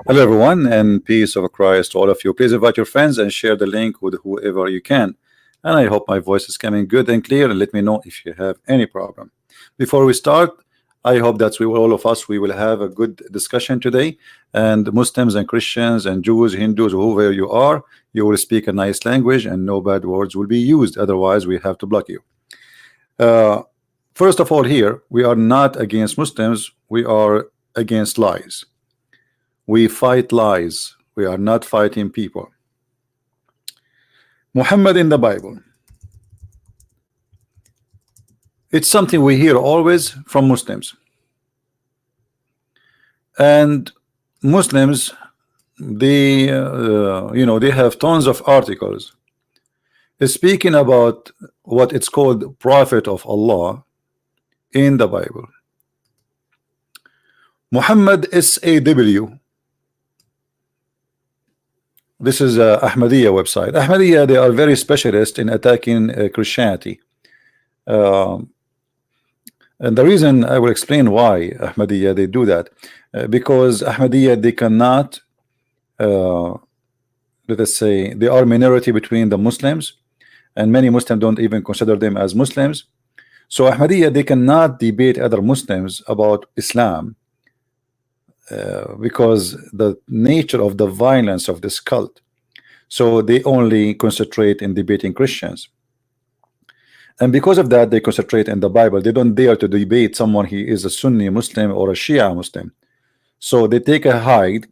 Hello, everyone, and peace of Christ to all of you. Please invite your friends and share the link with whoever you can. And I hope my voice is coming good and clear. And let me know if you have any problem. Before we start, I hope that we will, all of us, we will have a good discussion today. And Muslims and Christians and Jews, Hindus, whoever you are, you will speak a nice language and no bad words will be used. Otherwise, we have to block you. Uh, First of all, here we are not against Muslims. We are against lies. We fight lies. We are not fighting people. Muhammad in the Bible. It's something we hear always from Muslims. And Muslims, they they have tons of articles speaking about what it's called prophet of Allah in the Bible. Muhammad SAW. This is a Ahmadiyya website. Ahmadiyya, they are very specialist in attacking Christianity. And the reason I will explain why Ahmadiyya they do that, because Ahmadiyya they cannot, let us say, they are minority between the Muslims, and many Muslims don't even consider them as Muslims. So Ahmadiyya they cannot debate other Muslims about Islam. Because the nature of the violence of this cult, so they only concentrate in debating Christians, and because of that they concentrate in the Bible. They don't dare to debate someone he is a Sunni Muslim or a Shia Muslim. So they take a hide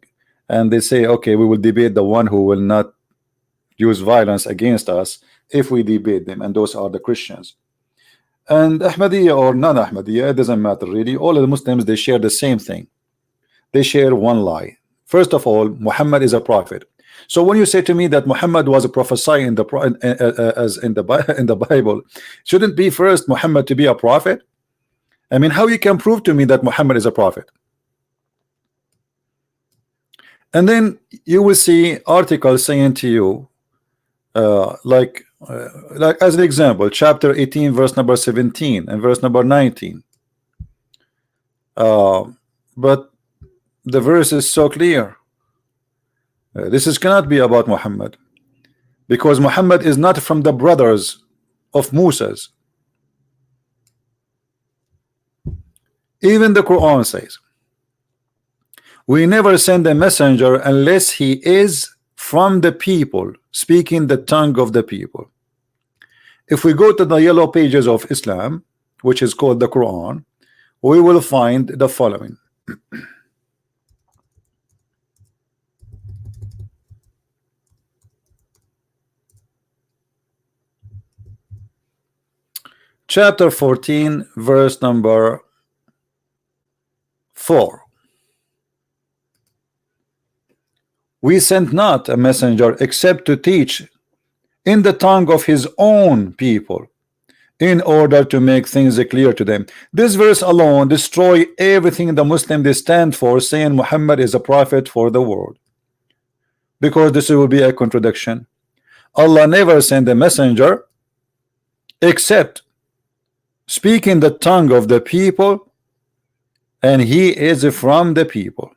and they say, okay, we will debate the one who will not use violence against us if we debate them, and those are the Christians. And Ahmadiyya or non-Ahmadiyya, it doesn't matter really. All of the Muslims, they share the same thing. They share one lie. First of all, Muhammad is a prophet. So when you say to me that Muhammad was a prophesy in the in the Bible, shouldn't be first Muhammad to be a prophet? I mean, how you can prove to me that Muhammad is a prophet? And then you will see articles saying to you, like as an example, chapter 18, verse number 17 and verse number 19. But the verse is so clear. This cannot be about Muhammad, because Muhammad is not from the brothers of Moses. Even the Quran says, we never send a messenger unless he is from the people, speaking the tongue of the people. If we go to the yellow pages of Islam, which is called the Quran, we will find the following. Chapter 14, verse number 4. We sent not a messenger except to teach in the tongue of his own people, in order to make things clear to them. This verse alone destroy everything the Muslim they stand for, saying Muhammad is a prophet for the world, because this will be a contradiction. Allah never sent a messenger except speaking the tongue of the people, and he is from the people.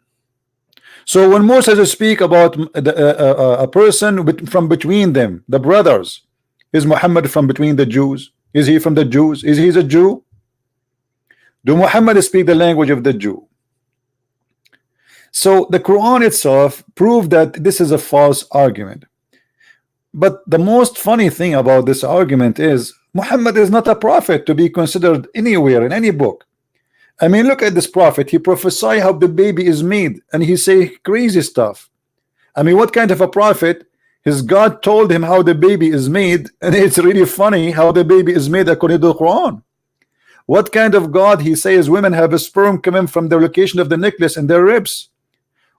So when Moses speak about a person from between them, the brothers, is Muhammad from between the Jews? Is he from the Jews? Is he a Jew? Do Muhammad speak the language of the Jew? So the Quran itself proved that this is a false argument. But the most funny thing about this argument is Muhammad is not a prophet to be considered anywhere in any book. I mean, look at this prophet. He prophesy how the baby is made, and he say crazy stuff. I mean, what kind of a prophet? His God told him how the baby is made, and it's really funny how the baby is made according to the Quran. What kind of God? He says women have a sperm coming from the location of the necklace and their ribs.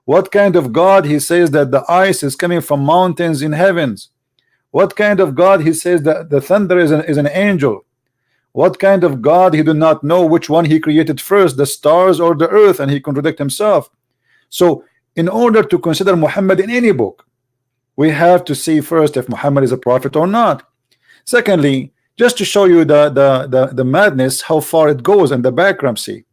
What kind of God? He says that the ice is coming from mountains in heavens. What kind of God? He says that the thunder is an angel. What kind of God? He did not know which one he created first, the stars or the earth, and he contradicted himself. So in order to consider Muhammad in any book, we have to see first if Muhammad is a prophet or not. Secondly, just to show you the madness, how far it goes, and the bankruptcy.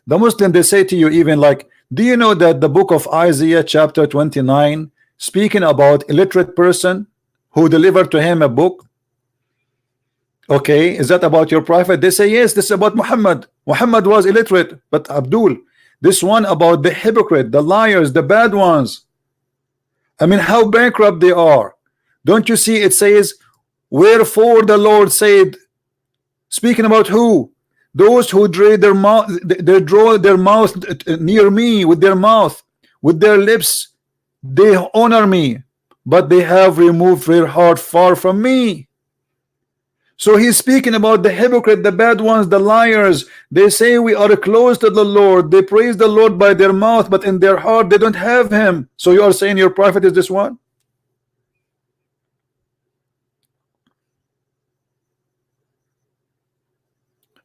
The Muslim, they say to you, even like Do you know that the book of Isaiah chapter 29 speaking about illiterate person who delivered to him a book? Okay, is that about your prophet? They say yes, this is about Muhammad. Muhammad was illiterate, but Abdul, this one about the hypocrite, the liars, the bad ones. I mean, how bankrupt they are. Don't you see it says, wherefore the Lord said, speaking about who? Those who draw their mouth, near me with their mouth, with their lips, they honor me, but they have removed their heart far from me. So he's speaking about the hypocrite, the bad ones, the liars. They say we are close to the Lord. They praise the Lord by their mouth, but in their heart they don't have him. So you are saying your prophet is this one?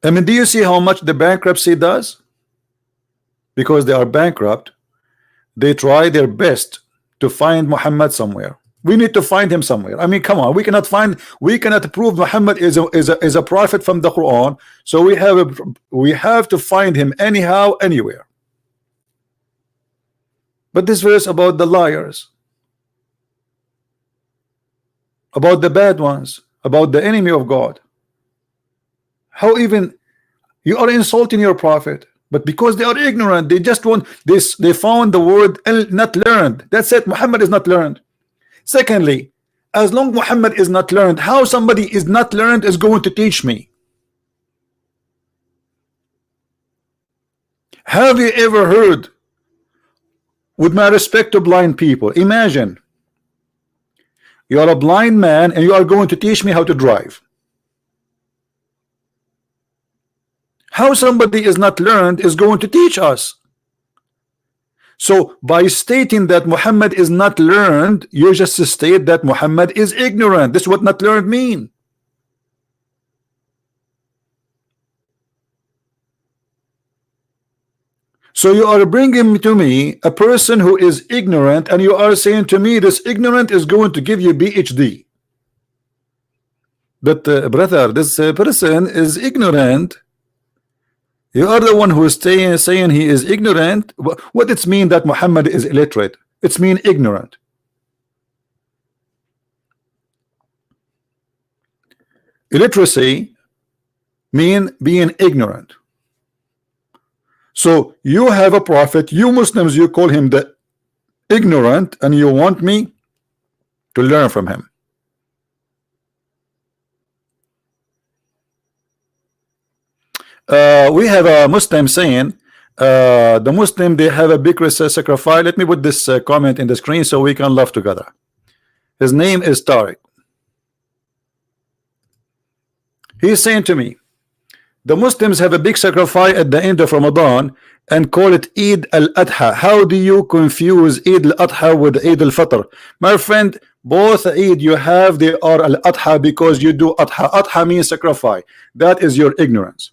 I mean, do you see how much the bankruptcy does? Because they are bankrupt, they try their best to find Muhammad somewhere. We need to find him somewhere. I mean, come on, we cannot prove Muhammad is a prophet from the Quran. So we have to find him anyhow, anywhere. But this verse about the liars, about the bad ones, about the enemy of God, how even you are insulting your prophet, but because they are ignorant, they just want this. They found the word not learned. That's it. Muhammad is not learned. Secondly, as long Muhammad is not learned, how somebody is not learned is going to teach me? Have you ever heard, with my respect to blind people, imagine you are a blind man and you are going to teach me how to drive. How somebody is not learned is going to teach us? So by stating that Muhammad is not learned, you just state that Muhammad is ignorant. This is what not learned mean. So you are bringing to me a person who is ignorant, and you are saying to me this ignorant is going to give you PhD. But brother, this person is ignorant. You are the one who is saying he is ignorant. What it mean that Muhammad is illiterate? It's mean ignorant. Illiteracy mean being ignorant. So you have a prophet, you Muslims, you call him the ignorant, and you want me to learn from him. We have a Muslim saying, the Muslim, they have a big sacrifice. Let me put this comment in the screen so we can laugh together. His name is Tariq. He's saying to me, the Muslims have a big sacrifice at the end of Ramadan and call it Eid al-Adha. How do you confuse Eid al-Adha with Eid al-Fitr? My friend, both Eid you have, they are al-Adha because you do Adha. Adha means sacrifice. That is your ignorance.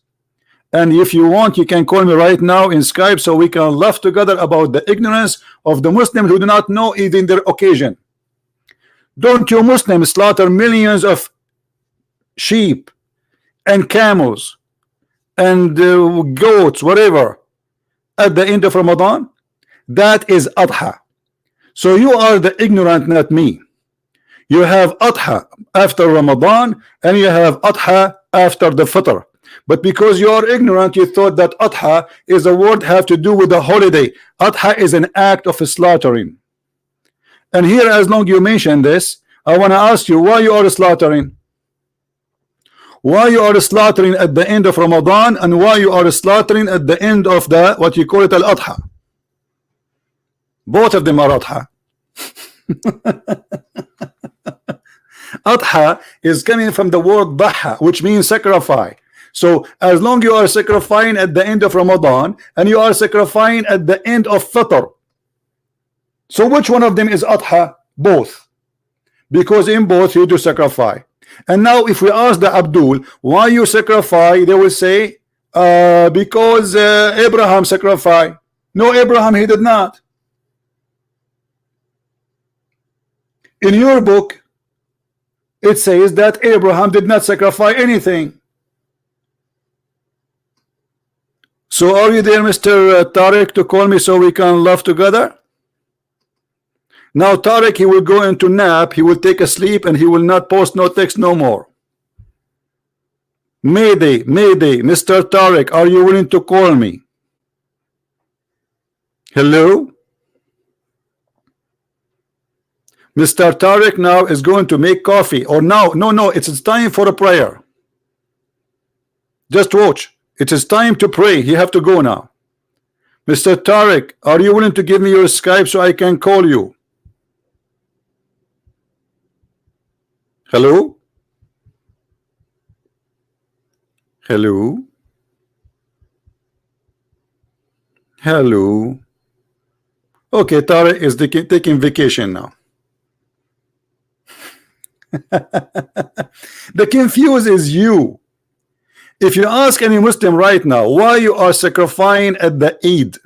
And if you want, you can call me right now in Skype so we can laugh together about the ignorance of the Muslims who do not know even their occasion. Don't you Muslims slaughter millions of sheep and camels and goats, whatever, at the end of Ramadan? That is Adha. So you are the ignorant, not me. You have Adha after Ramadan and you have Adha after the Fitr. But because you are ignorant, you thought that Adha is a word have to do with the holiday. Adha is an act of slaughtering. And here, as long you mention this, I want to ask you why you are slaughtering. Why you are slaughtering at the end of Ramadan, and why you are slaughtering at the end of the what you call it al-Adha. Both of them are Adha. Adha is coming from the word Dhaha, which means sacrifice. So as long you are sacrificing at the end of Ramadan and you are sacrificing at the end of Fitr, so which one of them is Adha? Both, because in both you do sacrifice. And now if we ask the Abdul why you sacrifice, they will say because Abraham sacrificed. No, Abraham, he did not. In your book it says that Abraham did not sacrifice anything. So are you there, Mr. Tariq, to call me so we can laugh together? Now Tariq, he will go into nap, he will take a sleep, and he will not post no text no more. Mayday, Mayday, Mr. Tariq, are you willing to call me? Hello? Mr. Tariq now is going to make coffee, or now, no, it's time for a prayer. Just watch. It is time to pray. You have to go now. Mr. Tariq, are you willing to give me your Skype so I can call you? Hello? Hello? Hello? Okay, Tariq is taking vacation now. The confuse is you. If you ask any Muslim right now why you are sacrificing at the Eid,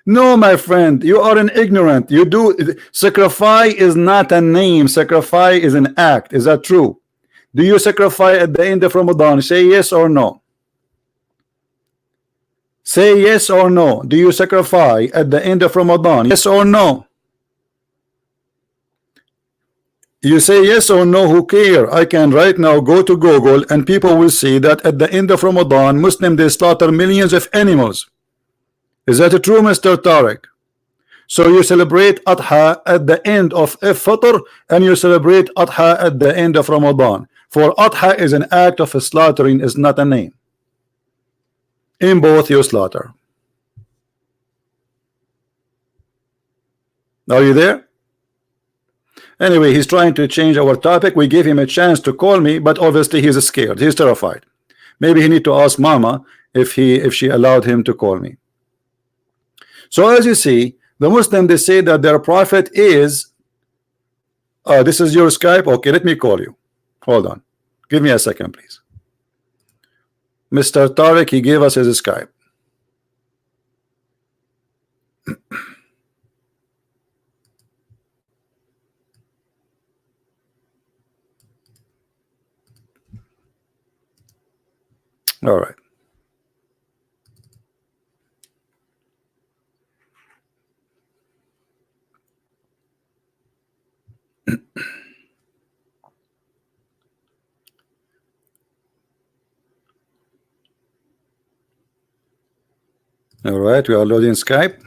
no, my friend, you are an ignorant. You do sacrifice is not a name. Sacrifice is an act. Is that true? Do you sacrifice at the end of Ramadan? Say yes or no. Say yes or no. Do you sacrifice at the end of Ramadan? Yes or no. You say yes or no, who care? I can right now go to Google and people will see that at the end of Ramadan, Muslims, they slaughter millions of animals. Is that true, Mr. Tariq? So you celebrate Adha at the end of Fitr and you celebrate Adha at the end of Ramadan. For Adha is an act of slaughtering, is not a name. In both you slaughter. Are you there? Anyway, he's trying to change our topic. We gave him a chance to call me, but obviously he's scared. He's terrified. Maybe he need to ask Mama if she allowed him to call me. So as you see, the Muslim, they say that their prophet is this is your Skype. Okay, let me call you. Hold on. Give me a second, please. Mr. Tariq, he gave us his Skype. All right. All right, we are loading Skype.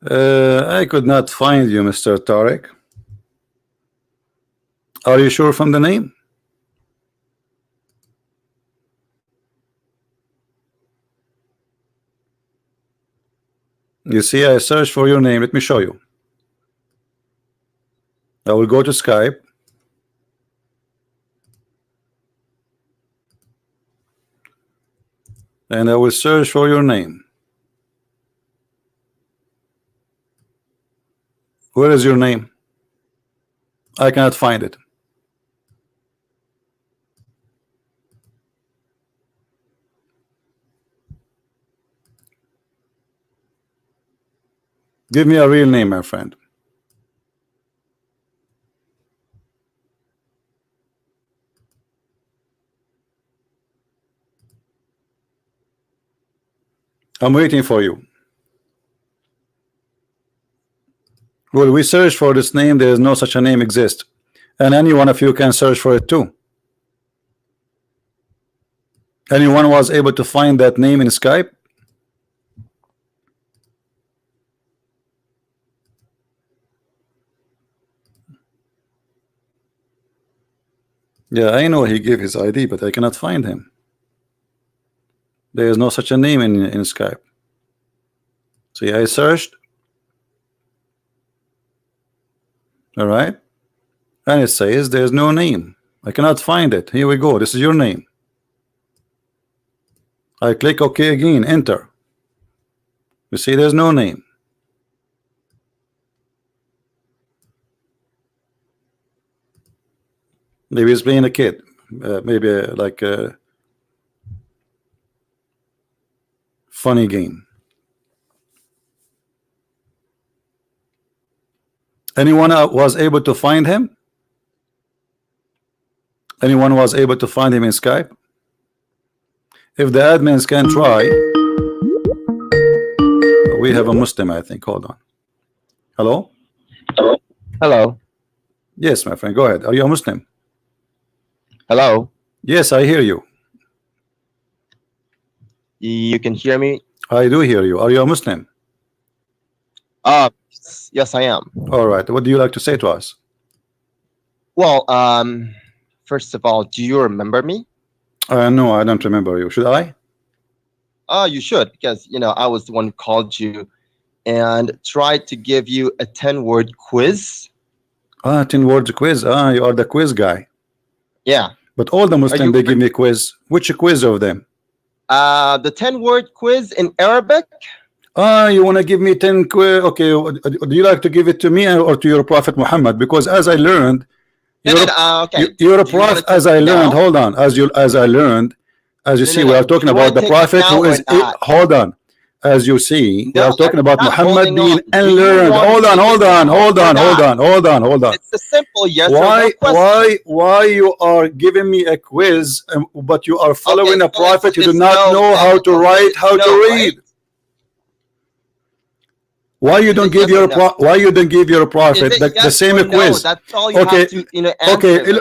I could not find you, Mr. Tariq. Are you sure from the name? You see, I searched for your name. Let me show you. I will go to Skype. And I will search for your name. Where is your name? I cannot find it. Give me a real name, my friend. I'm waiting for you. Well, we search for this name. There is no such a name exist. And any one of you can search for it too. Anyone was able to find that name in Skype? Yeah, I know he gave his ID, but I cannot find him. There is no such a name in Skype. See, I searched. All right. And it says there's no name. I cannot find it. Here we go. This is your name. I click OK again, enter. You see, there's no name. Maybe he's playing a kid. Maybe like a funny game. Anyone was able to find him? Anyone was able to find him in Skype? If the admins can try. We have a Muslim, I think. Hold on. Hello? Hello. Yes, my friend. Go ahead. Are you a Muslim? Hello. Yes, I hear you. You can hear me? I do hear you. Are you a Muslim? Yes, I am. All right. What do you like to say to us? Well, first of all, do you remember me? No, I don't remember you. Should I? You should, because I was the one who called you and tried to give you a 10-word quiz. 10 words quiz. You are the quiz guy. Yeah. But all the Muslims, they give me quiz. Which quiz of them? The 10-word quiz in Arabic. You want to give me 10 quiz? Okay. Do you like to give it to me or to your Prophet Muhammad? Because as I learned, okay. You're a prophet. As I learned, hold on. As I learned, as you see, we are talking about the prophet who is. Hold on. As you see, we are talking about Muhammad being unlearned. Hold on. It's a simple yes or no question. Why you are giving me a quiz, but you are following a prophet you do not know how to write, how to read? Why you don't give your prophet the same quiz? That's all you have to answer. Okay,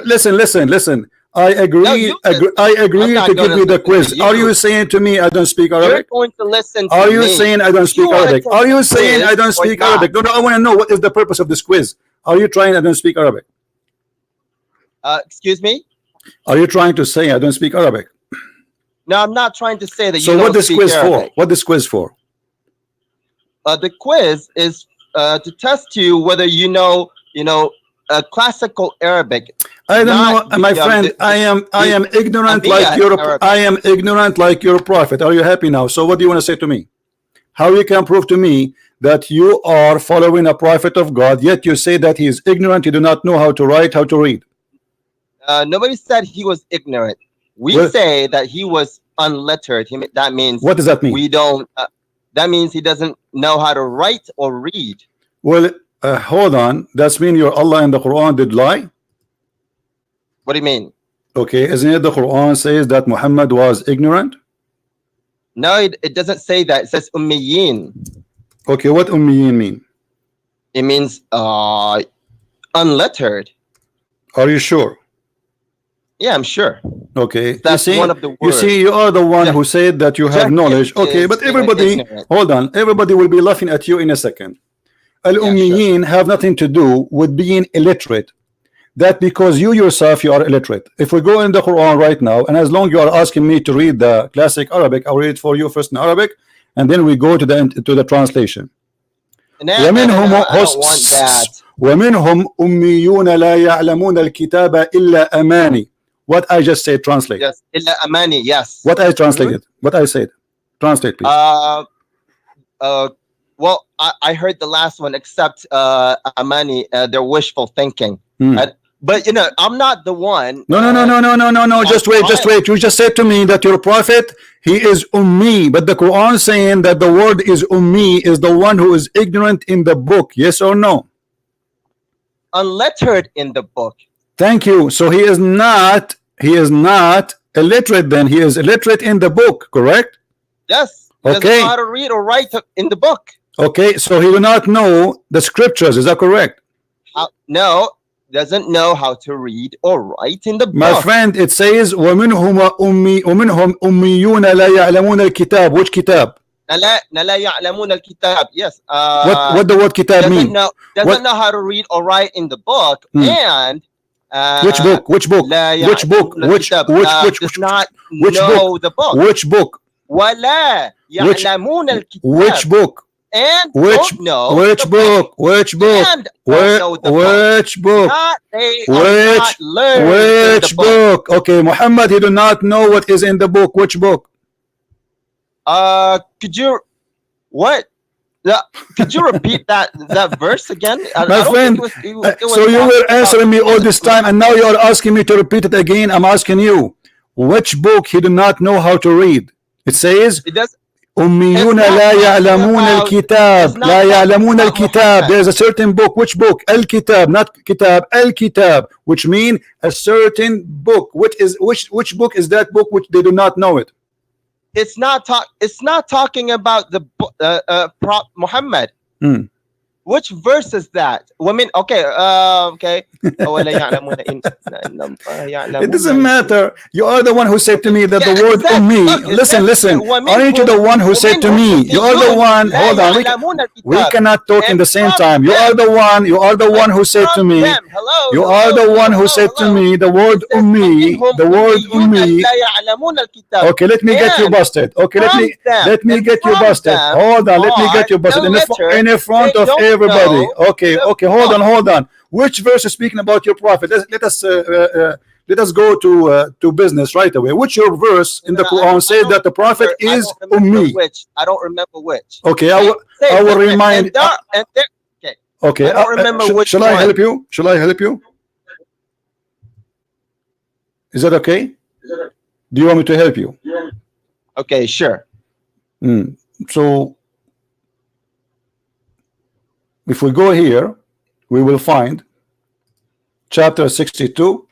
listen. I agree to give you the quiz. Are you saying to me I don't speak Arabic? You're going to listen to Are you saying I don't speak Arabic? Are you saying I don't speak Arabic? No, I want to know what is the purpose of this quiz. Are you trying I don't speak Arabic? Excuse me? Are you trying to say I don't speak Arabic? No, I'm not trying to say that you don't speak Arabic. So what this quiz for? What this quiz for? The quiz is to test you whether you know classical Arabic. I don't know, my friend. I am ignorant like your. I am ignorant like your prophet. Are you happy now? So what do you want to say to me? How you can prove to me that you are following a prophet of God, yet you say that he is ignorant, you do not know how to write, how to read? Nobody said he was ignorant. We say that he was unlettered. That means. What does that mean? We don't. That means he doesn't know how to write or read. Well, hold on. That's mean your Allah in the Quran did lie? What do you mean? Okay, isn't it the Quran says that Muhammad was ignorant? No, it doesn't say that. It says ummiyin. Okay, what ummiyin mean? It means unlettered. Are you sure? Yeah, I'm sure. Okay, that's one of the words. You see, you are the one who said that you have knowledge. Okay, but everybody, hold on, everybody will be laughing at you in a second. Al-Ummiyin have nothing to do with being illiterate. That because you yourself, you are illiterate. If we go in the Quran right now, and as long you are asking me to read the classic Arabic, I'll read it for you first in Arabic, and then we go to the translation. وَمِنْهُمْ أُمِّيُّونَ لَا يَعْلَمُونَ الْكِتَابَ إِلَّا أَمَانِي. What I just said, translate. Yes, illa amani. Yes. What I translated. What I said. Translate, please. Well, I heard the last one, except amani. They're wishful thinking. But I'm not the one. No. Just wait. You just said to me that your prophet, he is ummi, but the Quran saying that the word is ummi is the one who is ignorant in the book. Yes or no? Unlettered in the book. Thank you. So he is not illiterate then. He is illiterate in the book, correct? Yes. He doesn't know how to read or write in the book. Okay, so he will not know the scriptures. Is that correct? No, doesn't know how to read or write in the book. My friend, it says وَمِنْهُمْ أُمِّيُّونَ لَا يَعْلَمُونَ الْكِتَابِ. Which kitab? لَا يَعْلَمُونَ الْكِتَاب. Yes. What the word kitab mean? Doesn't know how to read or write in the book. And which book? Which book? Does not know the book. Which book? وَلَا يَعْلَمُونَ الْكِتَاب. Which book? And which book? Which book? Which book? Okay, Muhammad, he do not know what is in the book. Which book? Could you repeat that verse again? My friend, so you were answering me all this time, and now you are asking me to repeat it again. I'm asking you, which book he do not know how to read? It says. It does. أميون not لا talking يعلمون about. الكتاب It's لا not talking يعلمون about الكتاب. Muhammad. There's a certain book. Which book? الكتاب, not kitab. الكتاب, which mean a certain book. Which book is that book which they do not know it? It's not talking about the Muhammad. Hmm. Which verse is that? Women, okay, okay. ولا يعلمون إن الله It يعلمون. doesn't matter. You are the one who said to me that the Yeah, word ummi. look, it says Listen. here, Aren't you the one who said to me? You are the أميون one. لا Hold on. يعلمون We الكتاب. cannot talk in And the same from time. You are them, the one. You are the one who said to from me. them. Hello, You are the one who said to hello. me the word It says ummi. فمنهم The word أميون ummi. لا يعلمون الكتاب. Okay, let me get you And busted. Okay, from them, let me and get you from busted. them Hold on, let me are get you busted illiterate. in front They of don't everybody. know Okay, the okay, book. hold on. Which verse is speaking about your prophet? Let us go to business right away. Which your verse in the Quran says that the prophet is ummi? I don't remember which. Okay, Say I will it, remind. okay. Okay, I don't remember which shall I one. help you? Shall I help you? Is that okay? Do you want me to help you? Okay, sure. So if we go here, we will find chapter 62,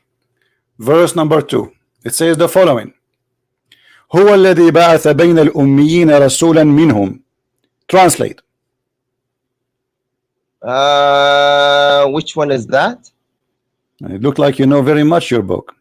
verse number 2. It says the following: هو الذي بعث بين الأميين رسولا منهم. Translate. Which one is that? It looked like you know very much your book.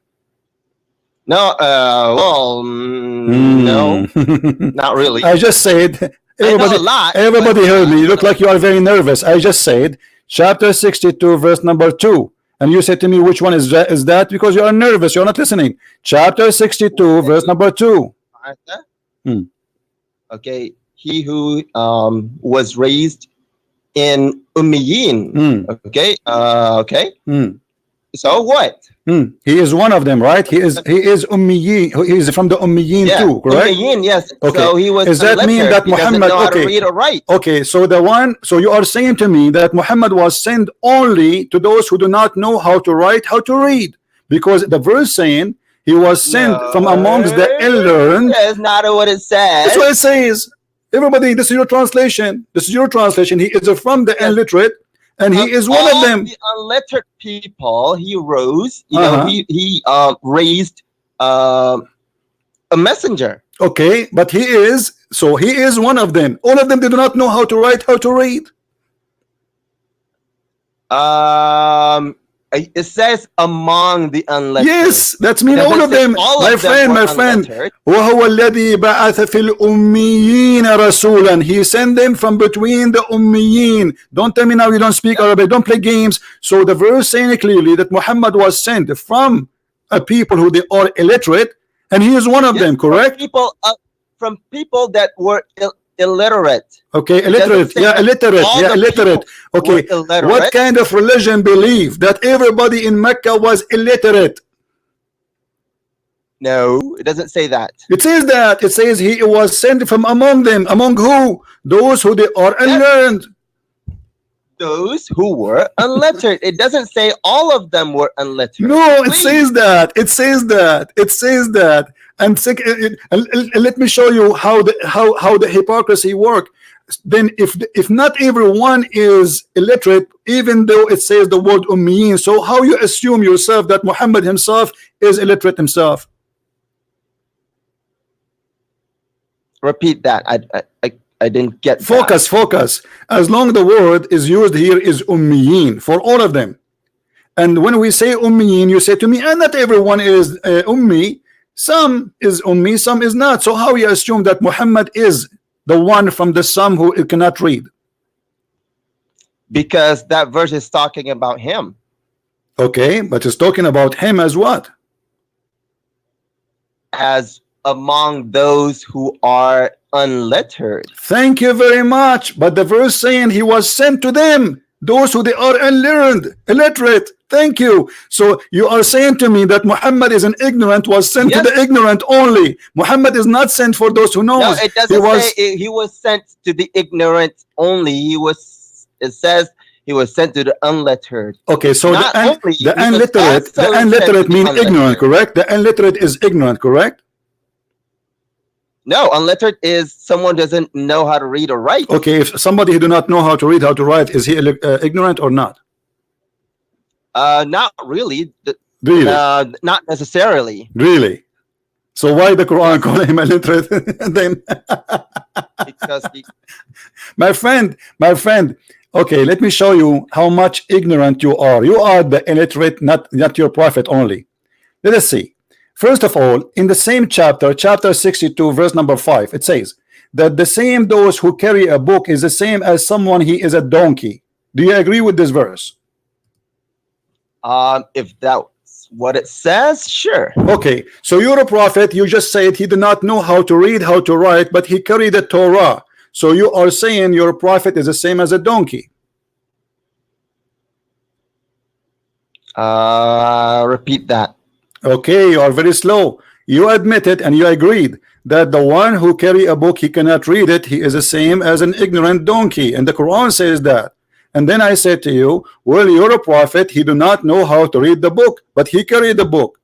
No, well, no, not really. I just said, everybody heard me. You look like you are very nervous. I just said chapter 62, verse number 2. And you said to me, which one is that? Because you are nervous. You're not listening. Chapter 62, verse number 2. Okay, he who was raised in Ummiyin. Okay, okay. So what? He is one of them, right? He is Ummiyin. He is from the Ummiyin too, correct? Ummiyin, yes. Okay. So he was. Does that mean that Muhammad? Okay. Read or write. Okay. So so you are saying to me that Muhammad was sent only to those who do not know how to write, how to read, because the verse saying he was sent from amongst the unlearned. That's not what it says. That's what it says. Everybody, this is your translation. This is your translation. He is from the illiterate. And he is one of them. The unlettered people, he rose. You know, he raised a messenger. Okay, but he is one of them. All of them, they do not know how to write, how to read. It says among the unlettered. Yes, that's mean all of them. My friend. وَهُوَ الَّذِي بَعَثَ فِي الْأُمِّيِّينَ رَسُولًا. He sent them from between the Ummiyin. Don't tell me now you don't speak Arabic. Don't play games. So the verse saying clearly that Muhammad was sent from a people who they are illiterate, and he is one of them, correct? From people that were illiterate. Okay, illiterate. Yeah, illiterate. Yeah, illiterate. Okay, what kind of religion believe that everybody in Mecca was illiterate? No, it doesn't say that. It says that. It says he was sent from among them. Among who? Those who they are unlearned. Those who were unlettered. It doesn't say all of them were unlettered. No, it says that. It says that. It says that. And let me show you how the hypocrisy work. Then if not everyone is illiterate, even though it says the word ummiyin, so how you assume yourself that Muhammad himself is illiterate himself? Repeat that. I didn't get focus that. Focus. As long the word is used here is ummiyin for all of them. And when we say ummiyin, you say to me, and not everyone is ummi. Some is ummi, some is not. So how you assume that Muhammad is the one from the some who cannot read? Because that verse is talking about him. Okay, but it's talking about him as what? As among those who are unlettered. Thank you very much. But the verse saying he was sent to them, those who they are unlearned, illiterate. Thank you. So you are saying to me that Muhammad is an ignorant, was sent to the ignorant only. Muhammad is not sent for those who know. No, it doesn't say he was sent to the ignorant only. It says he was sent to the unlettered. Okay, so the unliterate mean ignorant, correct? The illiterate is ignorant, correct? No, unlettered is someone doesn't know how to read or write. Okay, if somebody who do not know how to read, how to write, is he ignorant or not? Not really. Really? Not necessarily. Really? So why the Quran Yes. call him illiterate? Then, Because my friend, okay, let me show you how much ignorant you are. You are the illiterate, not your prophet only. Let us see. First of all, in the same chapter, chapter 62, verse number 5, it says that the same those who carry a book is the same as someone he is a donkey. Do you agree with this verse? if that's what it says, sure. Okay, so you're a prophet. You just said he did not know how to read, how to write, but he carried the Torah. So you are saying your prophet is the same as a donkey. Repeat that. Okay, you are very slow. You admitted and you agreed that the one who carry a book, he cannot read it, he is the same as an ignorant donkey, and the Quran says that. And then I said to you, well, you're a prophet, he do not know how to read the book, but he carried the book,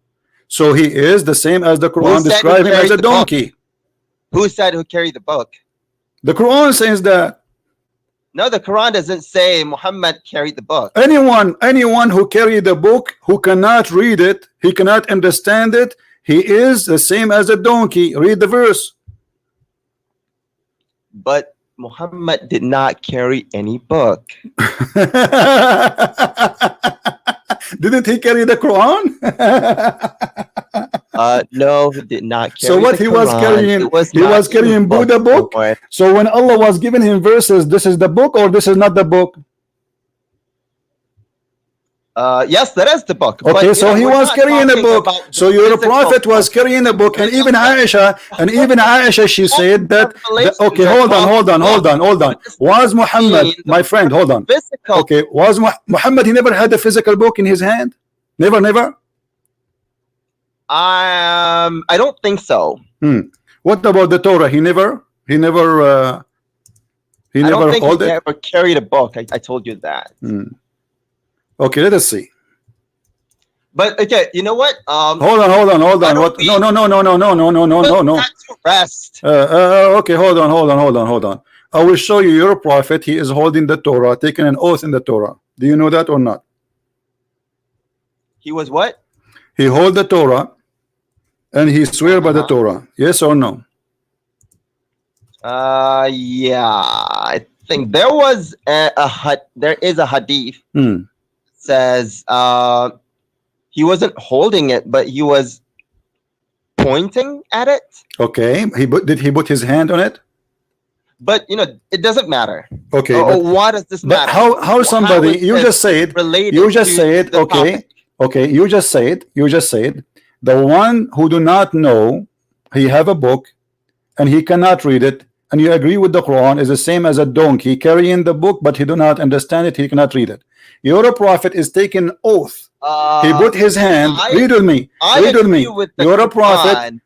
so he is the same as the Quran describe him as a donkey. Who said who carried the book? The Quran says that. No, the Quran doesn't say Muhammad carried the book. Anyone who carried the book, who cannot read it, he cannot understand it, he is the same as a donkey. Read the verse. But Muhammad did not carry any book. Didn't he carry the Quran? No, he did not carry. So what he was carrying? He was carrying Buddha book. So when Allah was giving him verses, this is the book or this is not the book? Yes, that is the book. Okay, but, so he was carrying a book. So your prophet was carrying a book, and even Aisha, she said that. Okay, hold on. Was Muhammad, my friend, hold on. Okay, was Muhammad? He never had a physical book in his hand. Never. I don't think so. What about the Torah? He never. I don't think he ever carried a book. I told you that. Okay, let us see. But okay, you know what? Hold on. What? No. Rest. Okay, hold on. I will show you your prophet. He is holding the Torah, taking an oath in the Torah. Do you know that or not? He was what? He hold the Torah, and he swear by the Torah. Yes or no? Yeah. I think there was there is a hadith. Says he wasn't holding it, but he was pointing at it. Okay, did he put his hand on it? But you know, it doesn't matter. Okay, why does this matter? How somebody you just said okay, you just said the one who do not know he have a book and he cannot read it, and you agree with the Quran is the same as a donkey carrying the book, but he do not understand it, he cannot read it. Your prophet is taking oath. He put his hand. Read with me. You're a prophet.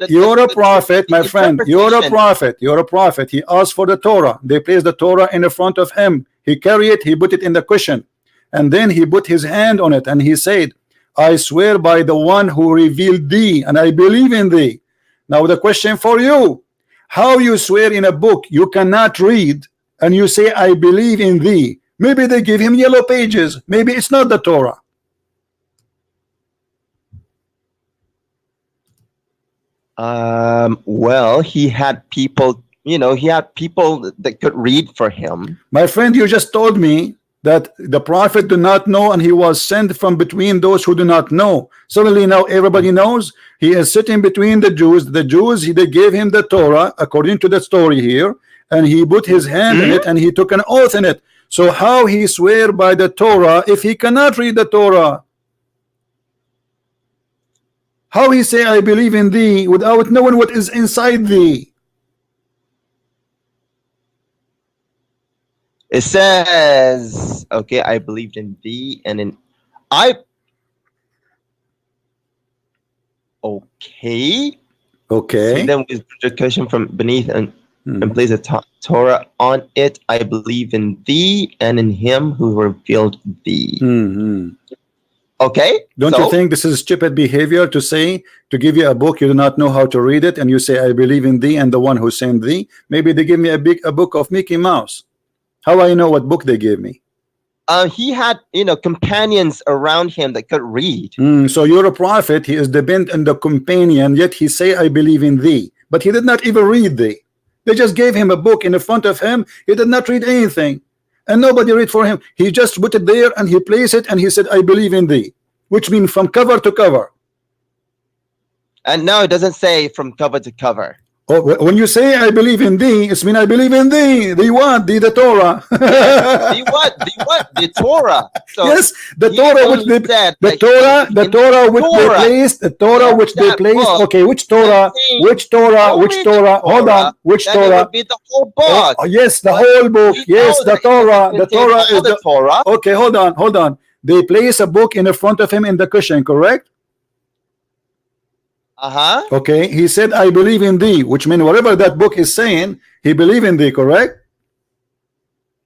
You're a prophet, my friend. You're a prophet. You're a prophet. He asked for the Torah. They placed the Torah in the front of him. He carried it. He put it in the cushion, and then he put his hand on it, and he said, "I swear by the one who revealed thee, and I believe in thee." Now the question for you: how you swear in a book you cannot read, and you say, "I believe in thee"? Maybe they give him yellow pages. Maybe it's not the Torah. Well, he had people, he had people that could read for him. My friend, you just told me that the prophet do not know, and he was sent from between those who do not know. Suddenly now everybody knows. He is sitting between the Jews. The Jews, they gave him the Torah according to the story here, and he put his hand in it, and he took an oath in it. So how he swear by the Torah if he cannot read the Torah? How he say I believe in thee without knowing what is inside thee? It says, okay, I believed in thee, and in okay. So then with the cushion from beneath and place a Torah on it. I believe in thee and in him who revealed thee. Okay, Don't you so think this is stupid behavior to say, to give you a book you do not know how to read it, and you say I believe in thee and the one who sent thee? Maybe they give me a book of Mickey Mouse. How I know what book they gave me? he had, companions around him that could read. So you're a prophet. He is dependent on the companion, yet he say I believe in thee, but he did not even read thee. They just gave him a book in the front of him. He did not read anything, and nobody read for him. He just put it there and he placed it and he said I believe in thee, which means from cover to cover. And no, it doesn't say from cover to cover. Oh, when you say I believe in thee, it's mean I believe in thee. The what? The Torah. The what? The what? The Torah. So yes, the Torah which they, the Torah which they placed, the Torah which they placed. Okay, which Torah? Which Torah? Which Torah? Hold on. Which Torah? It would be the whole book. Oh, yes, the whole book. Yes, the Torah. The Torah is the Torah. Okay, hold on. They place a book in the front of him in the cushion, correct? Okay, he said I believe in thee, which means whatever that book is saying, he believe in thee, correct?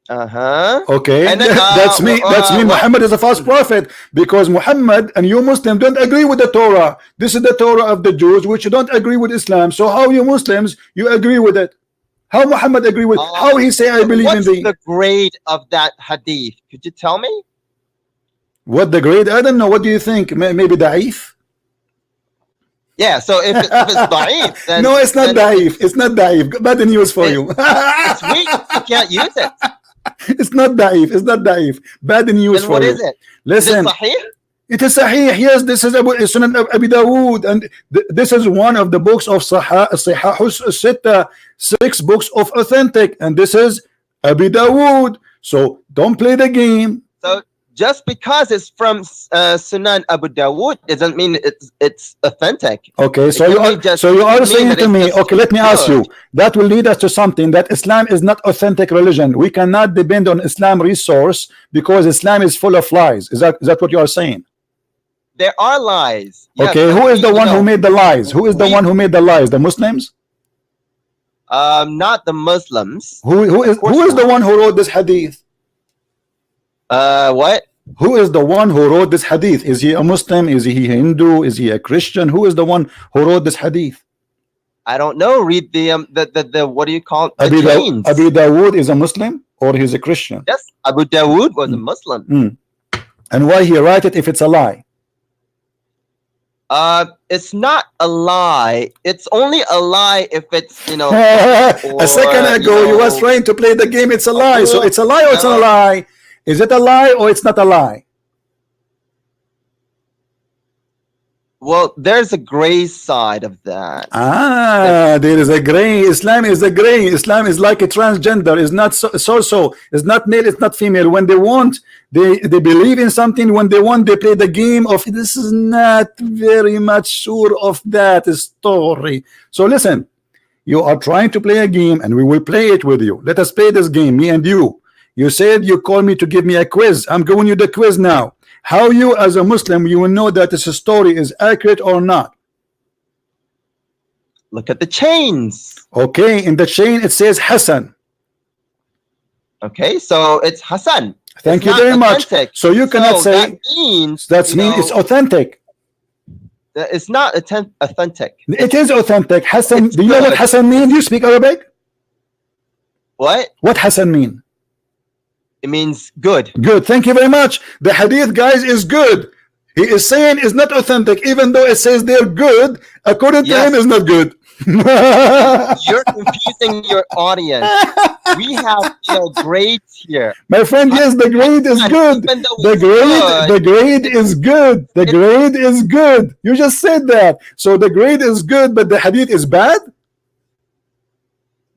Okay, and then, that's me. Muhammad is a false prophet, because Muhammad and you Muslims don't agree with the Torah. This is the Torah of the Jews, which don't agree with Islam. So how you Muslims you agree with it? How Muhammad agree with? How he say I believe in thee? What's the grade of that hadith? Could you tell me? What the grade? I don't know. What do you think? Maybe da'if? Yeah, so if it's da'if, then no, it's not da'if. It's not da'if. Bad news for you. It's weak. You can't use it. It's not da'if. It's not da'if. Bad news then for you. What is it? Listen. Is it sahih? It is sahih. Yes, this is Sunan Abi Dawud, and this is one of the books of Sahih Sitta, 6 books of authentic, and this is Abi Dawud. So don't play the game. So just because it's from Sunan Abu Dawud doesn't mean it's authentic. Okay, so you are saying to me, okay, let me ask you, that will lead us to something, that Islam is not authentic religion. We cannot depend on Islam resource because Islam is full of lies. Is that what you are saying? There are lies. Yes, okay, who is the one who made the lies? Who is the one who made the lies? The Muslims? Not the Muslims. Who is the one who wrote this hadith? What? Who is the one who wrote this hadith? Is he a Muslim? Is he Hindu? Is he a Christian? Who is the one who wrote this hadith? I don't know. Read the what do you call it? Abi Dawud is a Muslim or he's a Christian? Yes, Abu Dawud was a Muslim. And why he write it if it's a lie? It's not a lie. It's only a lie if it's a second ago you was trying to play the game. It's a lie. So it's a lie or it's not a lie? Is it a lie or it's not a lie? Well, there's a gray side of that. There is a gray. Islam is a gray. Islam is like a transgender. It's not so. It's not male. It's not female. When they want, they believe in something. When they want, they play the game of this is not very much sure of that story. So listen, you are trying to play a game, and we will play it with you. Let us play this game, me and you. You said you called me to give me a quiz. I'm giving you the quiz now. How you as a Muslim you will know that this story is accurate or not? Look at the chains. Okay, in the chain it says Hassan. Okay, so it's Hassan. Thank you very much. So you cannot say that means it's authentic. It's not authentic. It is authentic. Hassan. Do you know what Hassan mean? You speak Arabic? What? What Hassan mean? It means good. Good. Thank you very much. The hadith, guys, is good. He is saying it's not authentic, even though it says they're good. According to him, it's not good. You're confusing your audience. We have grades here. My friend, yes, the grade is good. The grade is good. The grade is good. You just said that. So the grade is good, but the hadith is bad.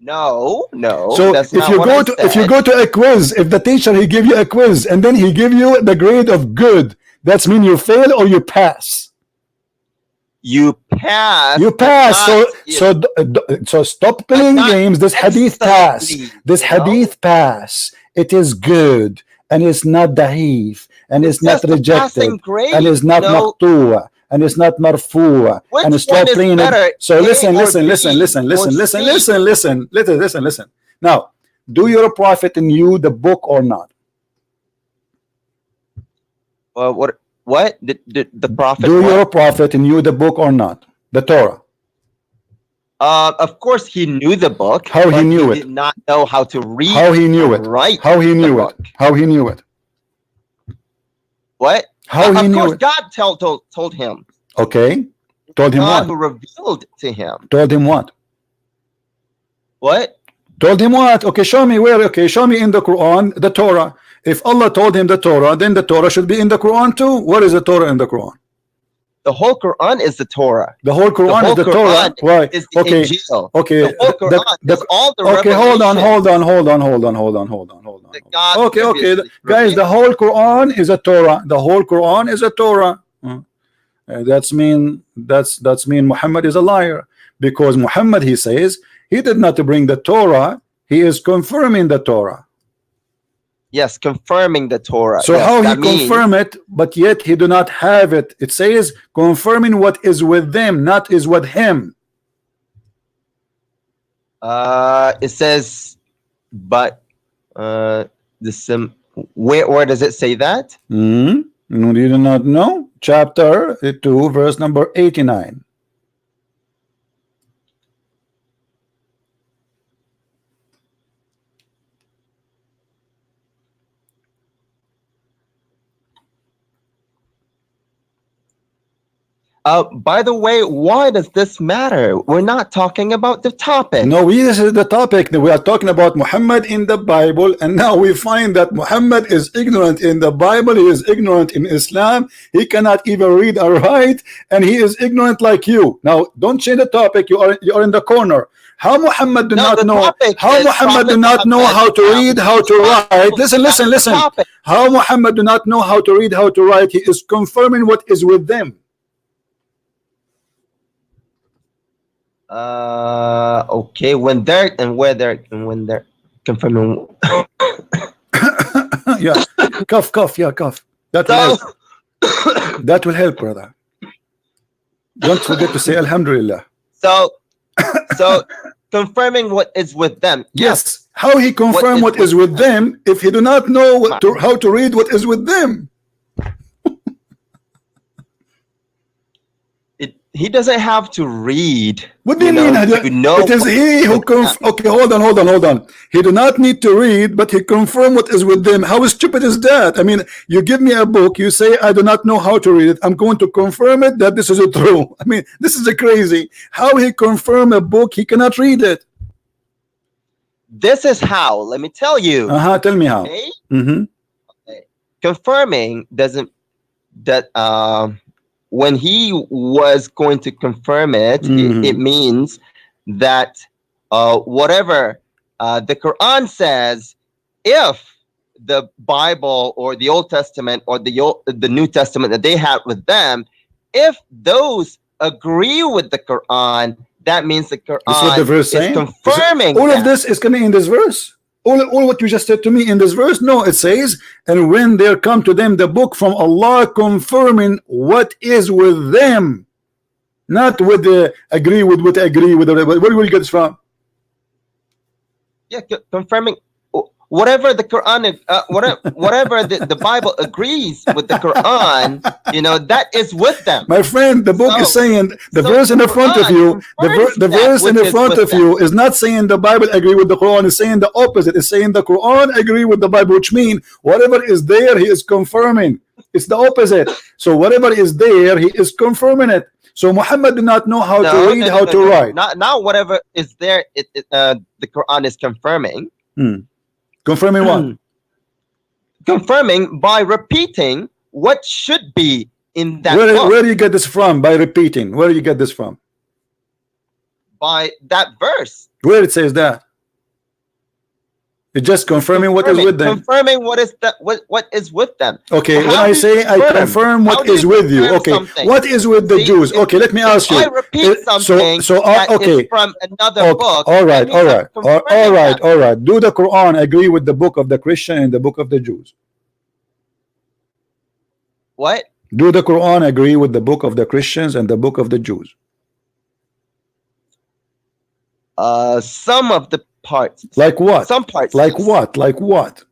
No. So if you go to a quiz, if the teacher he give you a quiz and then he give you the grade of good, that's mean you fail or you pass. You pass. You pass. So stop playing games. This hadith pass. This hadith pass. It is good and it's not da'if and it's not rejected and it's not maqtu'a. And it's not marfu'a, and it's not playing it. So listen. Now, do your prophet in you the book or not? What What did the prophet? Do What? your prophet knew the book or not? The Torah. Of course, he knew the book. How he but knew he it? did not know how to read. How he knew and it? Write. How he the knew it? book. How he knew it? What? How he Of knew course, it? God told him. Okay. Told him God what? who revealed to him. Told him what? What? Told him what? Okay, show me where. Okay, show me in the Quran the Torah. If Allah told him the Torah, then the Torah should be in the Quran too. What is the Torah in the Quran? The whole Quran is the Torah. The whole Quran is the Torah. Why? Is the Okay. Injil. Okay. The whole Quran is all the okay. Hold on. revelation Hold on. that God Okay. previously Guys, the revealed. whole Quran is a Torah. The whole Quran is a Torah. That's mean Muhammad is a liar, because Muhammad, he says, he did not bring the Torah. He is confirming the Torah. Yes, confirming the Torah. So yes, how he that means confirm it, but yet he do not have it? It says confirming what is with them, not is with him. it says, but where does it say that? You do not know? Chapter 2, verse number 89. By the way, why does this matter? We're not talking about the topic. No, this is the topic. We are talking about Muhammad in the Bible, and now we find that Muhammad is ignorant in the Bible. He is ignorant in Islam. He cannot even read or write, and he is ignorant like you. Now, don't change the topic. You are in the corner. How Muhammad do not know? How Muhammad do not know how to read, how to write? Listen. How Muhammad do not know how to read, how to write? He is confirming what is with them. Okay, when they're confirming. Yeah, cough. Yeah, cough. That will help. That will help, brother. Don't forget to say Alhamdulillah. So confirming what is with them. Yes. How he confirm what is with them if he do not know how to read what is with them? He doesn't have to read. What do you mean? It is he who okay, hold on. He do not need to read, but he confirm what is with them. How stupid is that? I mean, you give me a book, you say I do not know how to read it. I'm going to confirm it that this is true. I mean, this is crazy. How he confirm a book he cannot read it? This is how. Let me tell you. Tell me how. Okay? Okay. Confirming doesn't when he was going to confirm it, it means that whatever the Quran says, if the Bible or the Old Testament or the New Testament that they had with them, if those agree with the Quran, that means the Quran is confirming. All of this is coming in this verse. All what you just said to me in this verse. No, it says, and when there come to them the book from Allah confirming what is with them, not with the agree with what agree with. Where will you get this from? Yeah, confirming whatever the Quran, whatever the Bible agrees with the Quran, that is with them. My friend, the book is saying, the verse in the front of you, the verse in the front of you is not saying the Bible agree with the Quran. It's saying the opposite. It's saying the Quran agree with the Bible, which means whatever is there, he is confirming. It's the opposite. So whatever is there, he is confirming it. So Muhammad did not know how to read, how to write. Not whatever is there. The Quran is confirming. Confirming what? Confirming by repeating what should be in that book. Where do you get this from? By repeating. Where do you get this from? By that verse. Where it says that? It's just confirming what is with them. Confirming what is with them. Okay, when I say I confirm what is with you. Okay, what is with the Jews? Okay, let me ask you. I repeat something okay. Is from another book. All right. Do the Quran agree with the book of the Christian and the book of the Jews? What? Do the Quran agree with the book of the Christians and the book of the Jews? Some of the parts. Like what? Some parts. Like what? Like what?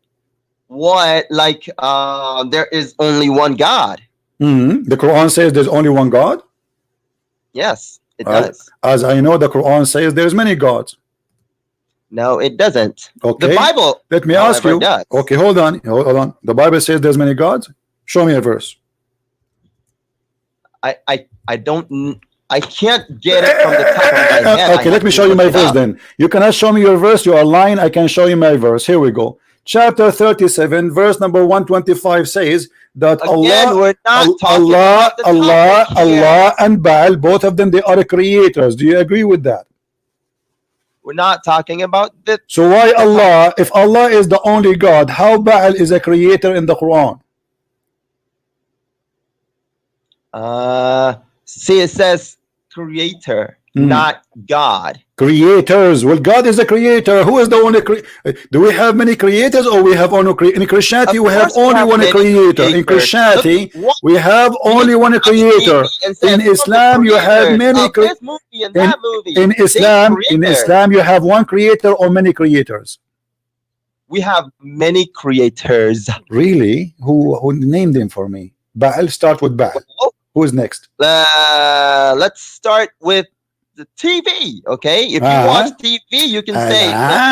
What? Like there is only one God. The Quran says there's only one God. Yes, it does. As I know, the Quran says there's many gods. No, it doesn't. Okay. The Bible, let me ask you. does. Okay, hold on. The Bible says there's many gods. Show me a verse. I don't. I can't get it from the top of my head. Okay, let me show you my verse then. You cannot show me your verse. You are lying. I can show you my verse. Here we go. Chapter 37, verse number 125 says that Again, Allah and Baal, both of them, they are creators. Do you agree with that? We're not talking about this. So why Allah, if Allah is the only God, how Baal is a creator in the Quran? See, it says creator, not God. Creators. Well, God is a creator. Who is the only do we have many creators, or we have only in Christianity we have only one creator? In Christianity we have only one creator. In Islam you have many in Islam you have one creator or many creators? We have many creators. Really? Who named them for me? Baal. Start with Baal. Who's next? Let's start with the TV. Okay, if you watch TV, you can say.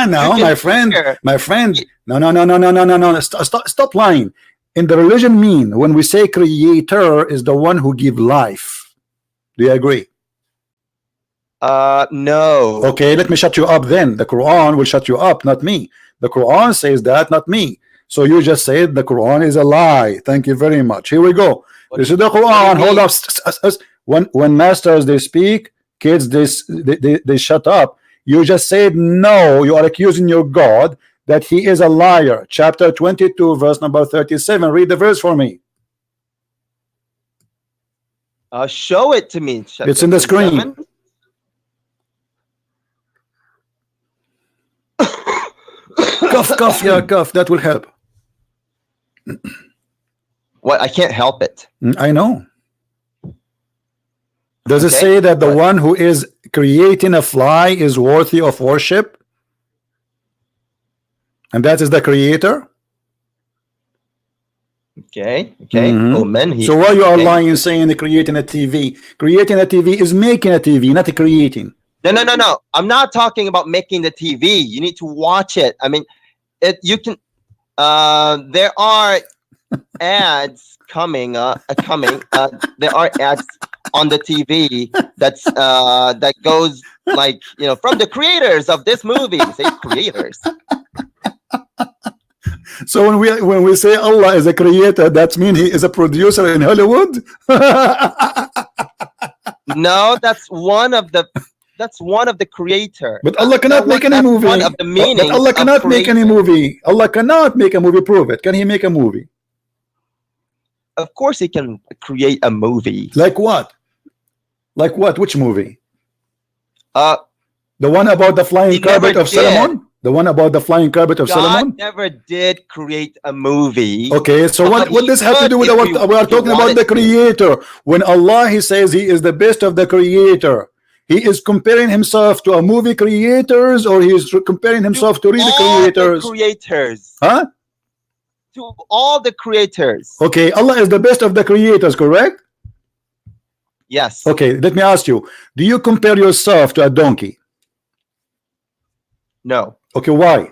No, my friend. No. Stop lying. In the religion, when we say creator is the one who give life. Do you agree? No. Okay, let me shut you up then. The Quran will shut you up, not me. The Quran says that, not me. So you just said the Quran is a lie. Thank you very much. Here we go. This is the Quran. Hold up. When masters they speak, kids they shut up. You just said no. You are accusing your God that he is a liar. Chapter 22, verse number 37. Read the verse for me. Show it to me. It's in the screen. Cough, yeah, cough. That will help. What? I can't help it. I know. Does it say that the one who is creating a fly is worthy of worship? And that is the creator? Okay. Oh, man. So why you are lying and saying creating a TV? Creating a TV is making a TV, not creating. No. I'm not talking about making the TV. You need to watch it. I mean, you can. There are ads coming. There are ads on the TV that goes like from the creators of this movie. Say creators. So when we say Allah is a creator, that means he is a producer in Hollywood? No, that's one of the creator. But Allah cannot make any movie. One of the meanings. But Allah cannot make any movie. Allah cannot make a movie. Prove it. Can he make a movie? Of course he can create a movie. Like what? Like what? Which movie? The one about the flying carpet of Solomon? The one about the flying carpet of Solomon? God never did create a movie. Okay, so what does have to do with what we are talking about the creator? When Allah he says he is the best of the creator, he is comparing himself to a movie creators, or he is comparing himself to real creators? Huh? To all the creators. Okay, Allah is the best of the creators, correct? Yes. Okay, let me ask you, do you compare yourself to a donkey? No. Okay, why?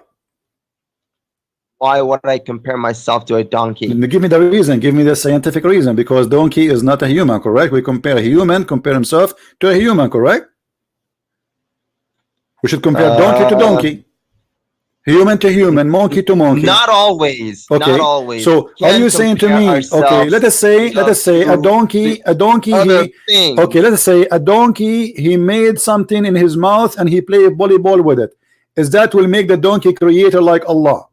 Why would I compare myself to a donkey? Give me the reason. Give me the scientific reason. Because donkey is not a human, correct? We compare a human, compare himself to a human, correct? We should compare donkey to donkey, human to human, monkey to monkey. Not always. Okay. Not always. So are you saying to me? Okay, let us say a donkey. Okay, let us say a donkey. He made something in his mouth and he played volleyball with it. Is that will make the donkey creator like Allah?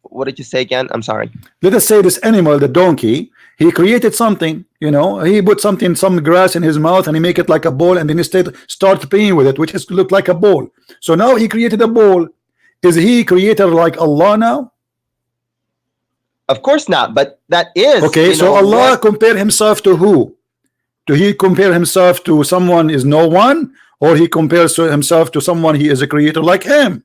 What did you say again? I'm sorry. Let us say this animal, the donkey, he created something, he put something, some grass in his mouth and he make it like a ball, and then he start playing with it, which is look like a ball. So now he created a ball. Is he creator like Allah now? Of course not, but that is okay. So Allah compare himself to who? Do he compare himself to someone is no one, or he compares himself to someone he is a creator like him?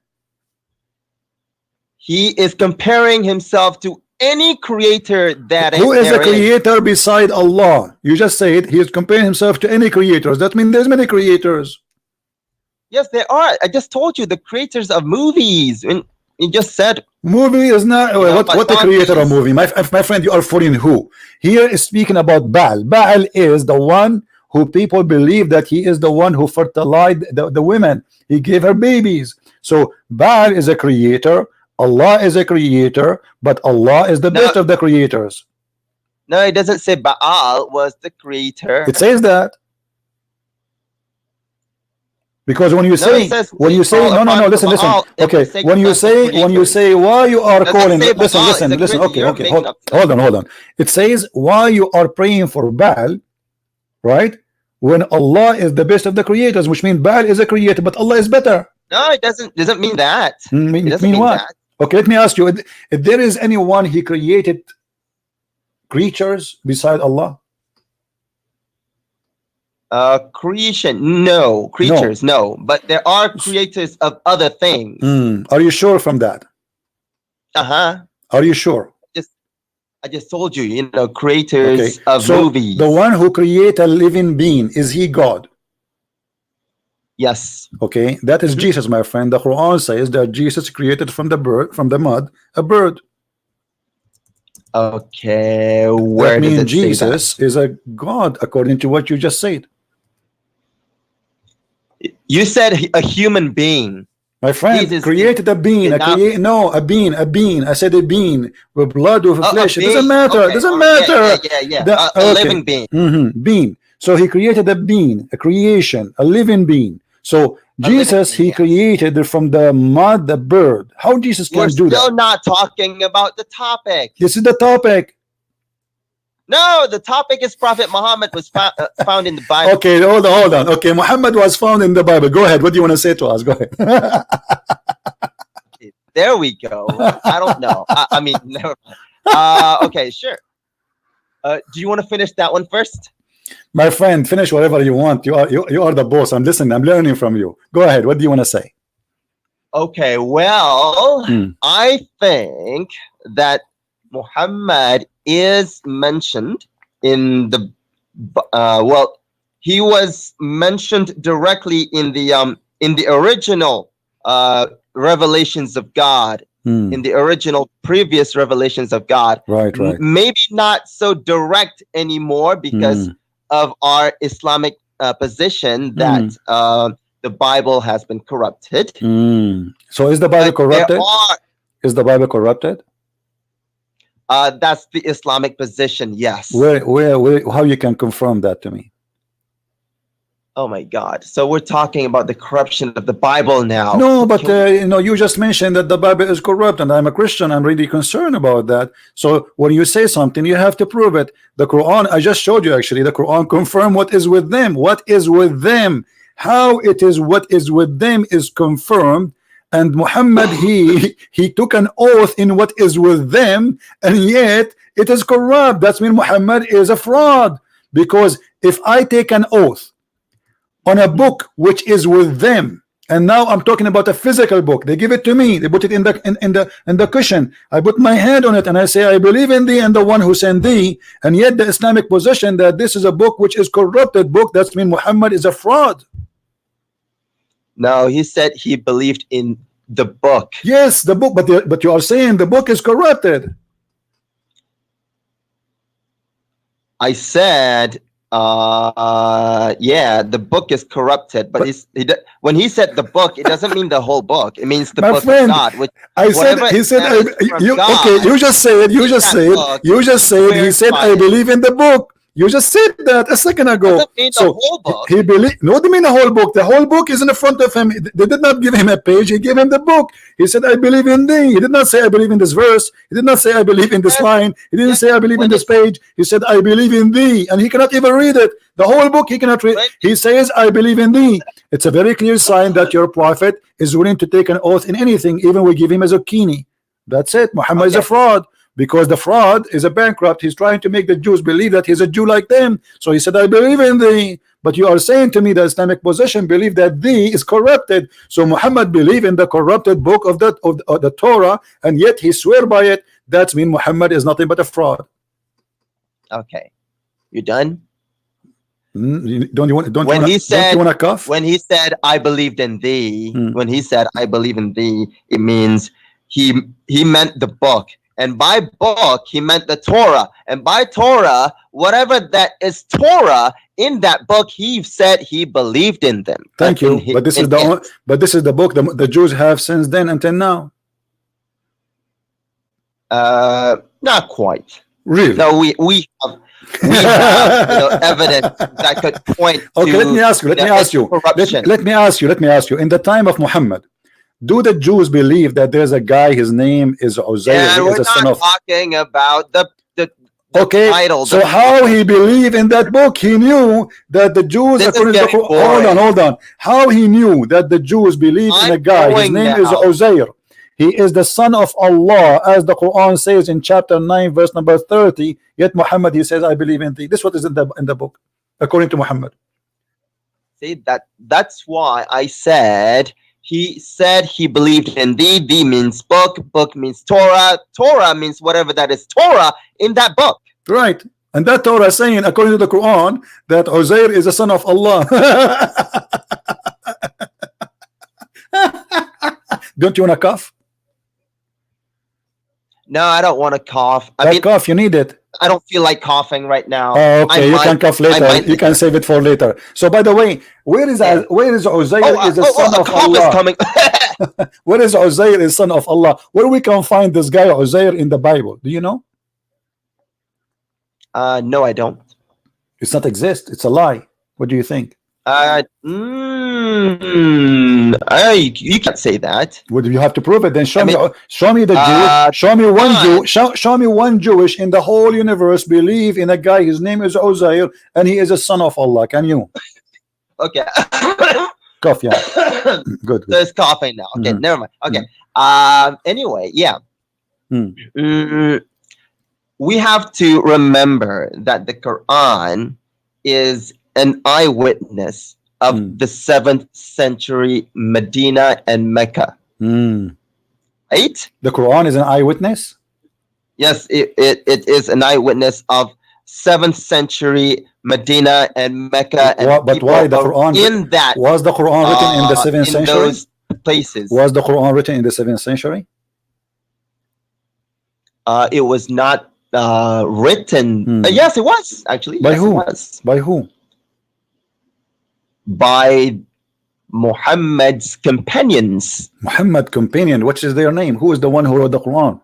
He is comparing himself to any creator that Who is a there is. creator beside Allah? You just said he is comparing himself to any creators. That means there's many creators. Yes, there are. I just told you the creators of movies. And you just said, Movie is not what the creator of movie. My friend, you are fooling who? Here is speaking about Baal. Baal is the one who people believe that he is the one who fertilized the women. He gave her babies. So Baal is a creator. Allah is a creator, but Allah is the best of the creators. No, it doesn't say Baal was the creator. It says that. Because when you say no, listen. Okay, when you say why you are calling, listen. Okay, hold on. It says why you are praying for Baal, right? When Allah is the best of the creators, which means Baal is a creator, but Allah is better. No, it doesn't mean that. It doesn't mean what? That. Okay, let me ask you: if there is anyone he created creatures beside Allah? Creation, no. Creatures, no. But there are creators of other things. Are you sure from that? Are you sure? I just told you, you know, creators of movies. The one who create a living being, is he God? Yes. Okay, that is Jesus, my friend. The Quran says that Jesus created from the mud, a bird. Okay, where does it Jesus is a God according to what you just said? You said a human being. My friend, created a being. A being. I said a being with blood, with flesh. It doesn't matter. It doesn't matter. Yeah. A living being. Being. So he created a being, a creation, a living being. So Jesus, he created from the mud, the bird. How Jesus can do that? We're still not talking about the topic. This is the topic. No, the topic is Prophet Muhammad was found in the Bible. Okay, hold on. Okay, Muhammad was found in the Bible. Go ahead. What do you want to say to us? Go ahead. There we go. I don't know. I mean, never mind. Okay, sure. Do you want to finish that one first? My friend, finish whatever you want. You are the boss. I'm listening. I'm learning from you. Go ahead. What do you want to say? Okay, well, I think that Muhammad is mentioned in the he was mentioned directly in the original revelations of God, in the original previous revelations of God. Right. Maybe not so direct anymore because of our Islamic position that the Bible has been corrupted. So is the Bible corrupted? Is the Bible corrupted? That's the Islamic position, yes. Where, how you can confirm that to me? Oh my God. So we're talking about the corruption of the Bible now. No, but you just mentioned that the Bible is corrupt, and I'm a Christian. I'm really concerned about that. So when you say something, you have to prove it. The Quran, I just showed you actually, the Quran confirm what is with them. What is with them? How it is what is with them is confirmed. And Muhammad, he took an oath in what is with them, and yet it is corrupt. That means Muhammad is a fraud. Because if I take an oath on a book which is with them, and now I'm talking about a physical book, they give it to me, they put it in the cushion, I put my hand on it, and I say I believe in thee and the one who sent thee, and yet the Islamic position that this is a book which is corrupted book, that means Muhammad is a fraud. No, he said he believed in the book. Yes, the book, but you are saying the book is corrupted. I said, yeah, the book is corrupted. But when he said the book, it doesn't mean the whole book. It means the book of God. Which he said, you just said, he said, I believe in the book. You just said that a second ago. So the whole book. He believed. No, what do you mean the whole book? The whole book is in the front of him. They did not give him a page. He gave him the book. He said, "I believe in thee." He did not say, "I believe in this verse." He did not say, "I believe in this line." He didn't say, "I believe in this page." He said, "I believe in thee," and he cannot even read it. The whole book he cannot read. He says, "I believe in thee." It's a very clear sign that your prophet is willing to take an oath in anything, even we give him a zucchini. That's it. Muhammad is a fraud. Because the fraud is a bankrupt. He's trying to make the Jews believe that he's a Jew like them. So he said, I believe in thee. But you are saying to me the Islamic position believe that thee is corrupted. So Muhammad believed in the corrupted book of the Torah, and yet he swear by it That means Muhammad is nothing but a fraud. Okay, you done? Don't you want? Don't When you he want? Don't you said, want to cough? when he said, "I believed in thee," when he said, "I believe in thee," it means he meant the book, and by book he meant the Torah, and by Torah, whatever that is Torah in that book, he said he believed in them. Thank you. But this is but this is the book the Jews have since then until now. Not quite. Really? No, we have evidence that could point okay, to, let me ask you. Let me ask you. Let me ask you. Let me ask you. In the time of Muhammad, do the Jews believe that there's a guy? His name is Uzair. And we're not talking about the okay, title. So how he believed in that book? He knew that the Jews, according to the hold on. How he knew that the Jews believe in a guy? His name is Uzair. He is the son of Allah, as the Quran says in chapter 9, verse number 30. Yet Muhammad, he says, I believe in thee. This is what is in the book, according to Muhammad. See, that's why I said he believed in thee. Thee means book. Book means Torah. Torah means whatever that is Torah in that book. Right. And that Torah is saying, according to the Quran, that Uzair is the son of Allah. Don't you want to cough? No, I don't want to cough. I mean, cough, you need it. I don't feel like coughing right now. Oh, okay, you can cough later. You can save it for later. So, by the way, where is Uzair is the son of Allah? Coming. Where is Uzair is son of Allah? Where we can find this guy Uzair in the Bible? Do you know? No, I don't. It's not exist. It's a lie. What do you think? You can't say that. Would you have to prove it? Then show me the Jew. Show me one Jew. Show me one Jewish in the whole universe believe in a guy. His name is Uzair, and he is a son of Allah. Can you? Okay. Cough, yeah. Good. So it's coughing now. Okay, never mind. Okay. Anyway, yeah. We have to remember that the Quran is an eyewitness of the 7th century Medina and Mecca. Right? The Quran is an eyewitness? Yes, it is an eyewitness of 7th century Medina and Mecca. And but why the Quran in that was the Quran written in the 7th century? Those places. Was the Quran written in the 7th century? It was not written. Yes, it was actually. By who? It was. By who? By Muhammad's companions. Muhammad companion. What is their name? Who is the one who wrote the Quran?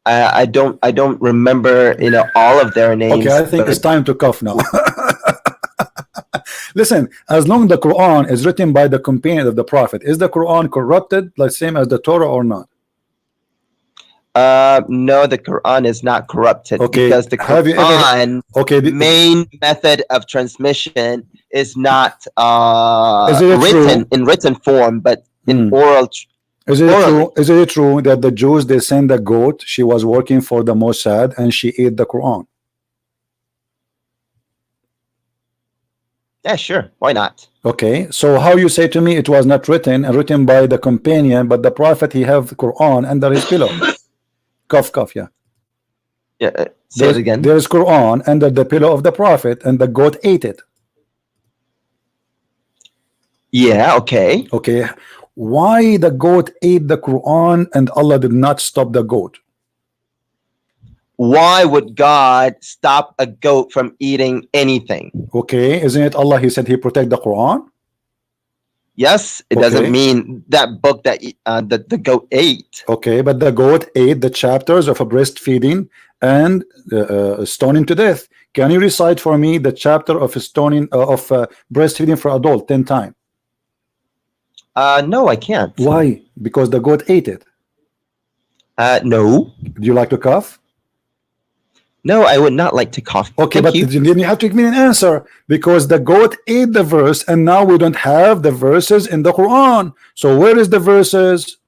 I don't remember all of their names. Okay, I think it's time to cough now. Listen, as long as the Quran is written by the companion of the Prophet, is the Quran corrupted like same as the Torah or not? No, the Quran is not corrupted, because the Quran main method of transmission is not written in written form, but in oral. Is it true that the Jews, they sent a goat? She was working for the Mossad and she ate the Quran. Yeah, sure. Why not? Okay, so how you say to me it was not written and written by the companion, but the Prophet, he have the Quran under his pillow? Cough, yeah. Yeah, say it again. There's Quran under the pillow of the Prophet, and the goat ate it. Yeah, okay. Okay, why the goat ate the Quran and Allah did not stop the goat? Why would God stop a goat from eating anything? Okay, isn't it Allah? He said He protect the Quran. Yes, it doesn't mean that book that the goat ate. Okay, but the goat ate the chapters of a breastfeeding and stoning to death. Can you recite for me the chapter of stoning of breastfeeding for adult 10 times? No, I can't. Why? Because the goat ate it. No. Do you like to cough? No, I would not like to cough. Okay, Thank you. Then you have to give me an answer, because the goat ate the verse and now we don't have the verses in the Quran. So where is the verses?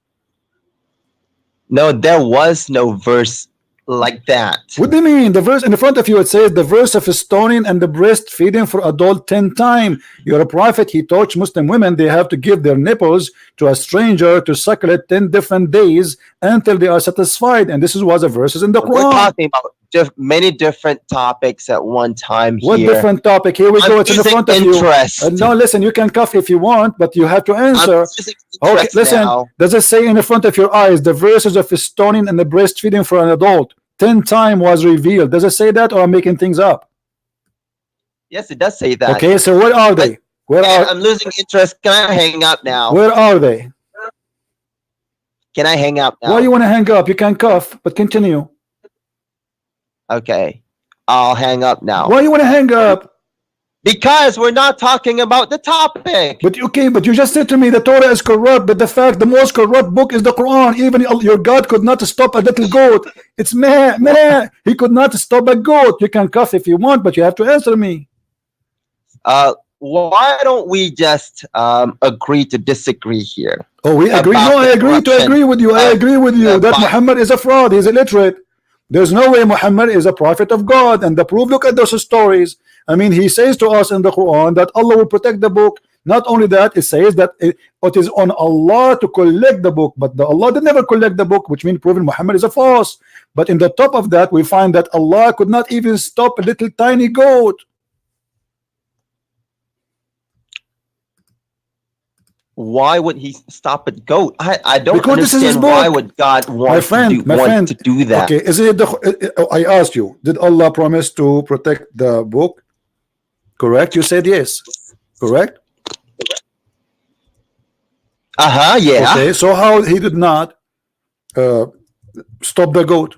No, there was no verse like that. What do you mean? The verse in the front of you, it says the verse of stoning and the breastfeeding for adult 10 times. You're a prophet. He taught Muslim women they have to give their nipples to a stranger to suckle it 10 different days until they are satisfied. And this is was a verses in the We're Quran. talking about many different topics at one time here. What different topic? Here we go. It's in the front of you. No, listen, you can cough if you want, but you have to answer. Okay, listen. Now. Does it say in the front of your eyes the verses of stoning and the breastfeeding for an adult 10 times was revealed? Does it say that, or I'm making things up? Yes, it does say that. Okay, so where are they? Where are? I'm losing interest. Can I hang up now? Where are they? Can I hang up now? Why you want to hang up? You can cough, but continue. Okay, I'll hang up now. Why you want to hang up? Because we're not talking about the topic. But okay, but you just said to me the Torah is corrupt, but the fact the most corrupt book is the Quran. Even your God could not stop a little goat. It's meh. He could not stop a goat. You can cough if you want, but you have to answer me. Why don't we just agree to disagree here? Oh, we agree. No, I agree to agree with you. I agree with you that Muhammad is a fraud. He's illiterate. There's no way Muhammad is a prophet of God. And the proof, look at those stories. I mean, he says to us in the Quran that Allah will protect the book. Not only that, it says that it is on Allah to collect the book, but Allah did never collect the book, which means proving Muhammad is a false. But in the top of that, we find that Allah could not even stop a little tiny goat. Why would he stop at goat? I don't because understand why would God want to do that. Okay, is it I asked you, did Allah promise to protect the book? Correct? You said yes. Correct? Yeah. Okay, so how he did not stop the goat?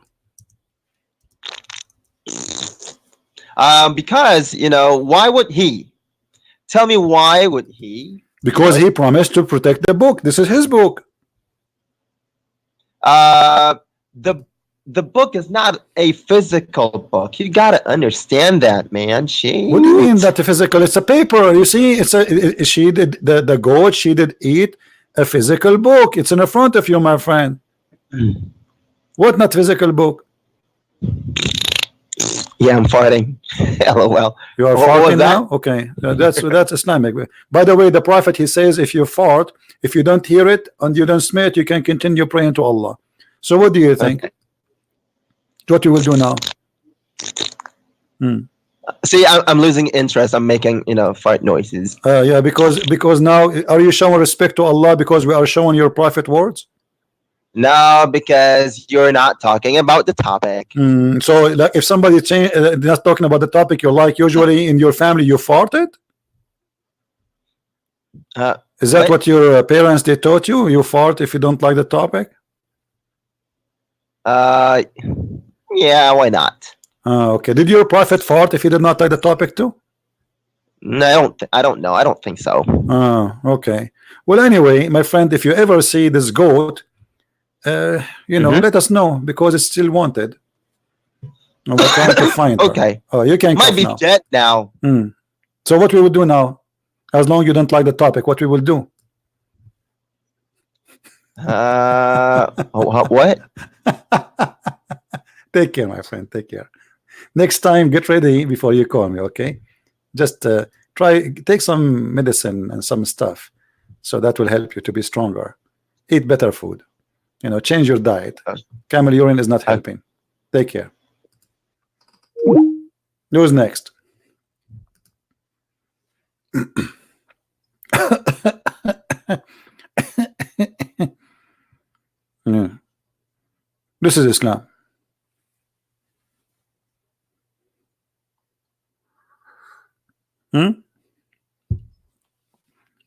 Because, why would he? Tell me, why would he? Because he promised to protect the book. This is his book. The book is not a physical book. You got to understand that, man. What do you mean that the physical? It's a paper. You see, she did the goat. She did eat a physical book. It's in the front of you, my friend. What not physical book? Yeah, I'm farting. LOL. You are farting now? Okay, that's Islamic. By the way, the Prophet, he says, if you fart, if you don't hear it and you don't smell it, you can continue praying to Allah. So what do you think? Okay. What you will do now? See, I'm losing interest. I'm making fart noises. Yeah, because now are you showing respect to Allah because we are showing your Prophet words? No, because you're not talking about the topic. So like, if somebody not talking about the topic you like, usually in your family you farted? Is that what your parents they taught you? You fart if you don't like the topic? Yeah, why not? Okay. Did your prophet fart if he did not like the topic too? No, I don't know. I don't think so. Okay. Well, anyway, my friend, if you ever see this goat, let us know because it's still wanted. We're trying to find her. Okay. Oh, you can might be now. dead now. So what we will do now, as long as you don't like the topic, what we will do? What? Take care, my friend. Take care. Next time, get ready before you call me. Okay? Just take some medicine and some stuff, so that will help you to be stronger. Eat better food. Change your diet. Camel urine is not helping. Take care. Who's next? Yeah. This is Islam.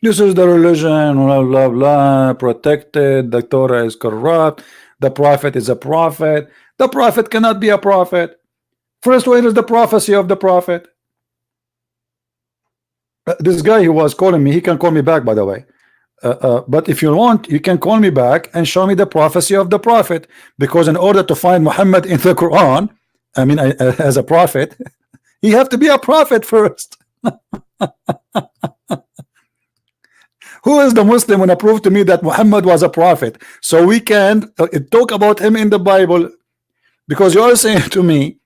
This is the religion, blah blah blah, protected. The Torah is corrupt. The prophet is a prophet. The prophet cannot be a prophet. First, where is the prophecy of the prophet? This guy who was calling me, he can call me back, by the way. But if you want, you can call me back and show me the prophecy of the prophet. Because in order to find Muhammad in the Quran, I mean, as a prophet, you have to be a prophet first. Who is the Muslim when prove to me that Muhammad was a prophet, so we can talk about him in the Bible? Because you are saying to me,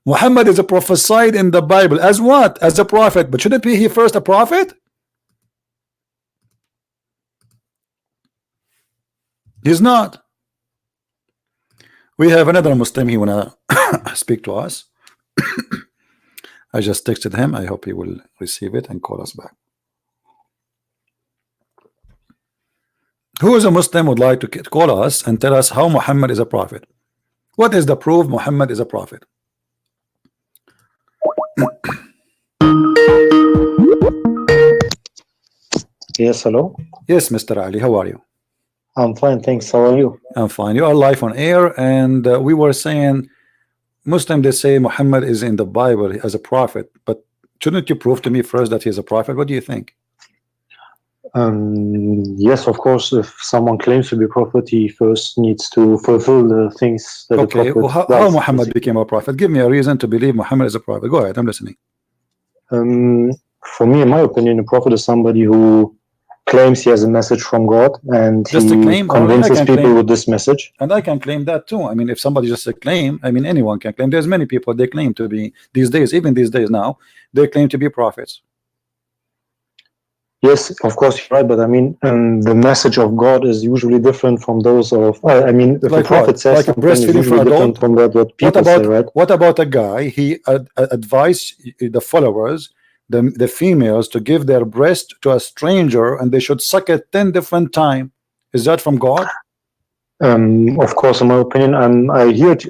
Muhammad is a prophesied in the Bible as what? As a prophet. But shouldn't be he first a prophet? He's not. We have another Muslim. He wanna speak to us. I just texted him. I hope he will receive it and call us back. Who is a Muslim would like to call us and tell us how Muhammad is a prophet? What is the proof Muhammad is a prophet? Yes, hello. Yes, Mr. Ali, how are you? I'm fine, thanks. How are you? I'm fine. You are live on air, and we were saying Muslim, they say Muhammad is in the Bible as a prophet, but shouldn't you prove to me first that he is a prophet? What do you think? Yes, of course. If someone claims to be a prophet, he first needs to fulfill the things that Okay, the prophet well, how does. Muhammad became a prophet? Give me a reason to believe Muhammad is a prophet. Go ahead, I'm listening. For me, in my opinion, a prophet is somebody who claims he has a message from God, and Just a he claim, or I convinces can people claim, with this message. and I can claim that too. I mean, if somebody just a claim, I mean, anyone can claim. There's many people they claim to be these days, even these days now, they claim to be prophets. Yes, of course, you're right, but I mean, the message of God is usually different from those of. I mean, if Like a prophet what? says Like something, breastfeeding it's usually for different adult? from what people say, right? What about a guy? He advised the followers, the females, to give their breast to a stranger, and they should suck it 10 different times. Is that from God? Of course, in my opinion, I heard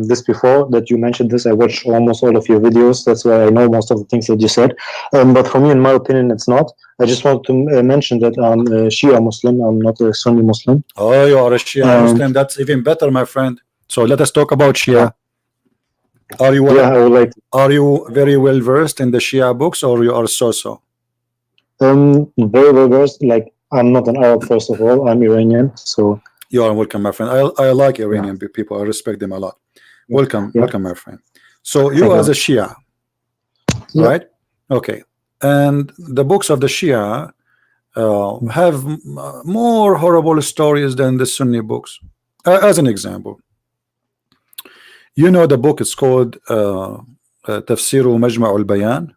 this before that you mentioned this. I watched almost all of your videos. That's why I know most of the things that you said. But for me, in my opinion, it's not. I just want to mention that I'm a Shia Muslim. I'm not a Sunni Muslim. Oh, you are a Shia Muslim. That's even better, my friend. So let us talk about Shia. Yeah. Are you Yeah, I would like to. Are you very well versed in the Shia books, or you are so-so? Very well versed. Like, I'm not an Arab, first of all. I'm Iranian, so. You are welcome, my friend. I like Iranian people. I respect them a lot. Welcome, welcome, my friend. So you as a Shia, right? Okay. And the books of the Shia have more horrible stories than the Sunni books. As an example, you know the book is called Tafsiru Majma' al-Bayan?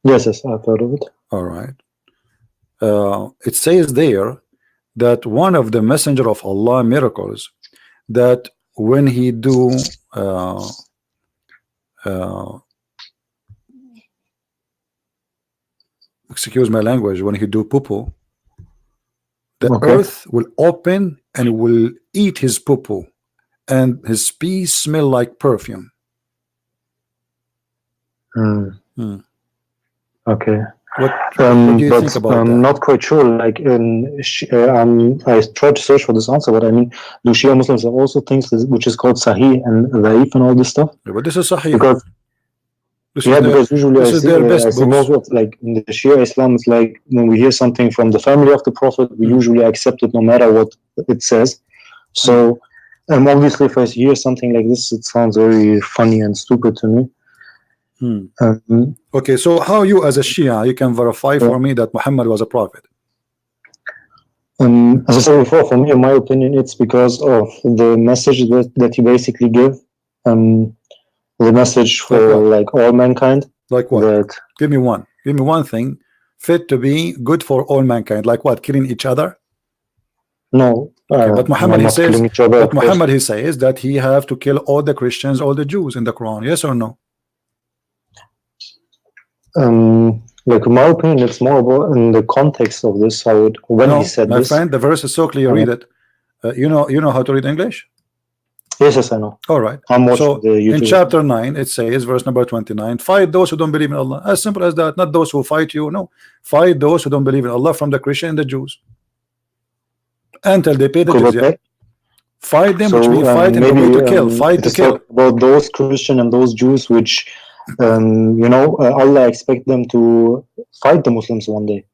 Yes, I've heard of it. All right. It says there that one of the messenger of Allah miracles, that when he do excuse my language, when he do poo-poo, the earth will open and will eat his poo-poo, and his pee smell like perfume. Okay. What do you think about that? I'm not quite sure. Like, I tried to search for this answer, but I mean, do Shia Muslims have also things which is called Sahih and Dhaif and all this stuff? Yeah, but this is Sahih. Because because usually I see most of, like, in the Shia Islam, it's like when we hear something from the family of the Prophet, we usually accept it no matter what it says. So, obviously, if I hear something like this, it sounds very funny and stupid to me. Okay, so how you as a Shia, you can verify for me that Muhammad was a prophet? As I said before, for me, in my opinion, it's because of the message that he basically give, the message for like all mankind. Like what? Give me one thing fit to be good for all mankind. Like what? Killing each other? No. Okay, but Muhammad he says that he have to kill all the Christians, all the Jews in the Quran. Yes or no? Like, in my opinion, it's more about in the context of this, how it, when he said my this. friend, the verse is so clear. Read it. You know how to read English? Yes, I know. All right. So in chapter 9, it says, verse number 29, fight those who don't believe in Allah. As simple as that. Not those who fight you. No, fight those who don't believe in Allah from the Christian and the Jews until they pay the jizya. Fight them, which means fight in the way to kill. Fight to kill. About those Christian and those Jews, which Allah expect them to fight the Muslims one day.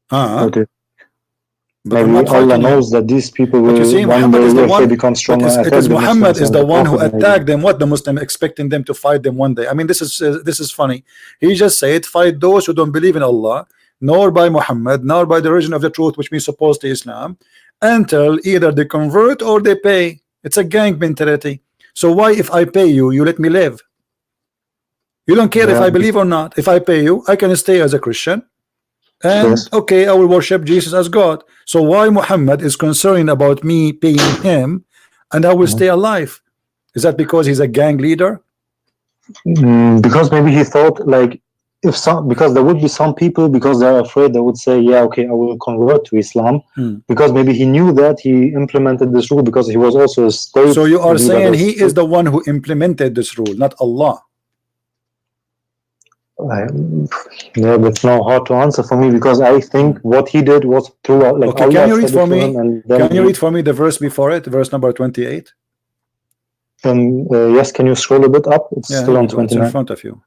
But maybe Allah knows that these people will one day, if they become stronger, it is Muhammad is the one who attacked them. What the Muslim expecting them to fight them one day? I mean, this is funny. He just said, fight those who don't believe in Allah, nor by Muhammad, nor by the religion of the truth, which means supposedly Islam, until either they convert or they pay. It's a gang mentality. So why, if I pay you, you let me live? You don't care if I believe or not. If I pay you, I can stay as a Christian, and okay, I will worship Jesus as God. So why Muhammad is concerned about me paying him, and I will stay alive? Is that because he's a gang leader? Because maybe he thought, like, if some, because there would be some people, because they're afraid, they would say, yeah, okay, I will convert to Islam, because maybe he knew that he implemented this rule because he was also a state. So you are saying he is the one who implemented this rule, not Allah? Yeah, that's now hard to answer for me, because I think what he did was throughout, like, okay, can you read for me? Can you read for me the verse before it, verse number 28? Yes, can you scroll a bit up? It's still on 29. It's in front of you.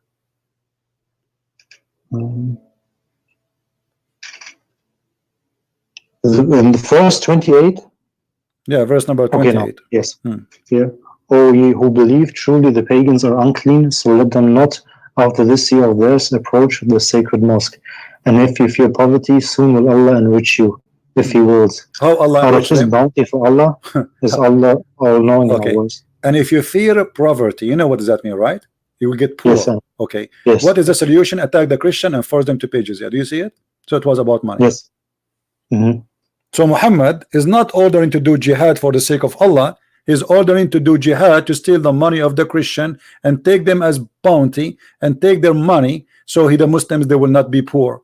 In the verse 28? Yeah, verse number 28. Okay, no. Yes. Yeah. O ye who believe, truly the pagans are unclean, so let them not after this year of theirs approach the sacred mosque. And if you fear poverty, soon will Allah enrich you, if He wills. How Allah out of His bounty for Allah is Allah all-knowing. Okay. And if you fear poverty, you know what does that mean, right? You will get poor. Yes, okay. Yes. What is the solution? Attack the Christian and force them to pay jizya. Do you see it? So it was about money. Yes. So Muhammad is not ordering to do jihad for the sake of Allah. He's ordering to do jihad to steal the money of the Christian and take them as bounty and take their money, so the Muslims, they will not be poor.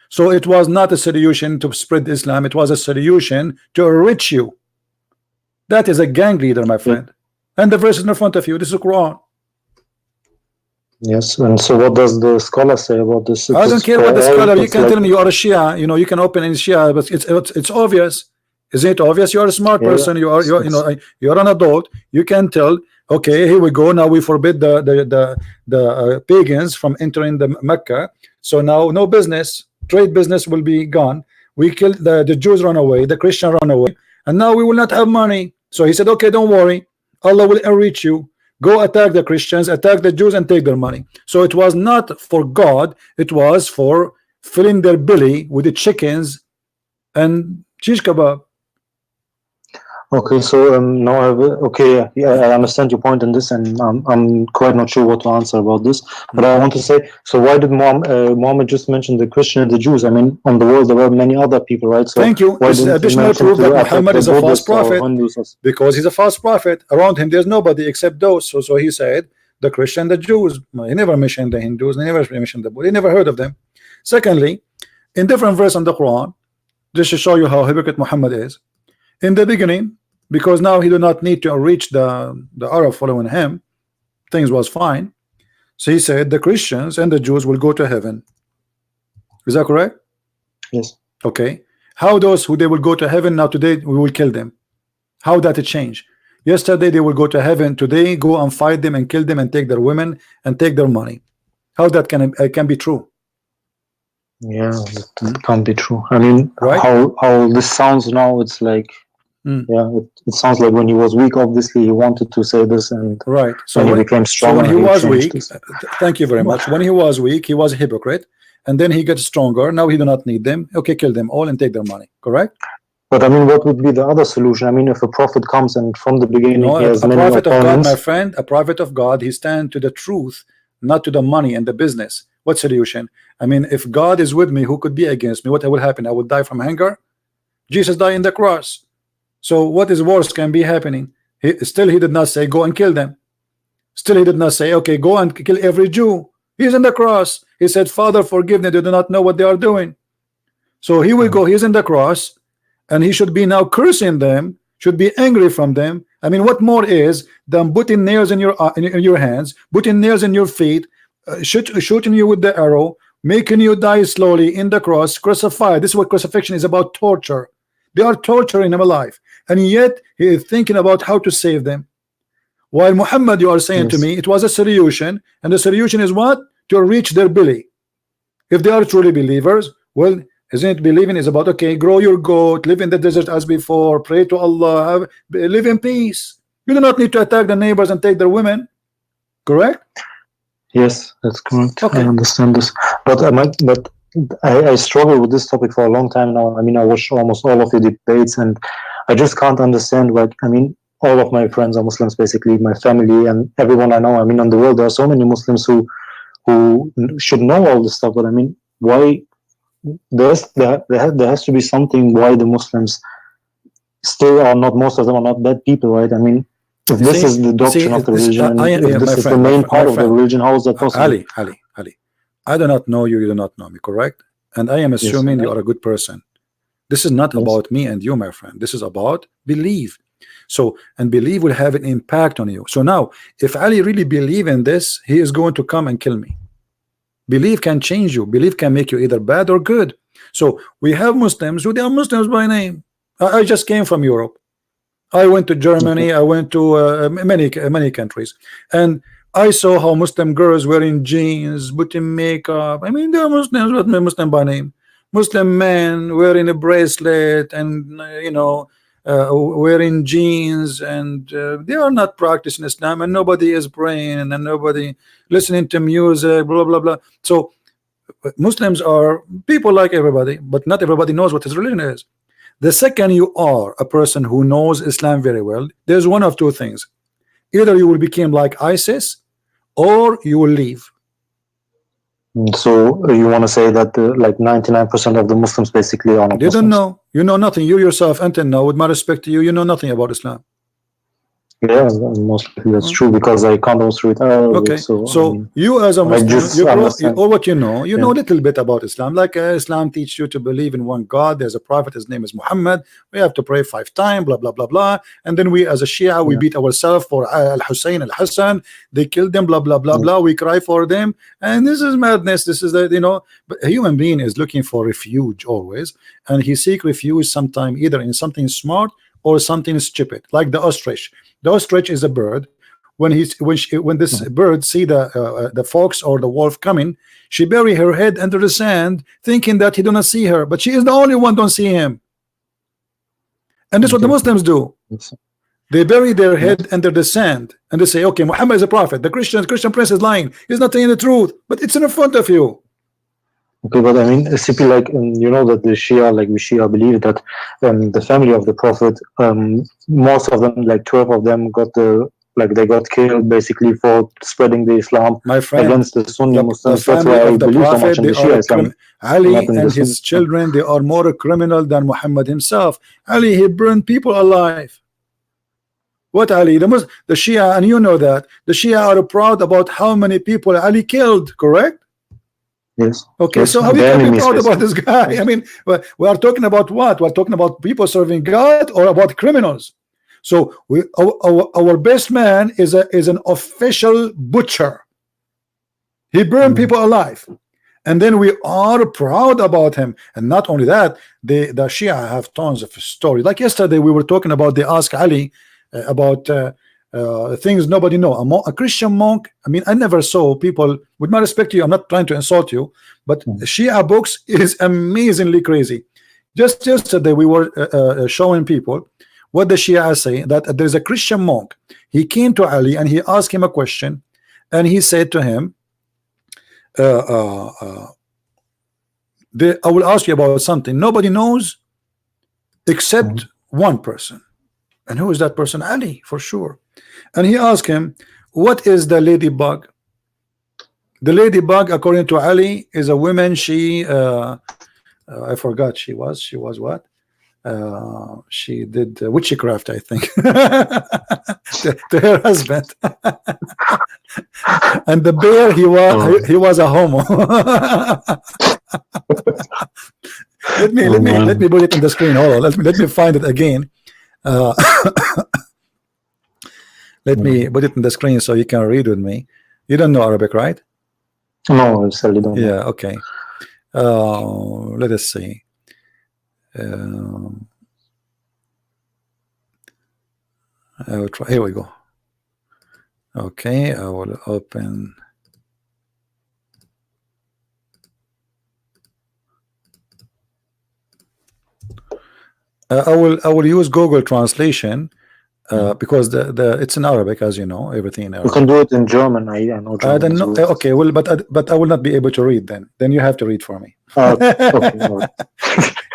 So it was not a solution to spread Islam. It was a solution to enrich you. That is a gang leader, my friend. And the verse is in front of you. This is the Quran. Yes, and so what does the scholar say about this? I don't care what the scholar. You can tell me you are a Shia. You know, you can open in Shia, but it's obvious. Isn't it obvious? You are a smart person. You're you're an adult. You can tell. Okay, here we go. Now we forbid the pagans from entering the Mecca. So now no business, trade business will be gone. We killed the Jews, run away, the Christian run away, and now we will not have money. So he said, okay, don't worry, Allah will enrich you. Go attack the Christians, attack the Jews, and take their money. So it was not for God. It was for filling their belly with the chickens and shish kebab. Okay, so now I understand your point in this, and I'm quite not sure what to answer about this. But I want to say, so why did Muhammad just mention the Christian and the Jews? I mean, on the world there were many other people, right? So thank you. This is additional proof that Muhammad is a false prophet, because he's a false prophet. Around him, there's nobody except those. So he said the Christian, the Jews. He never mentioned the Hindus. He never mentioned the Buddha. He never heard of them. Secondly, in different verse in the Quran, just to show you how hypocrite Muhammad is. In the beginning, because now he do not need to reach the Arab following him, things was fine. So he said the Christians and the Jews will go to heaven. Is that correct? Yes. Okay. How those who they will go to heaven now, today we will kill them? How that it change? Yesterday they will go to heaven, today go and fight them and kill them and take their women and take their money. How that can be true? Yeah, that can't be true. I mean, right? How this sounds now, it's like, yeah, it sounds like when he was weak, obviously he wanted to say this, and right. So when he became strong, when he was weak, thank you very much. When he was weak, he was a hypocrite, and then he gets stronger. Now he do not need them. Okay, kill them all and take their money. Correct. But I mean, what would be the other solution? I mean, if a prophet comes and from the beginning he has a many prophet opponents, of God, my friend, a prophet of God, he stands to the truth, not to the money and the business. What solution? I mean, if God is with me, who could be against me? What will happen? I would die from hunger. Jesus died on the cross. So what is worse can be happening? He did not say go and kill them. Still he did not say okay, go and kill every Jew. He's on the cross. He said, Father, forgive them, they do not know what they are doing. So he will go, he's in the cross, and he should be now cursing them, should be angry from them. I mean, what more is than putting nails in your hands, putting nails in your feet, shooting you with the arrow, making you die slowly in the cross, crucified. This is what crucifixion is about, torture. They are torturing him alive, and yet he is thinking about how to save them. While Muhammad, you are saying to me, it was a solution, and the solution is what? To reach their belly. If they are truly believers, well, isn't it believing is about, okay, grow your goat, live in the desert as before, pray to Allah, live in peace. You do not need to attack the neighbors and take their women. Correct? Yes, that's correct. Okay. I understand this, but I struggle with this topic for a long time now. I mean, I watched almost all of the debates, and I just can't understand. Like, I mean, all of my friends are Muslims, basically my family and everyone I know. I mean, in the world there are so many Muslims who should know all this stuff. But I mean, why there has to be something why the Muslims still are not, most of them are not bad people, right? I mean, if this is the doctrine of the religion, and if this is the main part of the religion, how is that possible? Ali, I do not know you, you do not know me, correct? And I am assuming you are a good person. This is not about me and you, my friend. This is about belief. So, and belief will have an impact on you. So now, if Ali really believe in this, he is going to come and kill me. Belief can change you. Belief can make you either bad or good. So we have Muslims who they are Muslims by name. I just came from Europe. I went to Germany. I went to many countries, and I saw how Muslim girls wearing jeans, putting makeup. I mean, they are Muslims, but Muslim by name. Muslim men wearing a bracelet and wearing jeans, and they are not practicing Islam, and nobody is praying, and nobody listening to music, blah blah blah. So Muslims are people like everybody, but not everybody knows what his religion is. The second you are a person who knows Islam very well, there's one of two things: either you will become like ISIS, or you will leave. So you want to say that like 99% of the Muslims basically are not They don't know. You know nothing. You yourself, until now, with my respect to you, you know nothing about Islam. Yeah, mostly that's true, because I can't also read Arabic. Okay, so I mean, you as a Muslim, or what you know a little bit about Islam. Like Islam teaches you to believe in one God. There's a prophet. His name is Muhammad. We have to pray 5 times. Blah blah blah blah. And then we, as a Shia, we beat ourselves for Al Hussein, Al Hassan. They killed them. Blah blah blah blah. We cry for them. And this is madness. This is But a human being is looking for refuge always, and he seek refuge sometime either in something smart or something stupid, like the ostrich. The ostrich is a bird. When this bird see the fox or the wolf coming, she bury her head under the sand, thinking that he do not see her, but she is the only one don't see him. And this is what the Muslims do. They bury their head under the sand, and they say, okay, Muhammad is a prophet. The Christian prince is lying. He's not telling the truth, but it's in front of you. Okay, but I mean, CP, like, you know that the Shia, like we Shia, believe that the family of the Prophet, most of them, like 12 of them, they got killed basically for spreading the Islam against the Sunni Muslims. That's why I believe so much in the Shia Islam. Ali and his children, they are more criminal than Muhammad himself. Ali, he burned people alive. What Ali? The Shia, and you know that the Shia are proud about how many people Ali killed, correct? Yes. Okay, yes. so how we can be proud about this guy? I mean, we are talking about what? We're talking about people serving God or about criminals. So our best man is an official butcher. He burned people alive, and then we are proud about him. And not only that, the Shia have tons of stories. Like yesterday, we were talking about, they asked Ali about things nobody know. A Christian monk. I mean, I never saw people, with my respect to you, I'm not trying to insult you, but Shia books is amazingly crazy. Just yesterday we were showing people what the Shia say, that there's a Christian monk. He came to Ali and he asked him a question, and he said to him, I will ask you about something nobody knows except one person. And who is that person? Ali, for sure. And he asked him, what is the ladybug? The ladybug, according to Ali, is a woman. She I forgot, she was what? She did witchcraft, I think, to her husband. And the bear, he was a homo. let me put it on the screen. Hold on, let me find it again. Let me put it on the screen so you can read with me. You don't know Arabic, right? No, I certainly don't. Yeah, okay. Let us see. I will try. Here we go. Okay, I will open. I will use Google Translation, because the it's in Arabic, as you know, everything in We Arabic. can do it in German. I know I German don't as know. well. Okay, well, but I will not be able to read then. Then you have to read for me. Okay, all right.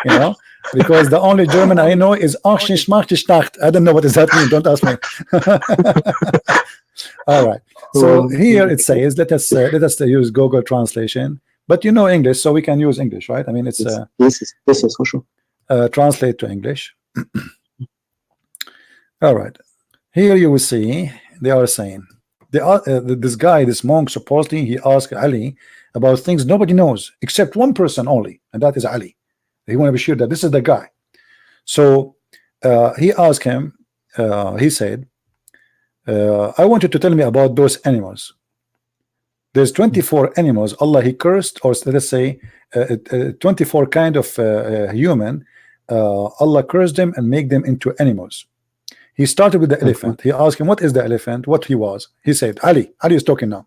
You know, because the only German I know is Achschnischmachtischnacht. I don't know what does that mean. Don't ask me. All right. So here it says, let us use Google translation. But you know English, so we can use English, right? I mean, it's Yes, for sure. translate to English. All right. Here you will see they are saying this guy, this monk, supposedly he asked Ali about things nobody knows except one person only, and that is Ali. He want to be sure that this is the guy. So he asked him. He said, "I want you to tell me about those animals. There's 24 animals. Allah he cursed, or let us say 24 kind of human. Allah cursed them and make them into animals." He started with the elephant. He asked him, what is the elephant? What he was? He said, Ali is talking now.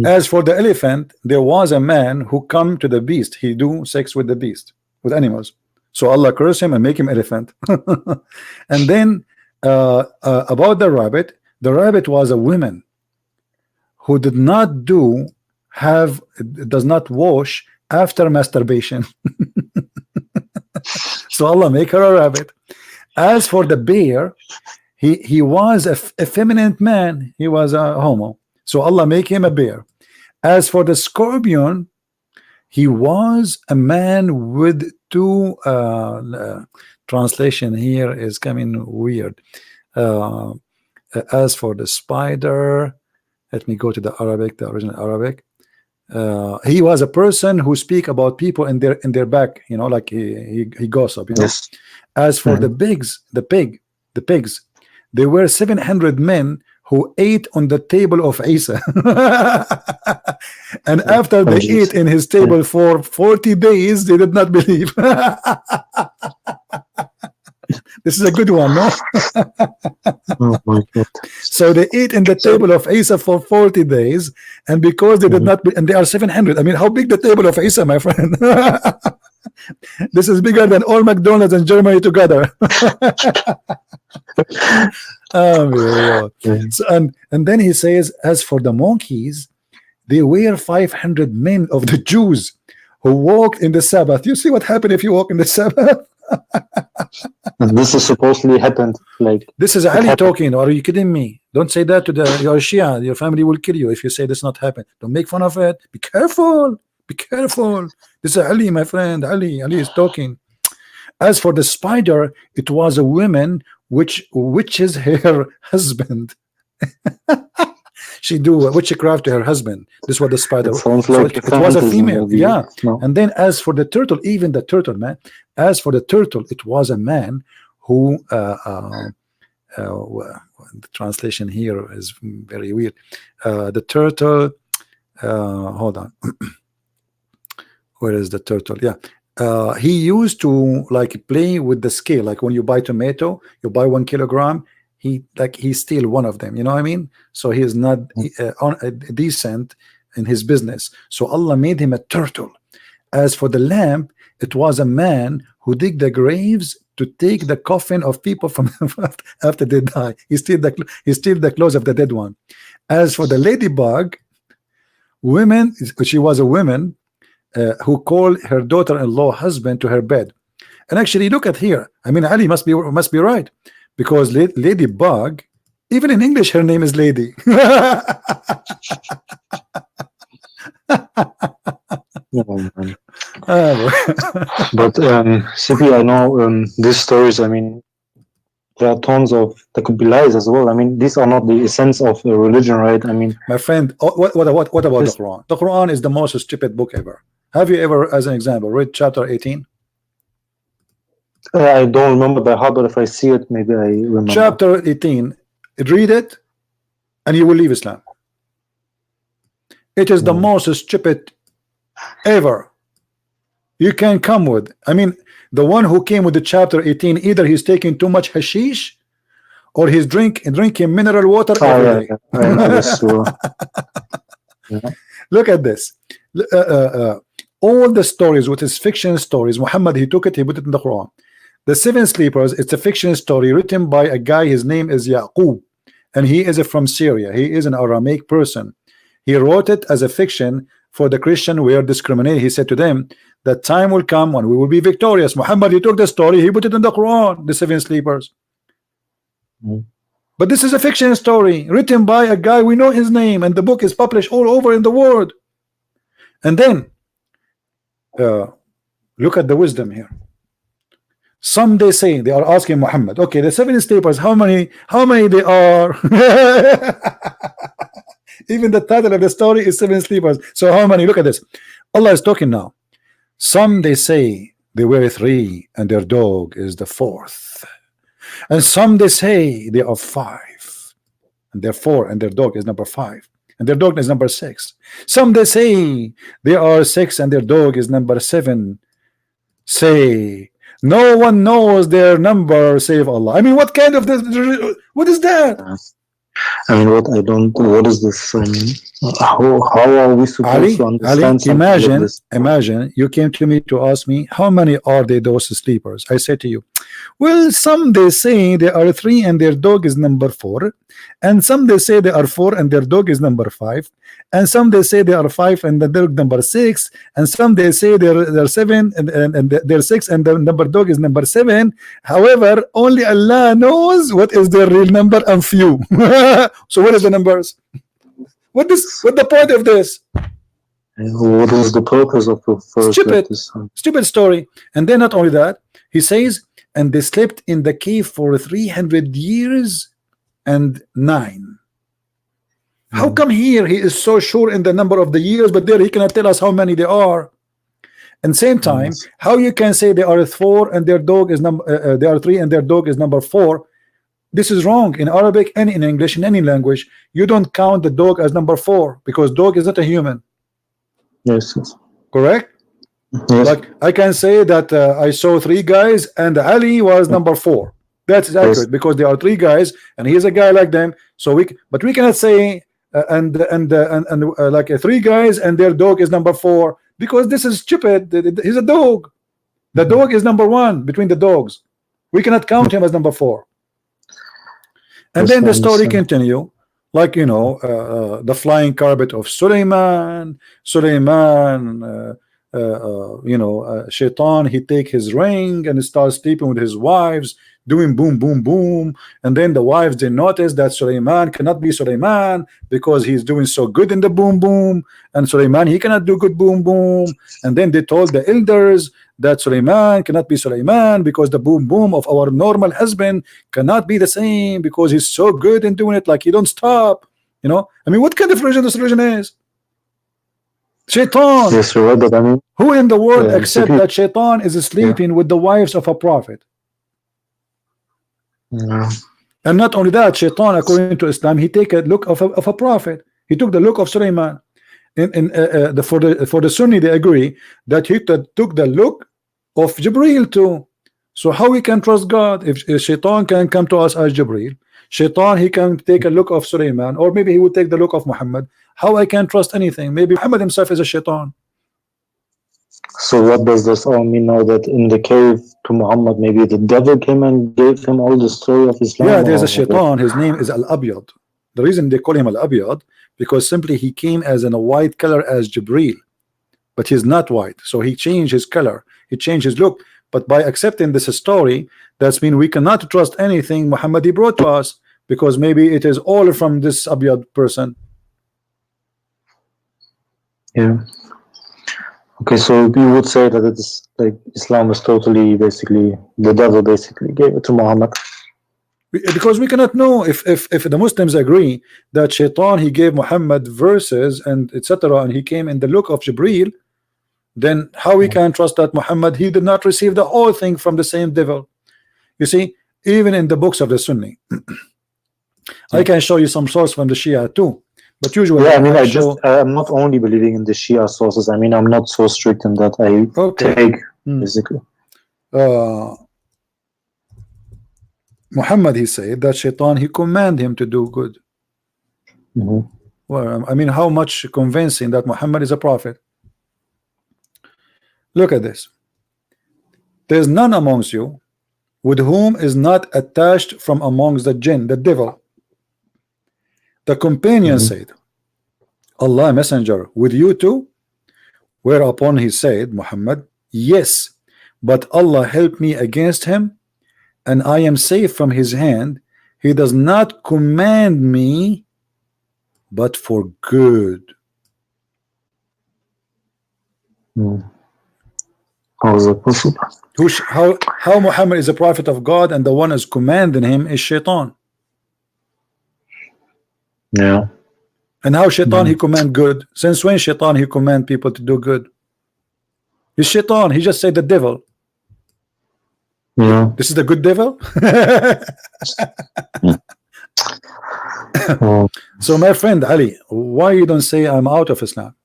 As for the elephant, there was a man who come to the beast. He do sex with the beast, with animals. So Allah curse him and make him elephant. And then about the rabbit was a woman who did not does not wash after masturbation. So Allah make her a rabbit. As for the bear, he was a effeminate man. He was a homo. So Allah make him a bear. As for the scorpion, he was a man with two translation here is coming weird. As for the spider, let me go to the Arabic, the original Arabic. He was a person who speak about people in their back, you know, like he gossip, you know? Yes. As for the pigs, there were 700 men who ate on the table of Isa. And after they ate in his table for 40 days, they did not believe. This is a good one, no? Oh my God. So they ate in the table of Isa for 40 days, and because they did not, and they are 700. I mean, how big the table of Isa, my friend? This is bigger than all McDonald's in Germany together. So, and then he says, as for the monkeys, they were 500 men of the Jews who walked in the Sabbath. You see what happened if you walk in the Sabbath? And this is supposedly happened. Like this is Ali talking. Or are you kidding me? Don't say that to your Shia. Your family will kill you if you say this not happened. Don't make fun of it. Be careful. Be careful. This is Ali, my friend. Ali is talking. As for the spider, it was a woman which is her husband. She do witchcraft to her husband. This is what the spider. It was a female. Movie. Yeah. No. And then as for the turtle, even the turtle, man. As for the turtle, it was a man who. The translation here is very weird. The turtle. Hold on. Where is the turtle? Yeah. He used to like play with the scale. Like when you buy tomato, you buy 1 kilogram. He steal one of them, you know what I mean? So he is not decent in his business. So Allah made him a turtle. As for the lamb, it was a man who dig the graves to take the coffin of people from after they die. He steal the clothes of the dead one. As for the ladybug, she was a woman who called her daughter-in-law husband to her bed. And actually, look at here. I mean, Ali must be right. Because ladybug, even in English, her name is Lady. But CP, I know these stories. I mean, there are tons of that could be lies as well. I mean, these are not the essence of a religion, right? I mean, my friend, what about the Quran? The Quran is the most stupid book ever. Have you ever, as an example, read chapter 18? I don't remember by heart, but if I see it, maybe I remember. Chapter 18, read it, and you will leave Islam. It is the most stupid ever you can come with. I mean, the one who came with the chapter 18, either he's taking too much hashish, or he's drinking mineral water every day. Yeah. Look at this. All the stories with his fiction stories, Muhammad, he took it, he put it in the Quran. The Seven Sleepers, it's a fiction story written by a guy, his name is Yaqub, and he is from Syria. He is an Aramaic person. He wrote it as a fiction for the Christian who are discriminated. He said to them that time will come when we will be victorious. Muhammad, he took the story, he put it in the Quran, the Seven Sleepers. But this is a fiction story written by a guy, we know his name, and the book is published all over in the world. And then look at the wisdom here. Some they say, they are asking Muhammad, okay, the Seven Sleepers, how many they are? Even the title of the story is Seven Sleepers. So how many? Look at this. Allah is talking now. Some they say they were 3 and their dog is the 4th. And some they say they are 5 and they're 4 and their dog is number 5 and their dog is number 6. Some they say they are 6 and their dog is number 7. Say no one knows their number save Allah. I mean, what kind of this? What is that? I mean, what is this? I mean, how are we supposed to understand something like this? Imagine you came to me to ask me how many are they, those sleepers. I said to you, well, some they say they are 3 and their dog is number 4, and some they say they are 4 and their dog is number 5, and some they say they are 5 and the dog number 6, and some they say they're 7 and they're 6 and the number dog is number 7. However, only Allah knows what is their real number and few. So what is the numbers? What the point of this? What was the purpose of the first? Stupid story. And then not only that, he says, and they slept in the cave for 300 years and 9. How come here he is so sure in the number of the years, but there he cannot tell us how many they are? And same time, how you can say they are 4 and their dog is number they are 3 and their dog is number 4? This is wrong in Arabic and in English, in any language. You don't count the dog as number 4 because dog is not a human. Yes. Correct? Yes. Like I can say that I saw 3 guys and Ali was number 4. That's accurate because there are 3 guys and he's a guy like them. So but we cannot say like 3 guys and their dog is number 4 because this is stupid. He's a dog. The dog is number 1 between the dogs. We cannot count him as number 4. And then the story continue, like the flying carpet of Suleiman. Shaitan, he take his ring and start sleeping with his wives, doing boom boom boom, and then the wives, they notice that Suleiman cannot be Suleiman because he's doing so good in the boom boom, and Suleiman, he cannot do good boom boom. And then they told the elders that Suleiman cannot be Suleiman because the boom boom of our normal husband cannot be the same because he's so good in doing it, like he don't stop. I mean, what kind of religion this religion is? Shaitan. Yes, you're right, but I mean, who in the world accept that Shaitan is sleeping with the wives of a prophet? And not only that, Shaitan, according to Islam, he take a look of a prophet. He took the look of Suleiman. For the Sunni, they agree that he took the look of Jibreel too. So how we can trust God if Shaitan can come to us as Jibreel? Shaitan, he can take a look of Suleiman, or maybe he would take the look of Muhammad. How I can trust anything? Maybe Muhammad himself is a Shaitan. So what does this all mean now, that in the cave to Muhammad, maybe the devil came and gave him all the story of Islam? Yeah, there's a Shaitan. His name is Al-Abyad. The reason they call him Al-Abyad, because simply he came as in a white color as Jibreel, but he's not white. So he changed his color. He changed his look. But by accepting this story, that's mean we cannot trust anything Muhammad he brought to us, because maybe it is all from this Abyad person. Yeah. Okay, so you would say that it's like Islam was totally, basically, the devil basically gave it to Muhammad. Because we cannot know if the Muslims agree that Shaitan, he gave Muhammad verses and etc., and he came in the look of Jibreel, then how we can trust that Muhammad, he did not receive the whole thing from the same devil? You see, even in the books of the Sunni, I can show you some source from the Shia too. But usually, yeah, I mean, I'm not only believing in the Shia sources. I mean, I'm not so strict in that. I take basically. Muhammad, he said that Shaitan, he commanded him to do good. Well, I mean, how much convincing that Muhammad is a prophet? Look at this. There's none amongst you with whom is not attached from amongst the jinn, the devil. The companion said, Allah Messenger, with you too? Whereupon he said, Muhammad, yes, but Allah helped me against him, and I am safe from his hand. He does not command me but for good. How is it possible? How Muhammad is a prophet of God and the one is commanding him is Shaitan? Yeah. And how Shaitan he command good? Since when Shaitan he command people to do good? He's Shaitan. He just said the devil. Yeah. This is the good devil. So my friend Ali, why you don't say I'm out of Islam?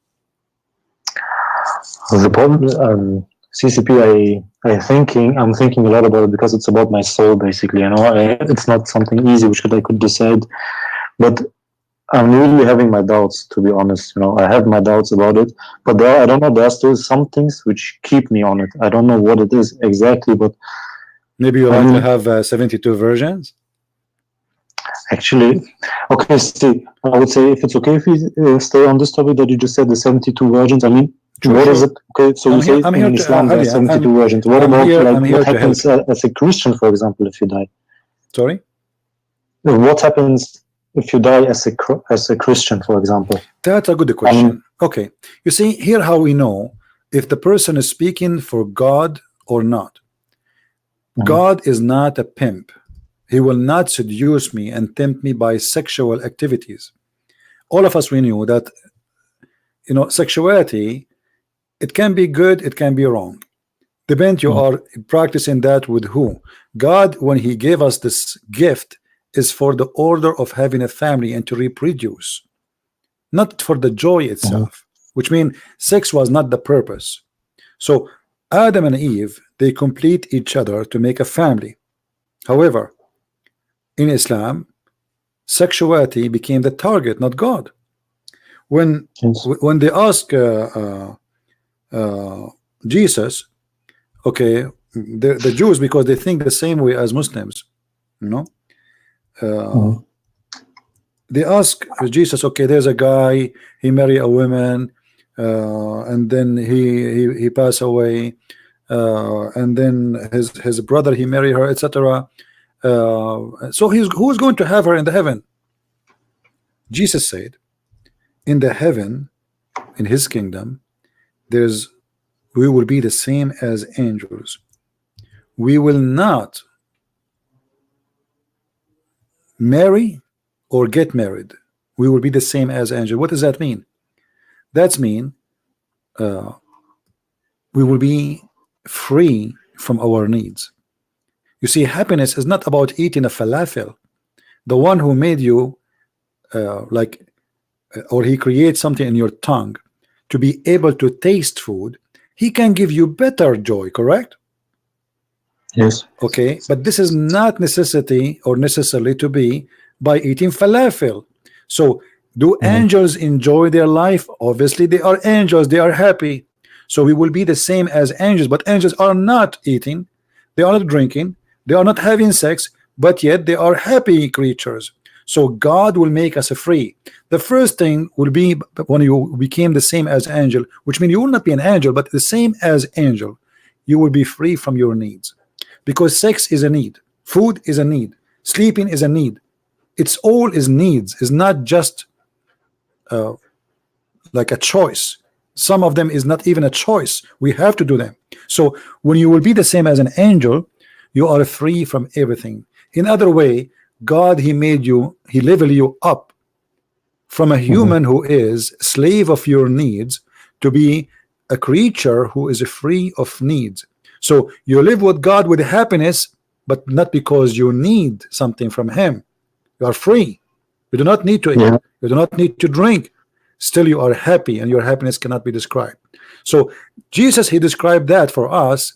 The problem, CCP, I'm thinking a lot about it because it's about my soul, basically. You know, it's not something easy which I could decide, but I'm really having my doubts, to be honest. You know, I have my doubts about it, but I don't know. There are still some things which keep me on it. I don't know what it is exactly, but maybe you like to have 72 versions. Actually, okay, Steve, I would say if it's okay if we stay on this topic that you just said, the 72 versions. I mean, what is it? Okay, so we say in Islam there are 72 versions. What about what happens as a Christian, for example, if you die? Sorry? What happens if you die as a Christian, for example? That's a good question. Okay, you see here how we know if the person is speaking for God or not. God is not a pimp. He will not seduce me and tempt me by sexual activities. All of us, we knew that, you know, sexuality, it can be good, it can be wrong. Depend you are practicing that with who. God, when he gave us this gift, is for the order of having a family and to reproduce, not for the joy itself, which means sex was not the purpose. So Adam and Eve, they complete each other to make a family. However, in Islam, sexuality became the target, not God. When they ask Jesus, okay, the Jews, because they think the same way as Muslims, you know, they ask Jesus, okay, there's a guy, he marry a woman, and then he pass away, and then his brother, he marry her, etc. So who's going to have her in the heaven? Jesus said, in the heaven, in his kingdom, we will be the same as angels. We will not marry or get married. We will be the same as angels. What does that mean? That means we will be free from our needs. You see, happiness is not about eating a falafel. The one who made you or he creates something in your tongue to be able to taste food, he can give you better joy, correct? Yes. Okay, but this is not necessity or necessarily to be by eating falafel. So do angels enjoy their life? Obviously they are angels, they are happy. So we will be the same as angels, but angels are not eating, they are not drinking, they are not having sex, but yet they are happy creatures. So God will make us free. The first thing will be when you became the same as angel, which means you will not be an angel, but the same as angel, you will be free from your needs. Because sex is a need, food is a need, sleeping is a need. It's all is needs, is not just like a choice. Some of them is not even a choice. We have to do them. So when you will be the same as an angel, you are free from everything. In other way, God, he made you, he leveled you up from a human who is slave of your needs to be a creature who is free of needs. So you live with God with happiness, but not because you need something from him. You are free. You do not need to eat. You do not need to drink. Still you are happy, and your happiness cannot be described. So Jesus, he described that for us,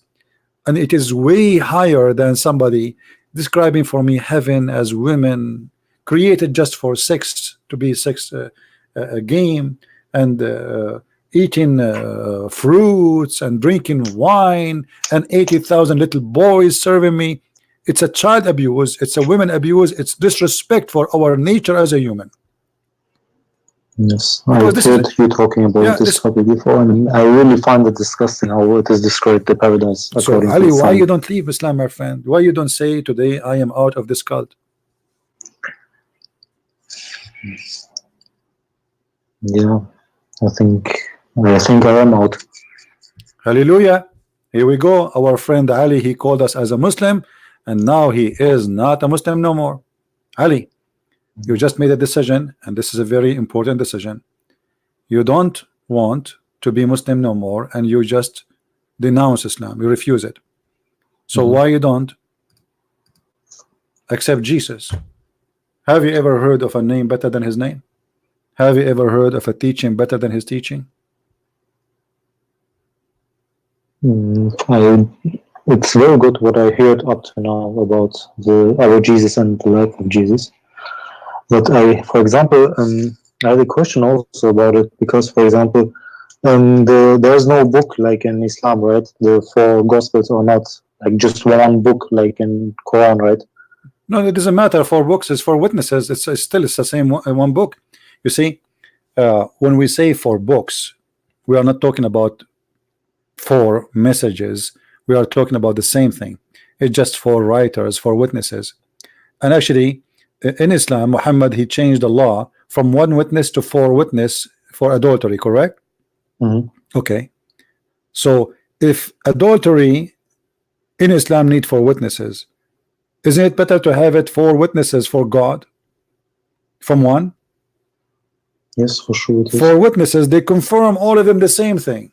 and it is way higher than somebody describing for me heaven as women created just for sex, to be sex a game, and eating fruits and drinking wine, and 80,000 little boys serving me. It's a child abuse, it's a women abuse, it's disrespect for our nature as a human. Yes, I've heard you talking about this topic before, and I really find it disgusting how it is described, the paradise. So Ali, why you don't leave Islam, my friend? Why you don't say today I am out of this cult? Yeah, I think I am out. Hallelujah. Here we go. Our friend Ali, he called us as a Muslim, and now he is not a Muslim no more. Ali, you just made a decision, and this is a very important decision. You don't want to be Muslim no more, and you just denounce Islam. You refuse it. So why you don't accept Jesus? Have you ever heard of a name better than his name? Have you ever heard of a teaching better than his teaching? It's very good what I heard up to now about our Jesus and the life of Jesus. But for example, I had a question also about it, because, for example, there's no book like in Islam, right? The four Gospels are not like just one book like in Quran, right? No, it doesn't matter. Four books is for witnesses. It's the same one book. You see, when we say four books, we are not talking about four messages. We are talking about the same thing. It's just four writers, four witnesses. And actually, in Islam, Muhammad, he changed the law from one witness to four witnesses for adultery, correct? Okay. So if adultery in Islam need four witnesses, isn't it better to have it four witnesses for God from one? Yes, for sure. Four witnesses, they confirm all of them the same thing.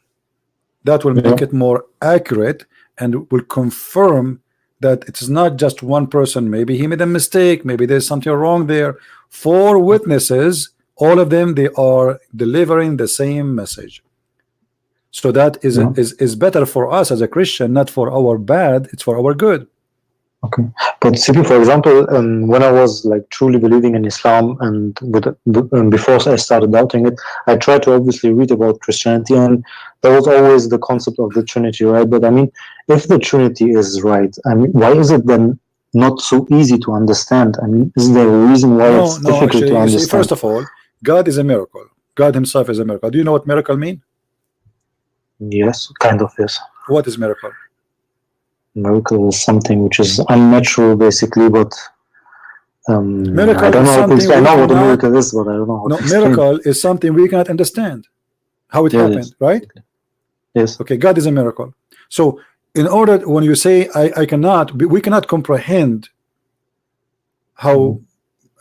That will make it more accurate and will confirm that it's not just one person. Maybe he made a mistake, maybe there's something wrong there. Four witnesses, all of them, they are delivering the same message. So that is better for us as a Christian, not for our bad, it's for our good. Okay, but CP, for example, when I was like truly believing in Islam, and before I started doubting it, I tried to obviously read about Christianity, and there was always the concept of the Trinity, right? But I mean, if the Trinity is right, I mean, why is it then not so easy to understand? I mean, is there a reason why it's difficult actually, to understand? See, first of all, God is a miracle. God himself is a miracle. Do you know what miracle mean? Yes, kind of, yes. What is miracle? Miracle is something which is unnatural, basically, but miracle I don't know how to explain. I know what a miracle is, but I don't know how to explain. Miracle is something we cannot understand how it happened, right? Yes. Okay, God is a miracle. So in order, when you say we cannot comprehend how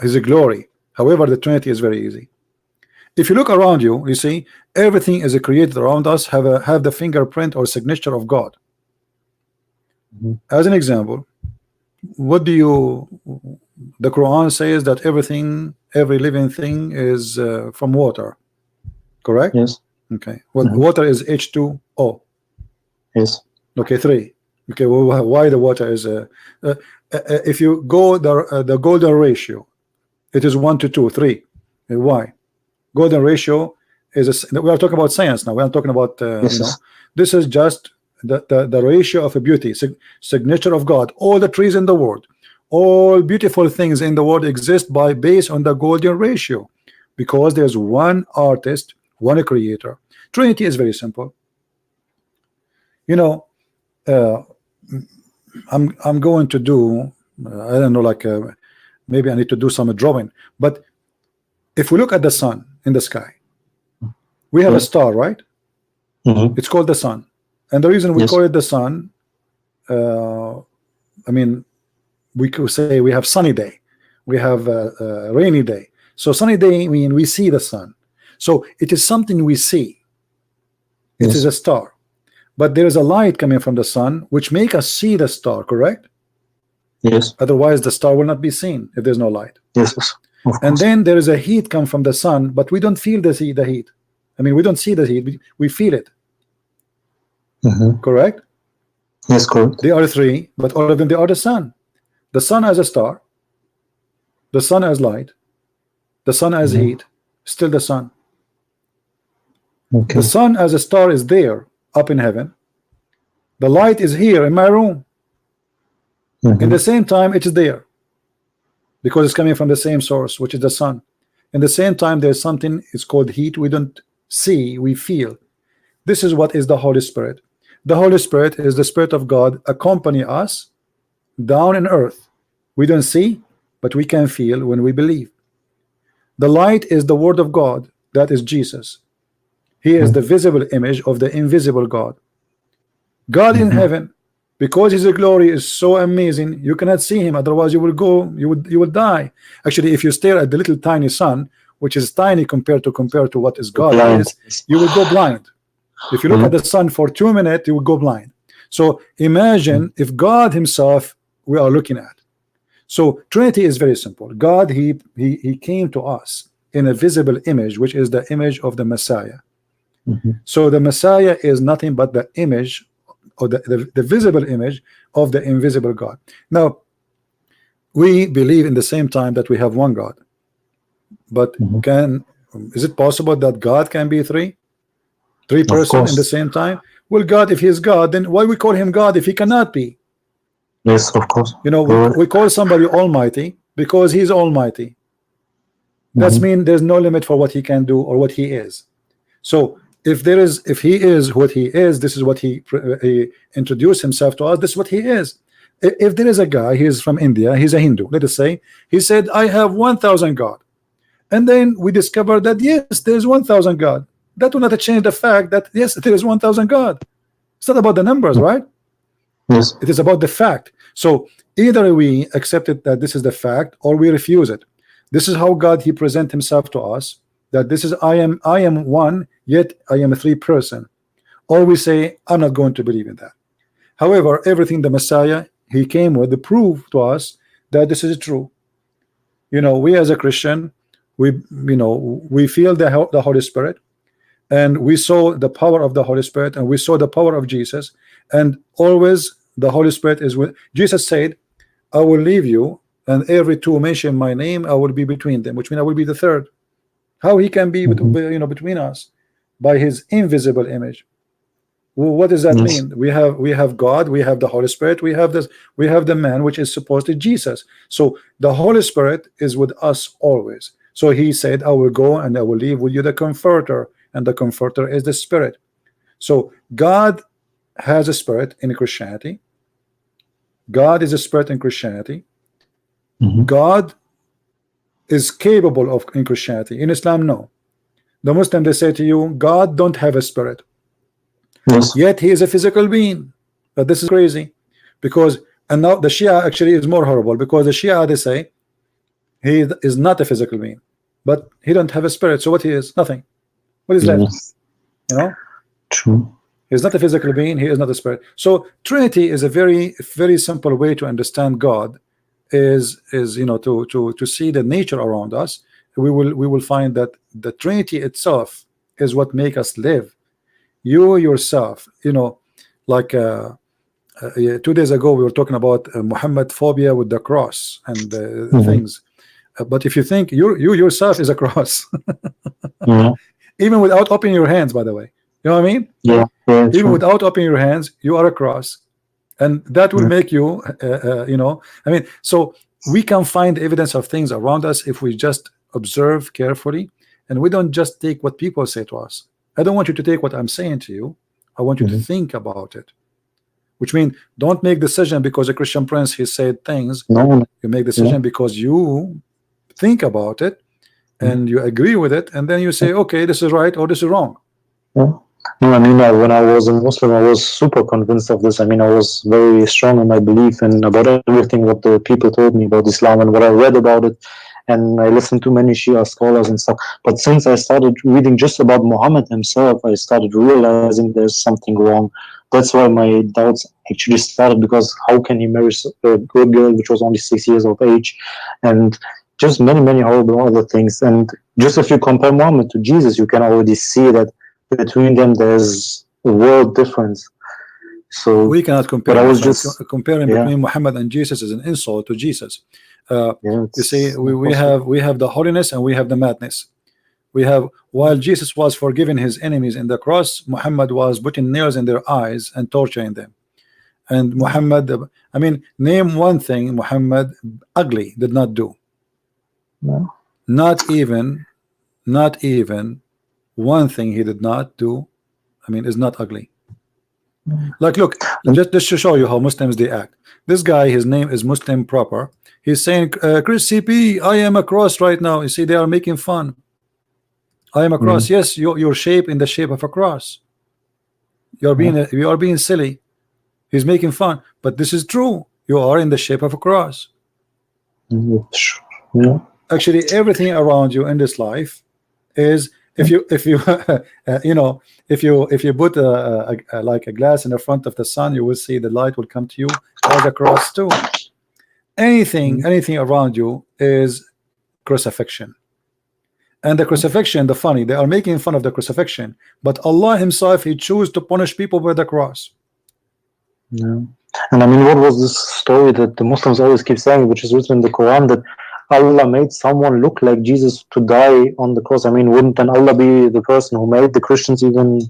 his glory. However, the Trinity is very easy. If you look around you, you see everything is created around us have the fingerprint or signature of God. As an example, what do the Quran says that every living thing is from water, correct? Yes. Okay. Well, water is H2O. Yes. Okay, 3. Okay, well, why the water is if you go the golden ratio, it is 1 to 2, 3. Why? Golden ratio is we are talking about science now. We are talking about this is just the ratio of a beauty, signature of God. All the trees in the world, all beautiful things in the world exist based on the golden ratio, because there's one artist, one creator. Trinity is very simple. You know, I'm going to do I don't know, like maybe I need to do some drawing, but if we look at the sun in the sky, we have a star, right? It's called the sun. And the reason we call it the sun, I mean, we could say we have sunny day, we have a rainy day. So sunny day, I mean, we see the sun. So it is something we see. It is a star. But there is a light coming from the sun which make us see the star, correct? Yes. Otherwise the star will not be seen if there's no light. Yes. And then there is a heat come from the sun, but we don't feel the heat. I mean, we don't see the heat, we feel it. Correct? Yes, correct. They are 3, but all of them, they are the sun. The sun as a star, the sun as light, the sun as heat, still the sun. The sun as a star is there up in heaven. The light is here in my room. In the same time, it is there because it's coming from the same source, which is the sun. In the same time, there's something, it's called heat. We don't see, we feel. This is what is the Holy Spirit. The Holy Spirit is the Spirit of God accompany us down in earth. We don't see, but we can feel when we believe. The light is the Word of God, that is Jesus. He is the visible image of the invisible God. God in heaven, because his glory is so amazing, you cannot see him, otherwise you will go, you will die. Actually, if you stare at the little tiny sun, which is tiny compared to what is God is, you will go blind. If you look at the sun for 2 minutes, you will go blind. So imagine if God himself we are looking at. So Trinity is very simple. God, he came to us in a visible image, which is the image of the Messiah. So the Messiah is nothing but the image, or the visible image of the invisible God. Now, we believe in the same time that we have one God, but is it possible that God can be three persons in the same time? Well, God, if he is God, then why we call him God if he cannot be? Yes, of course. You know, we call somebody Almighty because he's Almighty. That means there's no limit for what he can do or what he is. So if he is what he is, this is what he introduced himself to us. This is what he is. If there is a guy, he is from India, he's a Hindu, let us say, he said, I have 1,000 God, and then we discovered that yes, there is 1,000 God. That will not change the fact that yes, there is 1,000 God. It's not about the numbers, right? Yes. It is about the fact. So either we accept it that this is the fact, or we refuse it. This is how God he present himself to us, that this is I am one, yet I am a three person. Or we say, I'm not going to believe in that. However, everything the Messiah he came with the proof to us that this is true. You know, we as a Christian, we feel the Holy Spirit, and we saw the power of the Holy Spirit, and we saw the power of Jesus, and always the Holy Spirit is with Jesus. Said, I will leave you, and every two mention my name, I will be between them, which means I will be the third. How he can be between us? By his invisible image. Well, what does that mean? We have God, we have the Holy Spirit, we have the man, which is supposedly Jesus. So the Holy Spirit is with us always. So he said, I will go and I will leave with you the Comforter, and the Comforter is the Spirit. So God has a spirit in Christianity. God is a spirit in Christianity. God is capable of in Christianity. In Islam, no. The Muslim, they say to you, God don't have a spirit. Yet he is a physical being. But this is crazy, because and now the Shia actually is more horrible, because the Shia, they say he is not a physical being, but he don't have a spirit. So what he is? Nothing. What is left? You know? True. He's not a physical being, he is not a spirit. So Trinity is a very, very simple way to understand God, is to see the nature around us. We will find that the Trinity itself is what make us live. You yourself, like 2 days ago we were talking about Muhammad phobia with the cross and things. But if you think you yourself is a cross, even without opening your hands, by the way, you know what I mean? Yeah. Even without opening your hands, you are a cross, and that will make you, I mean, so we can find evidence of things around us if we just observe carefully, and we don't just take what people say to us. I don't want you to take what I'm saying to you. I want you to think about it, which means don't make decision because a Christian prince he said things. No. You make decision because you think about it and you agree with it, and then you say, okay, this is right or this is wrong. No, I mean, when I was a Muslim, I was super convinced of this. I mean, I was very strong in my belief and about everything what the people told me about Islam and what I read about it. And I listened to many Shia scholars and stuff. But since I started reading just about Muhammad himself, I started realizing there's something wrong. That's why my doubts actually started, because how can he marry a good girl which was only 6 years of age, and just many, many horrible other things. And just if you compare Muhammad to Jesus, you can already see that between them there's a world difference. So we cannot compare. But I was just comparing between Muhammad and Jesus is an insult to Jesus. You see, we have the holiness and we have the madness. We have, while Jesus was forgiving his enemies in the cross, Muhammad was putting nails in their eyes and torturing them. And Muhammad, I mean, name one thing Muhammad ugly did not do. No. Not even one thing he did not do, I mean, is not ugly. Like, look, just to show you how Muslims they act. This guy, his name is Muslim proper. He's saying, Chris CP, I am a cross right now. You see, they are making fun. I am a cross. Yes, your shape in the shape of a cross. You are being silly. He's making fun, but this is true. You are in the shape of a cross. Yeah. Actually, everything around you in this life is, if you you know, if you put like a glass in the front of the sun, you will see the light will come to you as a cross too. Anything around you is crucifixion. And the crucifixion, the funny, they are making fun of the crucifixion, but Allah himself, he chose to punish people with the cross. Yeah. And I mean, what was this story that the Muslims always keep saying, which is written in the Quran, that Allah made someone look like Jesus to die on the cross? I mean, wouldn't then Allah be the person who made the Christians even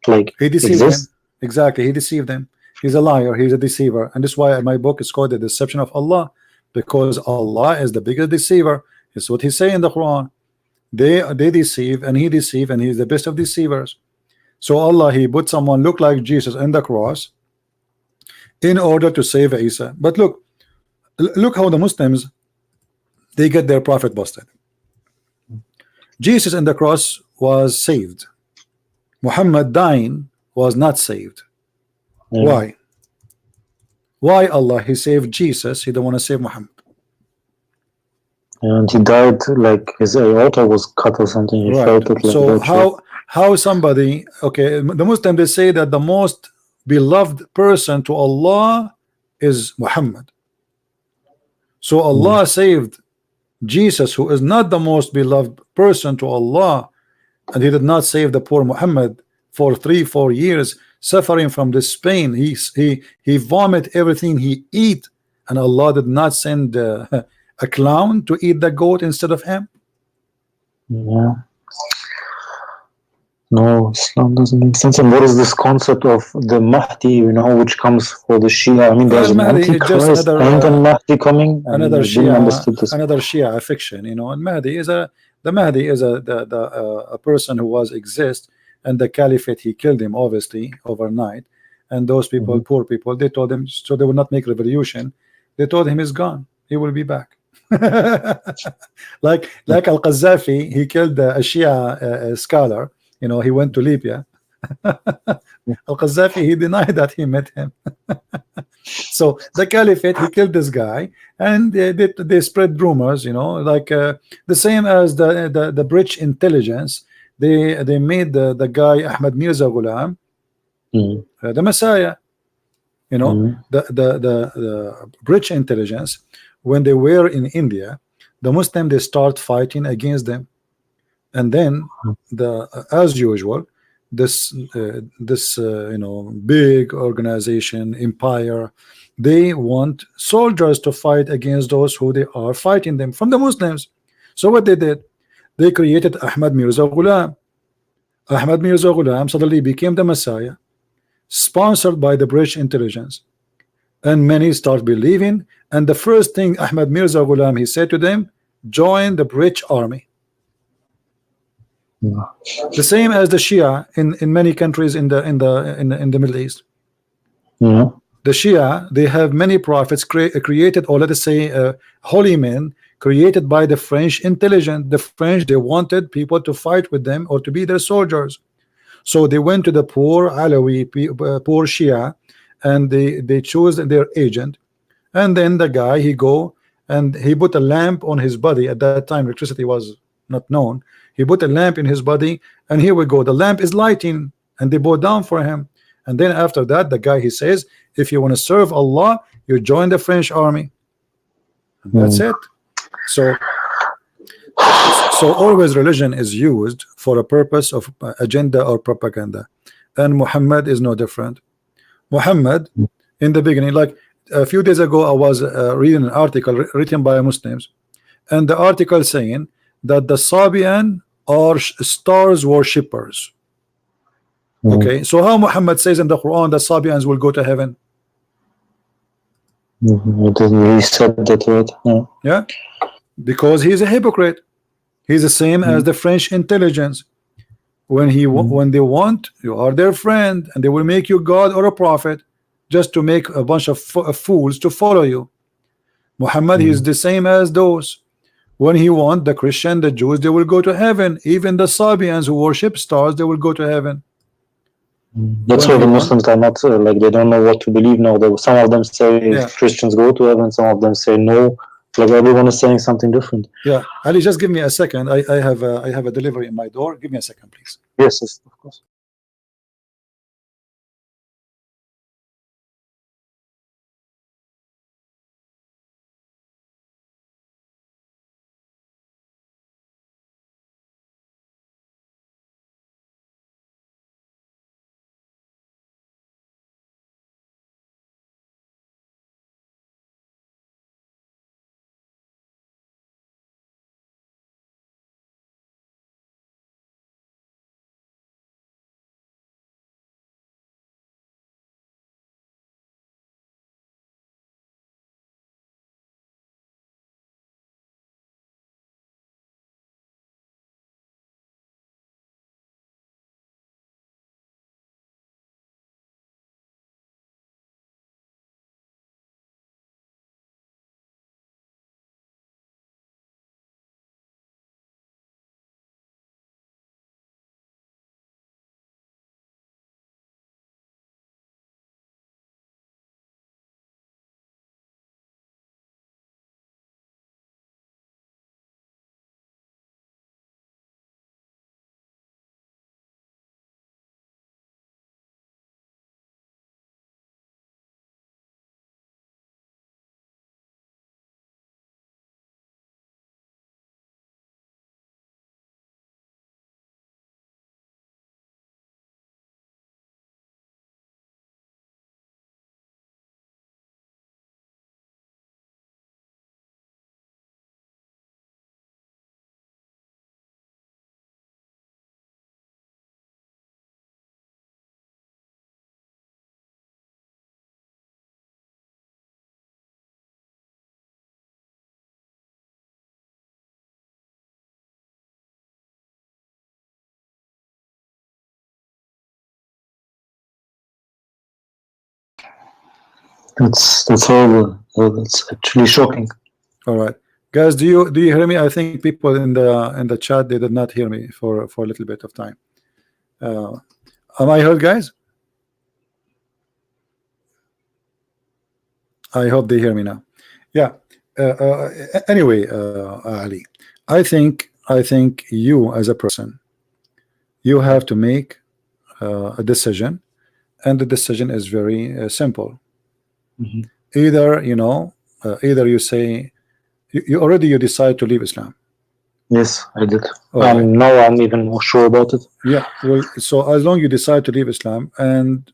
like he deceived exist? them? Exactly, he deceived them. He's a liar, he's a deceiver, and that's why my book is called The Deception of Allah, because Allah is the biggest deceiver. It's what he say in the Quran. They deceive, and he deceive, and he's the best of deceivers. So Allah, he put someone look like Jesus in the cross in order to save Isa. But look how the Muslims, they get their prophet busted. Jesus in the cross was saved. Muhammad dying was not saved. Why Allah, he saved Jesus, he don't want to save Muhammad? And he died like his aorta was cut or something. He felt it like so how somebody, okay, the Muslim, they say that the most beloved person to Allah is Muhammad. So Allah saved Jesus, who is not the most beloved person to Allah, and he did not save the poor Muhammad for 3-4 years, suffering from this pain. He vomit everything he eat, and Allah did not send a clown to eat the goat instead of him. Yeah. No, Islam doesn't make sense. And what is this concept of the Mahdi, you know, which comes for the Shia? I mean, there's an Antichrist and a Mahdi coming. Another Shia fiction, you know. And Mahdi is the Mahdi is a person who was exist, and the Caliphate, he killed him obviously overnight. And those people, poor people, they told him, so they would not make revolution. They told him he's gone. He will be back. like Al-Qaddafi, he killed a Shia scholar. You know, he went to Libya. Al-Qaddafi, he denied that he met him. So the Caliphate, he killed this guy, and they spread rumors, you know, like the same as the British intelligence. They made the guy Ahmad Mirza Ghulam the Messiah. You know, the British intelligence, when they were in India, the Muslim, they start fighting against them. And then as usual, this you know, big organization, empire, they want soldiers to fight against those who they are fighting them from the Muslims. So what they did, they created Ahmad Mirza Ghulam. Ahmad Mirza Ghulam suddenly became the Messiah, sponsored by the British intelligence, and many start believing. And the first thing Ahmad Mirza Ghulam, he said to them, join the British army. The same as the Shia in many countries in the Middle East. The Shia, they have many prophets created, or let us say holy men created by the French intelligence. The French, they wanted people to fight with them or to be their soldiers. So they went to the poor Alawi, poor Shia, and they chose their agent. And then the guy, he go and he put a lamp on his body. At that time, electricity was not known. He put a lamp in his body, and here we go. The lamp is lighting, and they bow down for him. And then after that, the guy, he says, if you want to serve Allah, you join the French army. And that's it. So always religion is used for a purpose of agenda or propaganda, and Muhammad is no different. Muhammad, in the beginning, like a few days ago, I was reading an article written by Muslims, and the article saying that the Sabian are stars worshippers. Okay, so how Muhammad says in the Quran that Sabians will go to heaven? He said that word. Yeah, because he's a hypocrite. He's the same as the French intelligence. When they want, you are their friend, and they will make you God or a prophet just to make a bunch of fools to follow you. Muhammad, he is the same as those. When he want the Christian, the Jews, they will go to heaven. Even the Sabians who worship stars, they will go to heaven. That's why the Muslims are not like, they don't know what to believe now. Some of them say Christians go to heaven, some of them say no. Like everyone is saying something different. Yeah, Ali, just give me a second. I have a delivery in my door. Give me a second, please. Yes, of course. That's horrible. That's actually shocking. All right, guys, do you hear me? I think people in the chat, they did not hear me for a little bit of time. Am I heard, guys? I hope they hear me now. Yeah. Anyway, Ali, I think you as a person, you have to make a decision, and the decision is very simple. Either either you say you decide to leave Islam. Yes, I did. Now I'm even more sure about it. Yeah, well, so as long you decide to leave Islam, and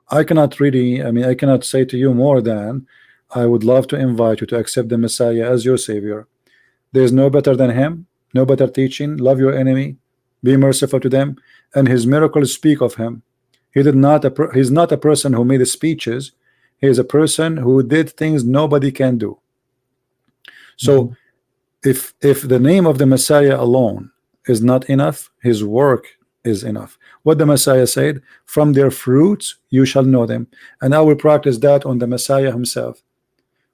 I cannot really, I cannot say to you more than I would love to invite you to accept the Messiah as your savior. There is no better than him, no better teaching. Love your enemy, be merciful to them, and his miracles speak of him. He's not a person who made speeches. He is a person who did things nobody can do. So if the name of the Messiah alone is not enough, his work is enough. What the Messiah said, from their fruits you shall know them. And I will practice that on the Messiah himself.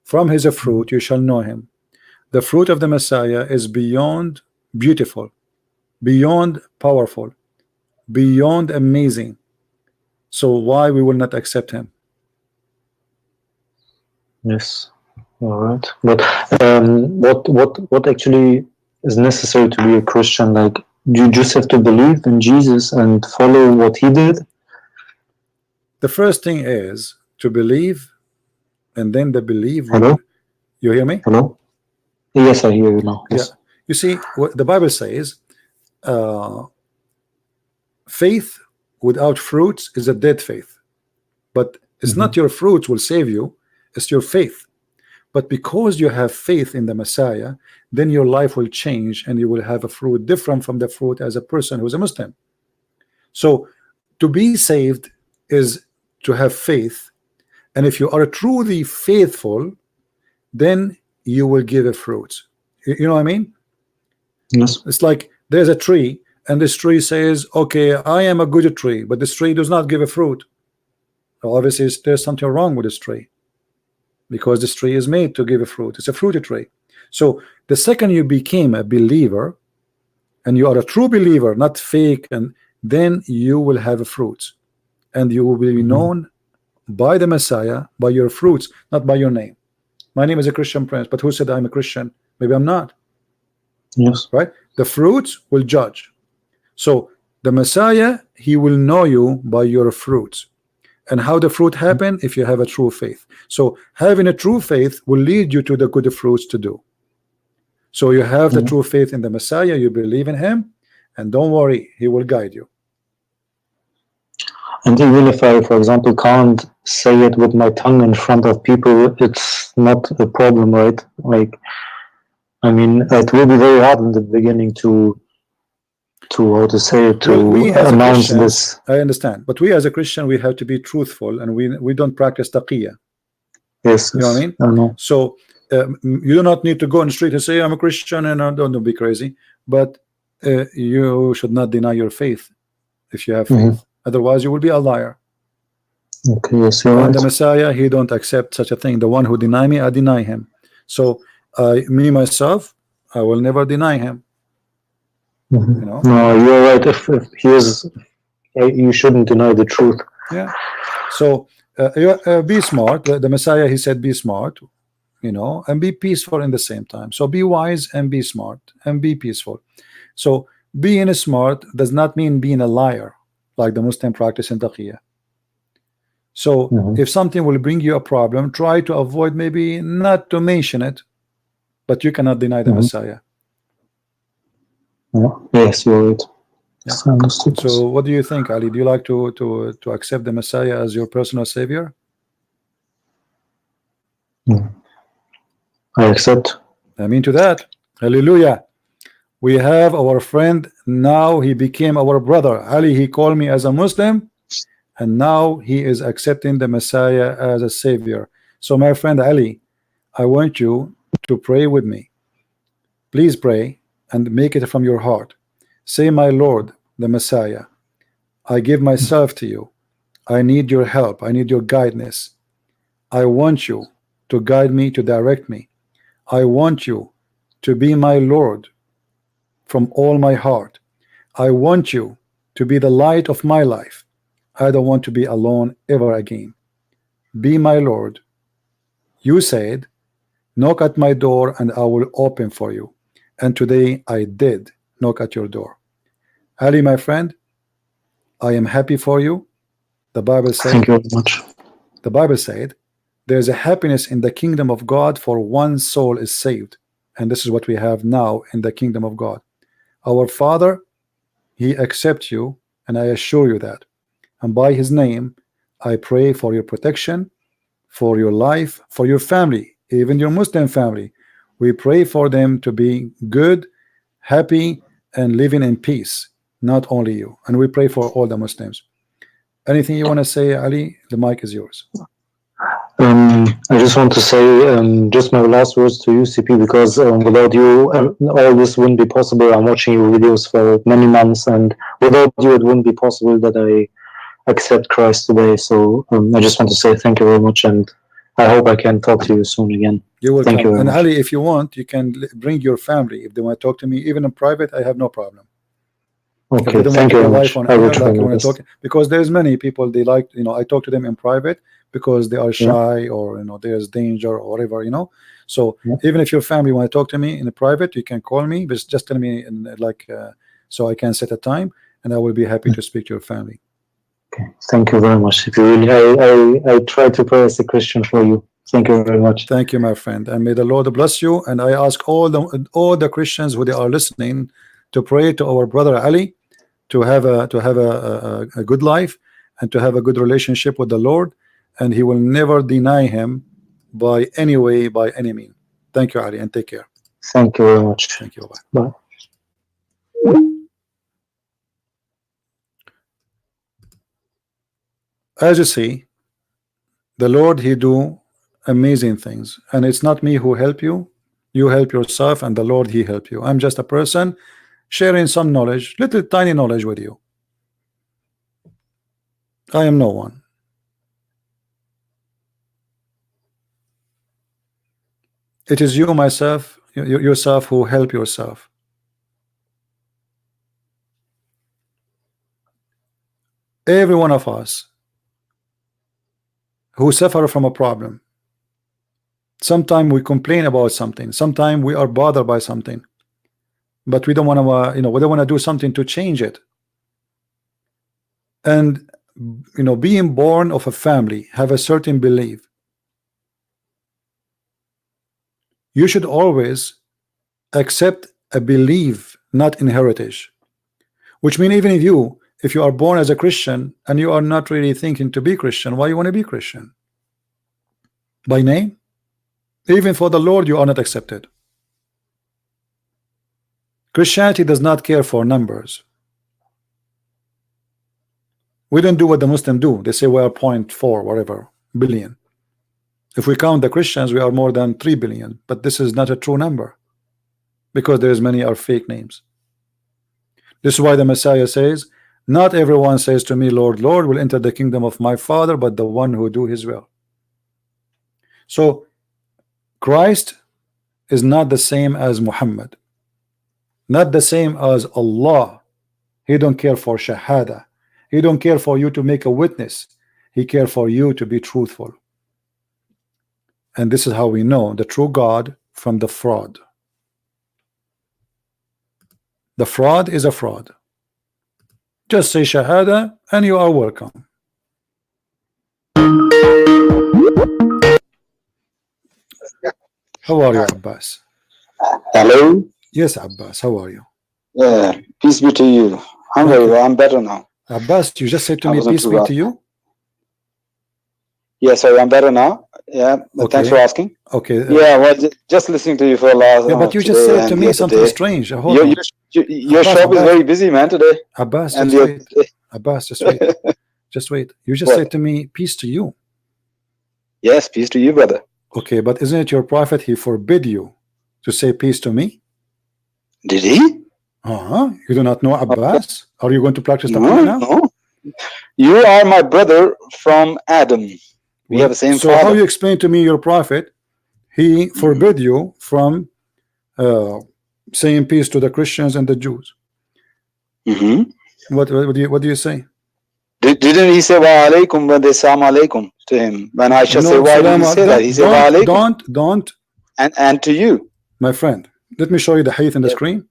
From his fruit you shall know him. The fruit of the Messiah is beyond beautiful, beyond powerful, beyond amazing. So why we will not accept him? Yes. All right. But what actually is necessary to be a Christian? Like, you just have to believe in Jesus and follow what he did? The first thing is to believe, and then the belief. Hello? You hear me? Hello? Yes, I hear you now. Yes. Yeah. You see, what the Bible says, faith without fruits is a dead faith. But it's not your fruits will save you, it's your faith. But because you have faith in the Messiah, then your life will change, and you will have a fruit different from the fruit as a person who's a Muslim. So to be saved is to have faith, And if you are truly faithful, then you will give a fruit. You know what I mean? Yes. It's like there's a tree, and this tree says, okay, I am a good tree, but this tree does not give a fruit. Well, obviously there's something wrong with this tree, because this tree is made to give a fruit. It's a fruity tree. So the second you became a believer, and you are a true believer, not fake, and then you will have fruits, and you will be known by the Messiah, by your fruits, not by your name. My name is a Christian Prince, but who said I'm a Christian? Maybe I'm not. Yes. Right? The fruits will judge. So the Messiah, he will know you by your fruits. And how the fruit happen? If you have a true faith. So having a true faith will lead you to the good fruits to do. So you have the true faith in the Messiah, you believe in him, and don't worry, he will guide you. And even if I, for example, can't say it with my tongue in front of people, it's not a problem, right? Like, I mean, it will be very hard in the beginning to how to say it, to we as announce Christians, this. I understand, but we as a Christian, we have to be truthful, and we don't practice taqiyya. Yes, You know what I mean? I know. So you do not need to go on the street and say I'm a Christian, and don't be crazy, but you should not deny your faith if you have faith. Otherwise you will be a liar. Okay, yes, you're And right. the Messiah, he don't accept such a thing. The one who deny me, I deny him. So me myself, I will never deny him. You know? No, you're right. If he is, you shouldn't deny the truth. Yeah. So be smart. The Messiah, he said, be smart, you know, and be peaceful in the same time. So be wise and be smart and be peaceful. So being smart does not mean being a liar, like the Muslim practice in taqiyya. So if something will bring you a problem, try to avoid, maybe not to mention it, but you cannot deny the Messiah. Yes, you're right. Yeah. So what do you think, Ali? Do you like to accept the Messiah as your personal savior? I accept. I mean to that. Hallelujah. We have our friend now. He became our brother. Ali, he called me as a Muslim, and now he is accepting the Messiah as a savior. So my friend Ali, I want you to pray with me. Please pray and make it from your heart. Say, my Lord, the Messiah, I give myself to you. I need your help. I need your guidance. I want you to guide me, to direct me. I want you to be my Lord from all my heart. I want you to be the light of my life. I don't want to be alone ever again. Be my Lord. You said, knock at my door and I will open for you. And today I did knock at your door. Ali, my friend, I am happy for you. The Bible said, thank you very much. The Bible said, there's a happiness in the kingdom of God, for one soul is saved. And this is what we have now in the kingdom of God. Our Father, he accepts you, and I assure you that. And by his name, I pray for your protection, for your life, for your family, even your Muslim family. We pray for them to be good, happy, and living in peace. Not only you. And we pray for all the Muslims. Anything you want to say, Ali? The mic is yours. I just want to say just my last words to you, CP, because without you, all this wouldn't be possible. I'm watching your videos for many months, and without you, it wouldn't be possible that I accept Christ today. So I just want to say thank you very much, and I hope I can talk to you soon again. You're welcome. Thank you very and much. Ali, if you want, you can bring your family. If they want to talk to me, even in private, I have no problem. Okay, thank you very much. I will try my best. Because there's many people, they like, you know, I talk to them in private because they are shy, or you know, there's danger or whatever, you know. So even if your family want to talk to me in private, you can call me, but just tell me so I can set a time, and I will be happy to speak to your family. Okay, thank you very much. If you really, I try to pray as a Christian for you. Thank you very much. Thank you, my friend, and may the Lord bless you. And I ask all the Christians who they are listening to pray to our brother Ali to have a good life and to have a good relationship with the Lord, and he will never deny him by any way, by any means. Thank you, Ali, and take care. Thank you very much. Thank you. Bye. As you see, The Lord, He do amazing things, and it's not me who help you. You help yourself, and the Lord, He help you. I'm just a person sharing some knowledge, little tiny knowledge with you. I am no one. It is you, myself, yourself, who help yourself. Every one of us who suffer from a problem. Sometimes we complain about something. Sometimes we are bothered by something, but we don't want to, we don't want to do something to change it. And being born of a family, have a certain belief. You should always accept a belief, not inheritance. Which means even if you are born as a Christian and you are not really thinking to be Christian, why you want to be Christian? By name? Even for the Lord you are not accepted. Christianity does not care for numbers. We don't do what the Muslims do. They say we are 0.4 whatever billion. If we count the Christians, we are more than 3 billion, but this is not a true number, because there's many are fake names. This is why the Messiah says, not everyone says to me, Lord, Lord, will enter the kingdom of my Father, but the one who do his will. So Christ is not the same as Muhammad, not the same as Allah. He don't care for shahada. He don't care for you to make a witness. He care for you to be truthful. And this is how we know the true God from the fraud. The fraud is a fraud. Just say shahada and you are welcome. How are you, Abbas? Hello. Yes, Abbas, how are you? Yeah, peace be to you. I'm very well. I'm better now. Abbas, you just said to me, peace be to you? Yes, sorry, I'm better now. Yeah, okay. Thanks for asking. Okay. Yeah, well, just listening to you for a last. Yeah, but you just said to me something strange. Your shop is very busy, man, today. Abbas, just wait. Abbas, just wait. Just wait. You just said to me, peace to you. Yes, peace to you, brother. Okay, but isn't it your prophet? He forbid you to say peace to me. Did he? You do not know Abbas? Are you going to practice the Quran now? No. You are my brother from Adam. We have the same father. So how you explain to me your prophet? He forbid you from saying peace to the Christians and the Jews. What do you say? Didn't he say wa alaikum when they say alaikum to him? When Aisha say, why did he say that? He said wa alaikum. Don't. And to you, my friend. Let me show you the hadith in the screen,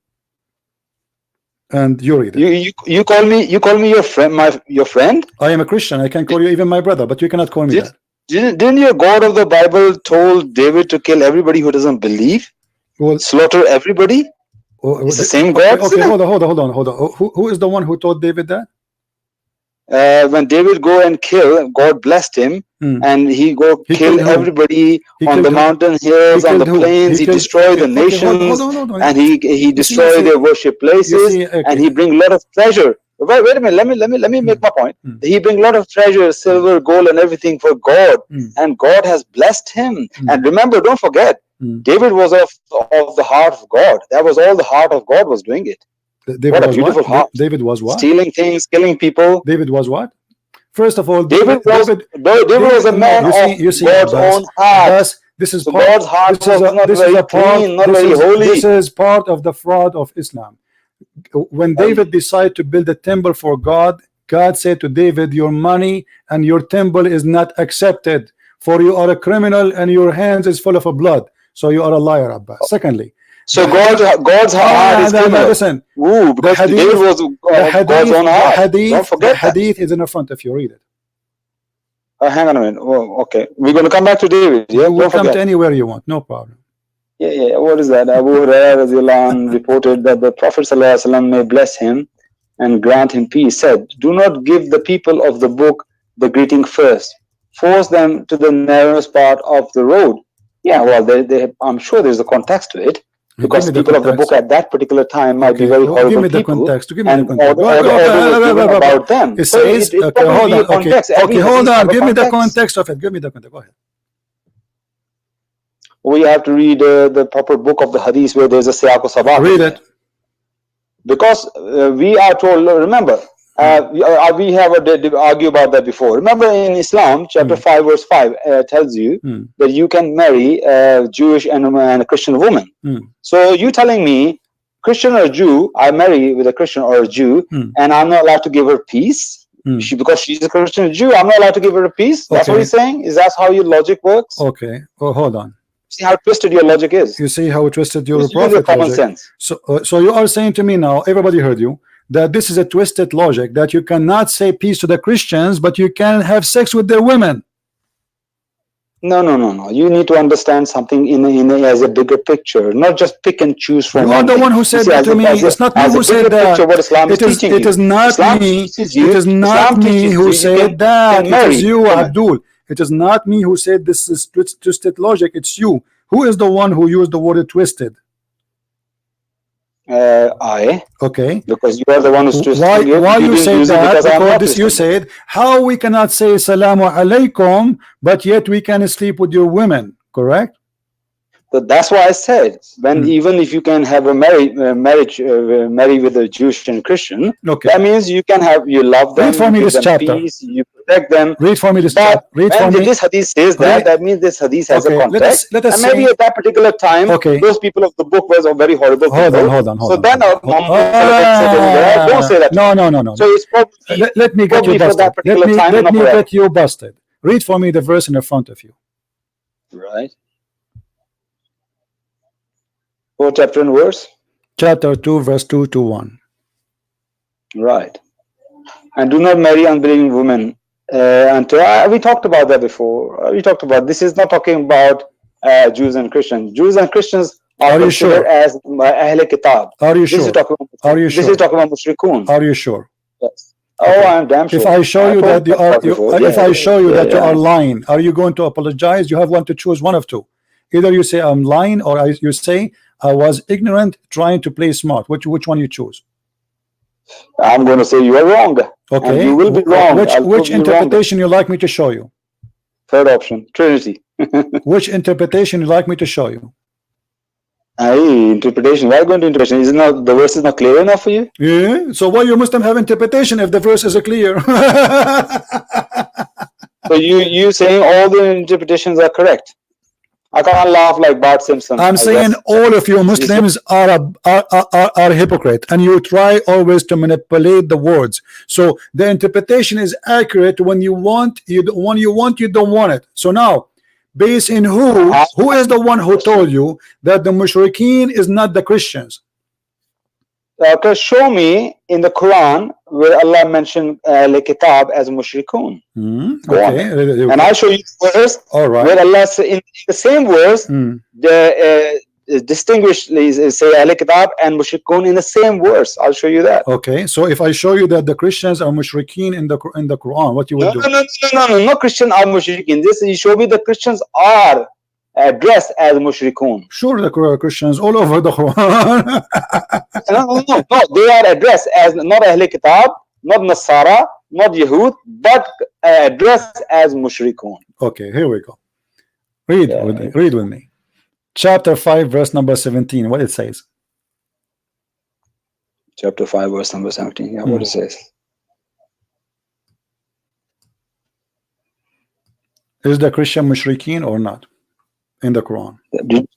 and you read it. You call me your friend, your friend. I am a Christian. I can call you even my brother, but you cannot call me that. Didn't your God of the Bible told David to kill everybody who doesn't believe? Well, slaughter everybody. It's the same God. Okay, hold on. Who is the one who told David that? When David go and kill, God blessed him, and he kill everybody on the mountain hills, on the plains. He destroyed the nations, and he destroyed their worship places, and he bring a lot of treasure. Wait a minute. Let me make my point. He bring a lot of treasure, silver, gold, and everything for God, and God has blessed him. And remember, don't forget, David was of the heart of God. That was all the heart of God was doing it. What a beautiful heart. David was what? Stealing things, killing people. David was what? First of all, David was a man of God's own heart. This is God's heart was not very clean, not very holy. This is part of the fraud of Islam. When David decided to build a temple for God, God said to David, your money and your temple is not accepted, for you are a criminal and your hands is full of blood. So you are a liar, Abbas. Secondly, so God's heart is criminal. Listen, because David was God's own heart. Don't forget the hadith is in the front if you read it. Hang on a minute. Oh, okay, we're going to come back to David. Yeah, we'll come to anywhere you want, no problem. Yeah. What is that? Abu Hurairah reported that the Prophet ﷺ, may bless him and grant him peace, said, do not give the people of the book the greeting first. Force them to the narrowest part of the road. Yeah, well, I'm sure there's a context to it. because people of the book at that particular time might be very horrible give me the people, context. Give me and the context. about them. It says, okay, hold on. Okay, hold on. Give me the context of it. Give me the context. Go ahead. We have to read the proper book of the hadith where there's a siyaq sabaq. Read it. Because we are told, remember, we have argue about that before. Remember in Islam, chapter 5, verse 5 tells you that you can marry a Jewish and a Christian woman. So you telling me, Christian or Jew, I marry with a Christian or a Jew, and I'm not allowed to give her peace? Because she's a Christian or Jew, I'm not allowed to give her a peace? That's what he's saying? Is that how your logic works? Okay. Oh, hold on. See how twisted your logic is. You see how twisted your prophet common logic. Sense. So you are saying to me now, everybody heard you, that this is a twisted logic, that you cannot say peace to the Christians, but you can have sex with their women. No. You need to understand something as a bigger picture, not just pick and choose from. You are the one who said that to me. It's not me who said that. It is not me. It is not me who said that. It is you, Abdul. It is not me who said this is twisted logic. It's you. Who is the one who used the word twisted? I. Okay. Because you are the one who's twisted. Why you say that? Because this you said, how we cannot say Salamu Alaikum, but yet we can sleep with your women, correct? So that's why I said, when even if you can have a marry with a Jewish and Christian, that means you can have, you love them, read for me this chapter. Peace, you protect them. Read for me this chapter. Read for me. This hadith says that means this hadith has a context. Let us and maybe at that particular time, those people of the book were very horrible people. Hold on. So then don't say that. No. So it's probably, let me get you busted. Let me get you busted. Read for me the verse in the front of you. Right. What chapter and verse? Chapter 2, verse 2 to 1. Right. And do not marry unbelieving women until we talked about that before. We talked about this is not talking about Jews and Christians. Jews and Christians are considered as Ahl Kitab. Are you sure? This is talking about Mushrikun. Are you sure? Yes. Oh, I'm damn sure. If I show you that you are lying, are you going to apologize? You have one to choose, one of two. Either you say I'm lying, or you say I was ignorant trying to play smart. Which one you choose? I'm going to say you are wrong. Okay. And you will be wrong. Which interpretation you like me to show you? Third option, Trinity. Which interpretation you like me to show you? Interpretation. Why going to interpretation? Is not the verse is not clear enough for you? Yeah. So why you Muslim have interpretation if the verse is clear? So you saying all the interpretations are correct? I can't laugh like Bart Simpson. I'm saying all of you Muslims are hypocrite, and you try always to manipulate the words. So the interpretation is accurate when you want, you don't want it. So now, based in who is the one who told you that the mushrikeen is not the Christians? Okay, show me in the Quran where Allah mentioned Kitab as mushrikun. Okay. And I'll show you the verse where Allah in the same verse distinguishly say Kitab and mushrikun in the same verse. I'll show you that. Okay, so if I show you that the Christians are mushrikeen in the Quran, what you would do? No, Christians are mushrikeen. This you show me the Christians are addressed as mushrikun. Sure, the Christians all over the Quran. no, they are addressed as not Ahl Kitab, not Nasara, not Yahud, but addressed as mushrikun. Okay, here we go. Read with me. Chapter 5, verse number 17. What it says? Chapter 5, verse number 17. Yeah, what it says. Is the Christian mushrikeen or not? In the Quran. Did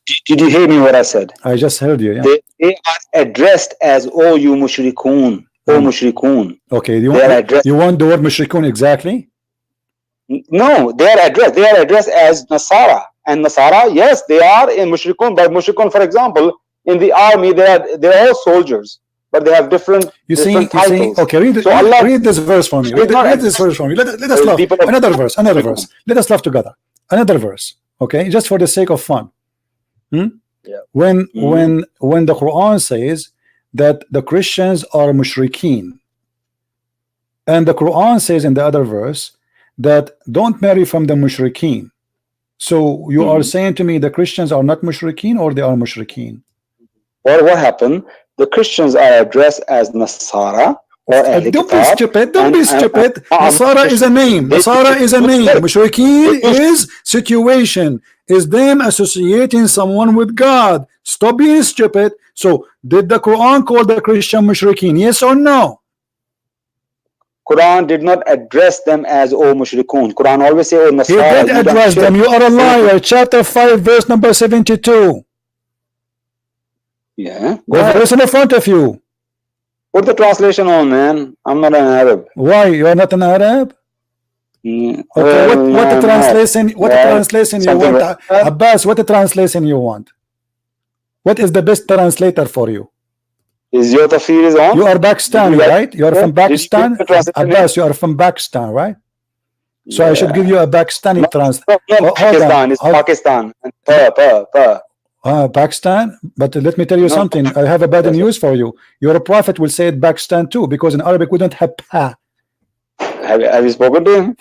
you hear me what I said? I just heard you. Yeah. They are addressed as oh you mushrikun, oh mushrikun. Okay, you want the word mushrikun exactly? No, they are addressed as Nasara. And Nasara, yes, they are in mushrikun, but mushrikun, for example, in the army, they're all soldiers, but they have different titles. Okay, read this verse for me. Read this verse for me. Let us laugh. Another verse. Let us laugh together. Another verse. Okay, just for the sake of fun. When the Quran says that the Christians are mushrikeen, and the Quran says in the other verse that don't marry from the mushrikeen. So you are saying to me the Christians are not mushrikeen, or they are mushrikeen? what happened? The Christians are addressed as Nasara or Ahl Don't be Kitab. stupid. Don't be stupid. Nasara is a name. Nasara is a name. Mushrikeen is situation. Is them associating someone with God. Stop being stupid. So did the Quran call the Christian mushrikeen? Yes or no? Quran did not address them as O mushrikun. Quran always say, oh Nasara. He did address them. You are a liar. Chapter 5 verse number 72. Yeah. The verse in front of you. Put the translation on, man. I'm not an Arab. Why? You are not an Arab? Yeah. Okay, what the translation? What the translation you want, like Abbas? What the translation you want? What is the best translator for you? Is your tafsir is on? You are Pakistani, right? You are from Pakistan. Abbas, you are from Pakistan, right? So I should give you a Pakistani translation. No, Pakistan. It's Pakistan. Pakistan, but let me tell you something. I have a bad news for you. Your prophet will say it Pakistan too, because in Arabic we don't have pa. Have you spoken to him?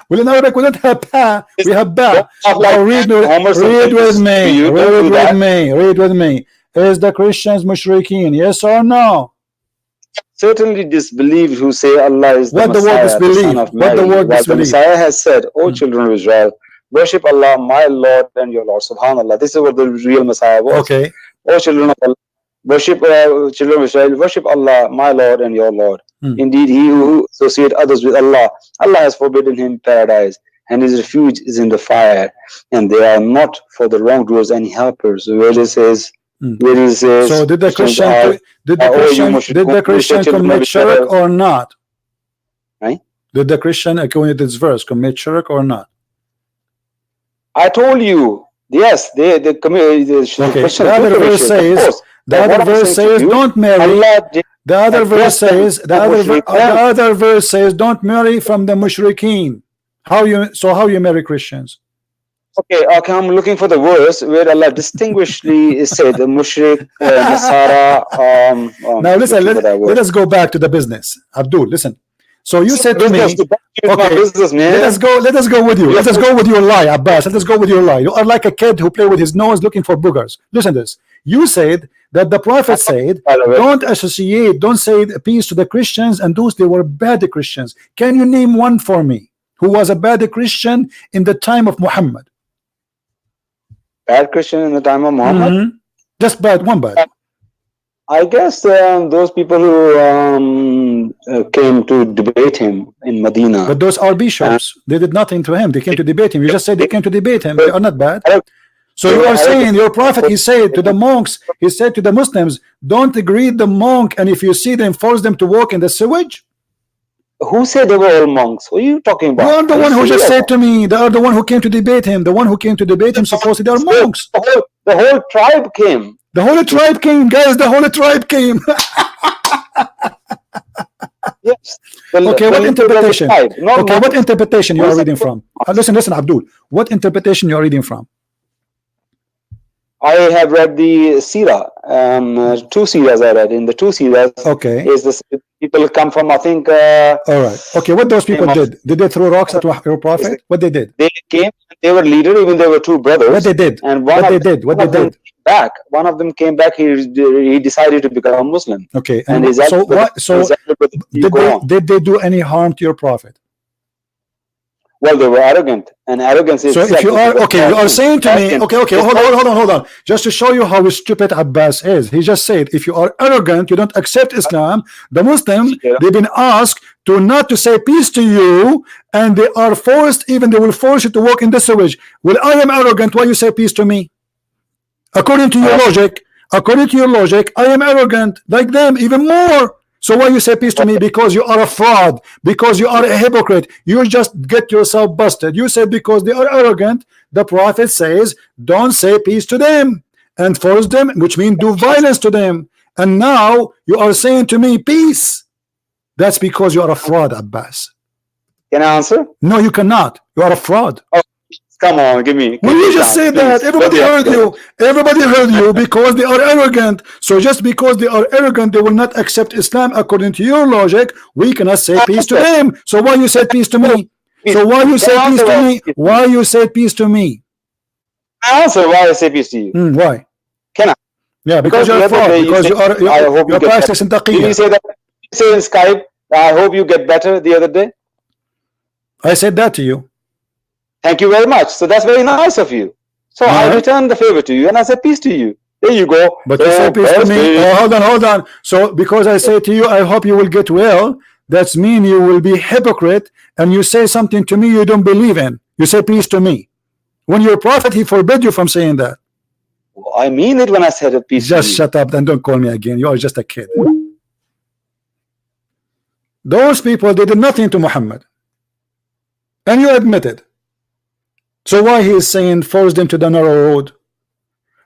Well, in Arabic we don't have pa. We have ba. Now read with me. Read with me. Is the Christians mushrikeen? Yes or no? Certainly disbelieved who say Allah is the Messiah, the son of Mary. While the Messiah has said, O children of Israel, worship Allah, my Lord and your Lord. Subhanallah. This is what the real Messiah was. Okay. O children of Allah, worship children of Israel, worship Allah, my Lord and your Lord. Indeed, he who associates others with Allah, Allah has forbidden him paradise, and his refuge is in the fire, and they are not for the wrongdoers any helpers. Where it says, so did the Christian commit shirk or not? Right? Did the Christian, according to this verse, commit shirk or not? I told you, yes, they commit. Okay. The other verse says, don't marry. The other verse says, don't marry from the mushrikeen. How you marry Christians? Okay, I'm looking for the verse where Allah distinguishedly said the mushrik, Nasara. Now listen, let us go back to the business. Abdul, listen. So you said to me, okay, let us go with you. Let us go with your lie, Abbas. Let us go with your lie. You are like a kid who play with his nose looking for boogers. Listen to this. You said that the prophet said, don't associate, don't say peace to the Christians, and those they were bad Christians. Can you name one for me who was a bad Christian in the time of Muhammad? Bad Christian in the time of Muhammad? Just bad, one bad. I guess those people who came to debate him in Medina. But those are bishops. They did nothing to him. They came to debate him. You just said they came to debate him. They are not bad. So you are saying your prophet, he said to the monks, he said to the Muslims, don't greet the monk, and if you see them, force them to walk in the sewage. Who said they were all monks? Who are you talking about? You are the one who just said to me, they are the one who came to debate him. The one who came to debate him supposedly they are monks. The whole tribe came. The whole tribe came, guys. The whole tribe came. Yes. Okay, what interpretation? Okay, what interpretation you are reading from? Listen, Abdul. What interpretation you are reading from? I have read the Sirah. 2 Sirahs I read. In the 2 Sirahs, okay, is this people come from, I think. All right. Okay, what those people did? Did they throw rocks at your prophet? What they did? They came. They were leader. Even they were 2 brothers. What they did? And what they did? Back. One of them came back. He decided to become Muslim. Okay. And so what? So did they do any harm to your prophet? Well, they were arrogant, and arrogance is. So if you are okay, you are saying to me, okay, hold on, just to show you how stupid Abbas is. He just said, if you are arrogant, you don't accept Islam. The Muslims, they've been asked to not to say peace to you, and they are forced, even they will force you to walk in the sewage. Well, I am arrogant. Why you say peace to me? According to your logic, I am arrogant like them, even more. So why you say peace to me? Because you are a fraud, because you are a hypocrite. You just get yourself busted. You say because they are arrogant, the prophet says don't say peace to them and force them, which means do violence to them. And now you are saying to me peace. That's because you are a fraud, Abbas. Can I answer? No, you cannot. You are a fraud. Oh, come on, give me. Well, you just said that. Everybody heard you. Everybody heard you because they are arrogant. So just because they are arrogant, they will not accept Islam according to your logic. We cannot say peace to them. So why you said peace to me? So why you say peace to me? Why you say peace to me? Answer why I say peace to you. Why? Can I? Yeah, because you're a fraud. Because you're practicing taqiyya. You say that. Say in Skype, I hope you get better the other day. I said that to you. Thank you very much. So that's very nice of you. So I returned the favor to you and I said peace to you. There you go. But you say peace to me. Oh, hold on. So because I say to you, I hope you will get well, that's mean you will be hypocrite, and you say something to me you don't believe in. You say peace to me. When you're a prophet, he forbid you from saying that. I mean it when I said a peace. Just shut up and don't call me again. You are just a kid. Those people, they did nothing to Muhammad, and you admit it. So why he is saying force them to the narrow road?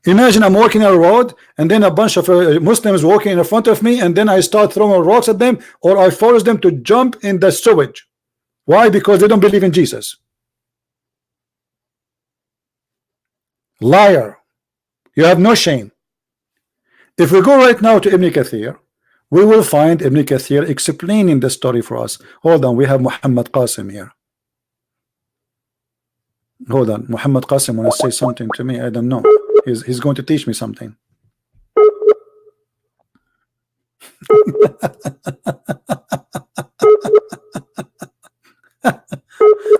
Imagine I'm walking on a road and then a bunch of Muslims walking in front of me, and then I start throwing rocks at them, or I force them to jump in the sewage. Why? Because they don't believe in Jesus. Liar. You have no shame. If we go right now to Ibn Kathir, we will find Ibn Kathir explaining the story for us. Hold on, we have Muhammad Qasim here. Hold on, Muhammad Qasim want to say something to me. I don't know. He's going to teach me something.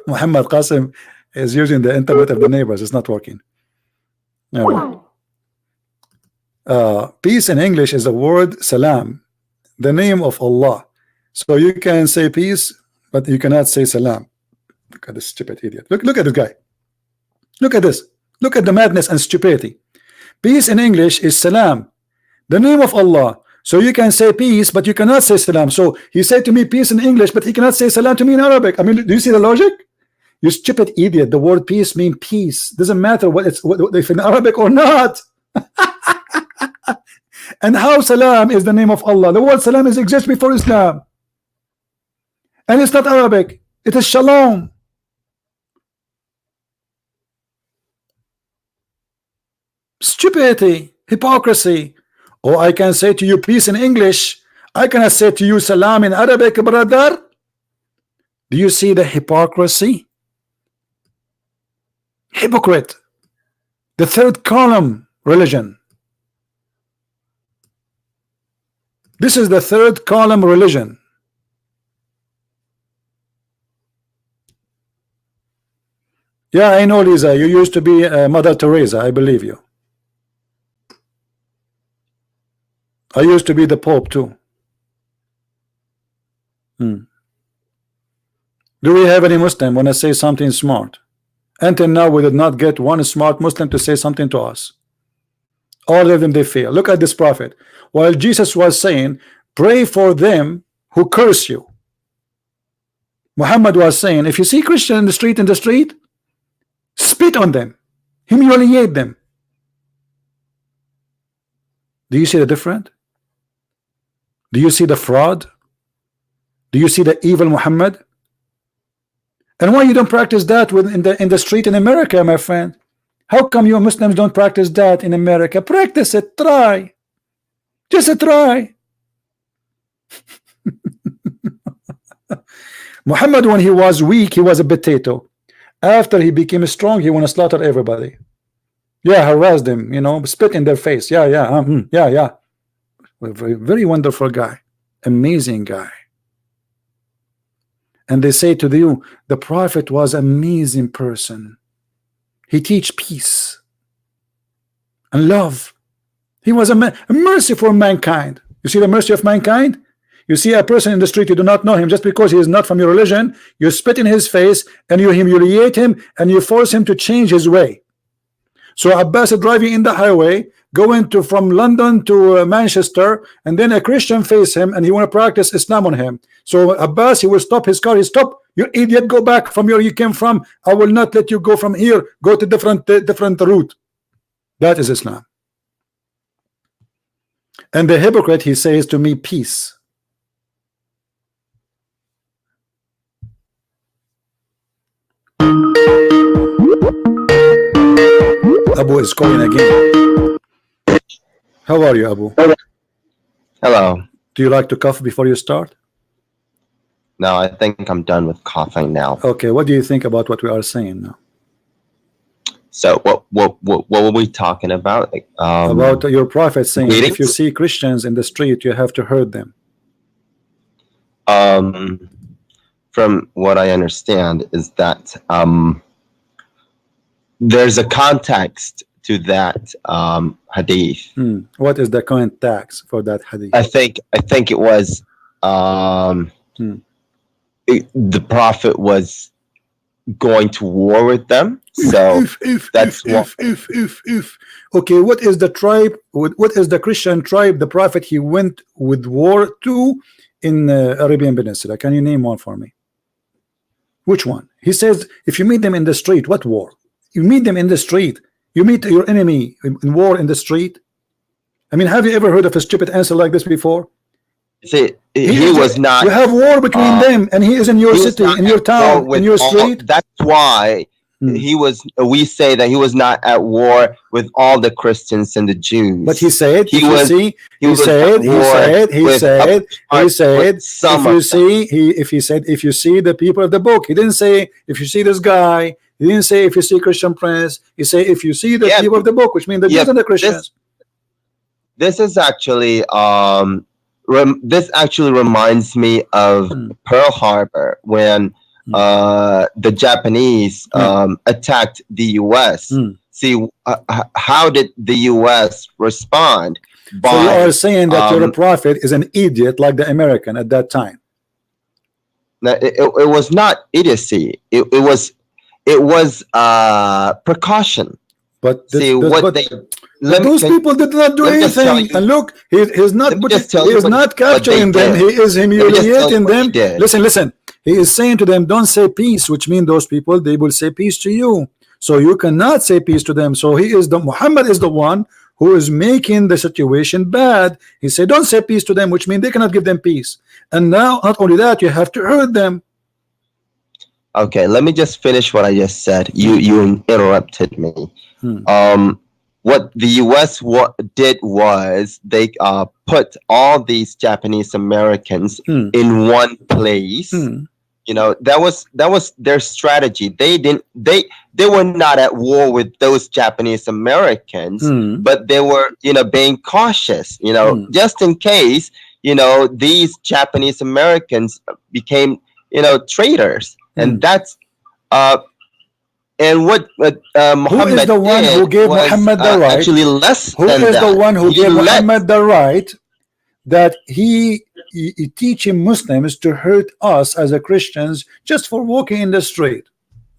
Muhammad Qasim is using the internet of the neighbors. It's not working. No. Peace in English is the word salam, the name of Allah. So you can say peace, but you cannot say salam. Look at this stupid idiot. Look at this guy. Look at this. Look at the madness and stupidity. Peace in English is salam, the name of Allah. So you can say peace, but you cannot say salam. So he said to me peace in English, but he cannot say salam to me in Arabic. I mean, do you see the logic? You stupid idiot. The word peace means peace. Doesn't matter what if in Arabic or not. And how salam is the name of Allah? The word salam exists before Islam, and it's not Arabic. It is shalom. Stupidity, hypocrisy. Or I can say to you peace in English, I cannot say to you salam in Arabic, brother. Do you see the hypocrisy? Hypocrite. The third column religion. This is the third column religion. Yeah, I know, Lisa. You used to be Mother Teresa. I believe you. I used to be the Pope too. Do we have any Muslim when I say something smart? Until now, we did not get one smart Muslim to say something to us. All of them, they fail. Look at this prophet. While Jesus was saying, pray for them who curse you, Muhammad was saying, if you see Christian in the street, spit on them, humiliate them. Do you see the difference? Do you see the fraud? Do you see the evil Muhammad? And why you don't practice that in the street in America, my friend? How come you Muslims don't practice that in America? Practice it, try. Just try. Muhammad, when he was weak, he was a potato. After he became strong, he want to slaughter everybody. Yeah, harass them, you know, spit in their face. Yeah. Very, very wonderful guy, amazing guy. And they say to you, the prophet was an amazing person. He teach peace and love. He was a mercy for mankind. You see the mercy of mankind? You see a person in the street, you do not know him, just because he is not from your religion, you spit in his face and you humiliate him and you force him to change his way. So Abbas is driving in the highway, going from London to Manchester, and then a Christian face him and he want to practice Islam on him. So Abbas, he will stop his car. He stop, you idiot, go back from where you came from. I will not let you go from here. Go to different route. That is Islam. And the hypocrite, he says to me, peace. Abu is calling again. How are you, Abu? Hello. Do you like to cough before you start? No, I think I'm done with coughing now. Okay, what do you think about what we are saying now? So what were we talking about? Like, about your prophet saying, greetings? if you see Christians in the street, you have to hurt them. From what I understand is that there's a context to that hadith. What is the context for that hadith? I think it was the prophet was going to war with them. So okay, what is the tribe? What is the Christian tribe? The prophet he went with war to in Arabian Peninsula. Can you name one for me? Which one? He says, if you meet them in the street, what war? You meet them in the street. You meet your enemy in war in the street. I mean, have you ever heard of a stupid answer like this before? See, he was not. You have war between them, and he is in your city, in your town, in your street. That's why he was. We say that he was not at war with all the Christians and the Jews. But he said, he if you see the people of the book, he didn't say if you see this guy. He didn't say if you see Christian Prince. He say if you see the people of the book, which means the Jews and the Christians. This is actually this actually reminds me of Pearl Harbor when the Japanese attacked the U.S. See, how did the U.S. respond? So you are saying that your prophet is an idiot like the American at that time? It was not idiocy. It was precaution. But those people did not do anything. And look, he is not capturing them. He is humiliating them. Listen. He is saying to them, don't say peace, which means those people, they will say peace to you. So you cannot say peace to them. So Muhammad is the one who is making the situation bad. He said, don't say peace to them, which means they cannot give them peace. And now, not only that, you have to hurt them. Okay, let me just finish what I just said. You interrupted me. What the U.S. did was they put all these Japanese Americans in one place. You know, that was their strategy. They were not at war with those Japanese Americans, but they were, being cautious, just in case, these Japanese Americans became, traitors. And that's and what Muhammad who is the one who gave Muhammad the right? Actually, less. Who is the one who gave Muhammad the right that he teaching Muslims to hurt us as a Christians just for walking in the street?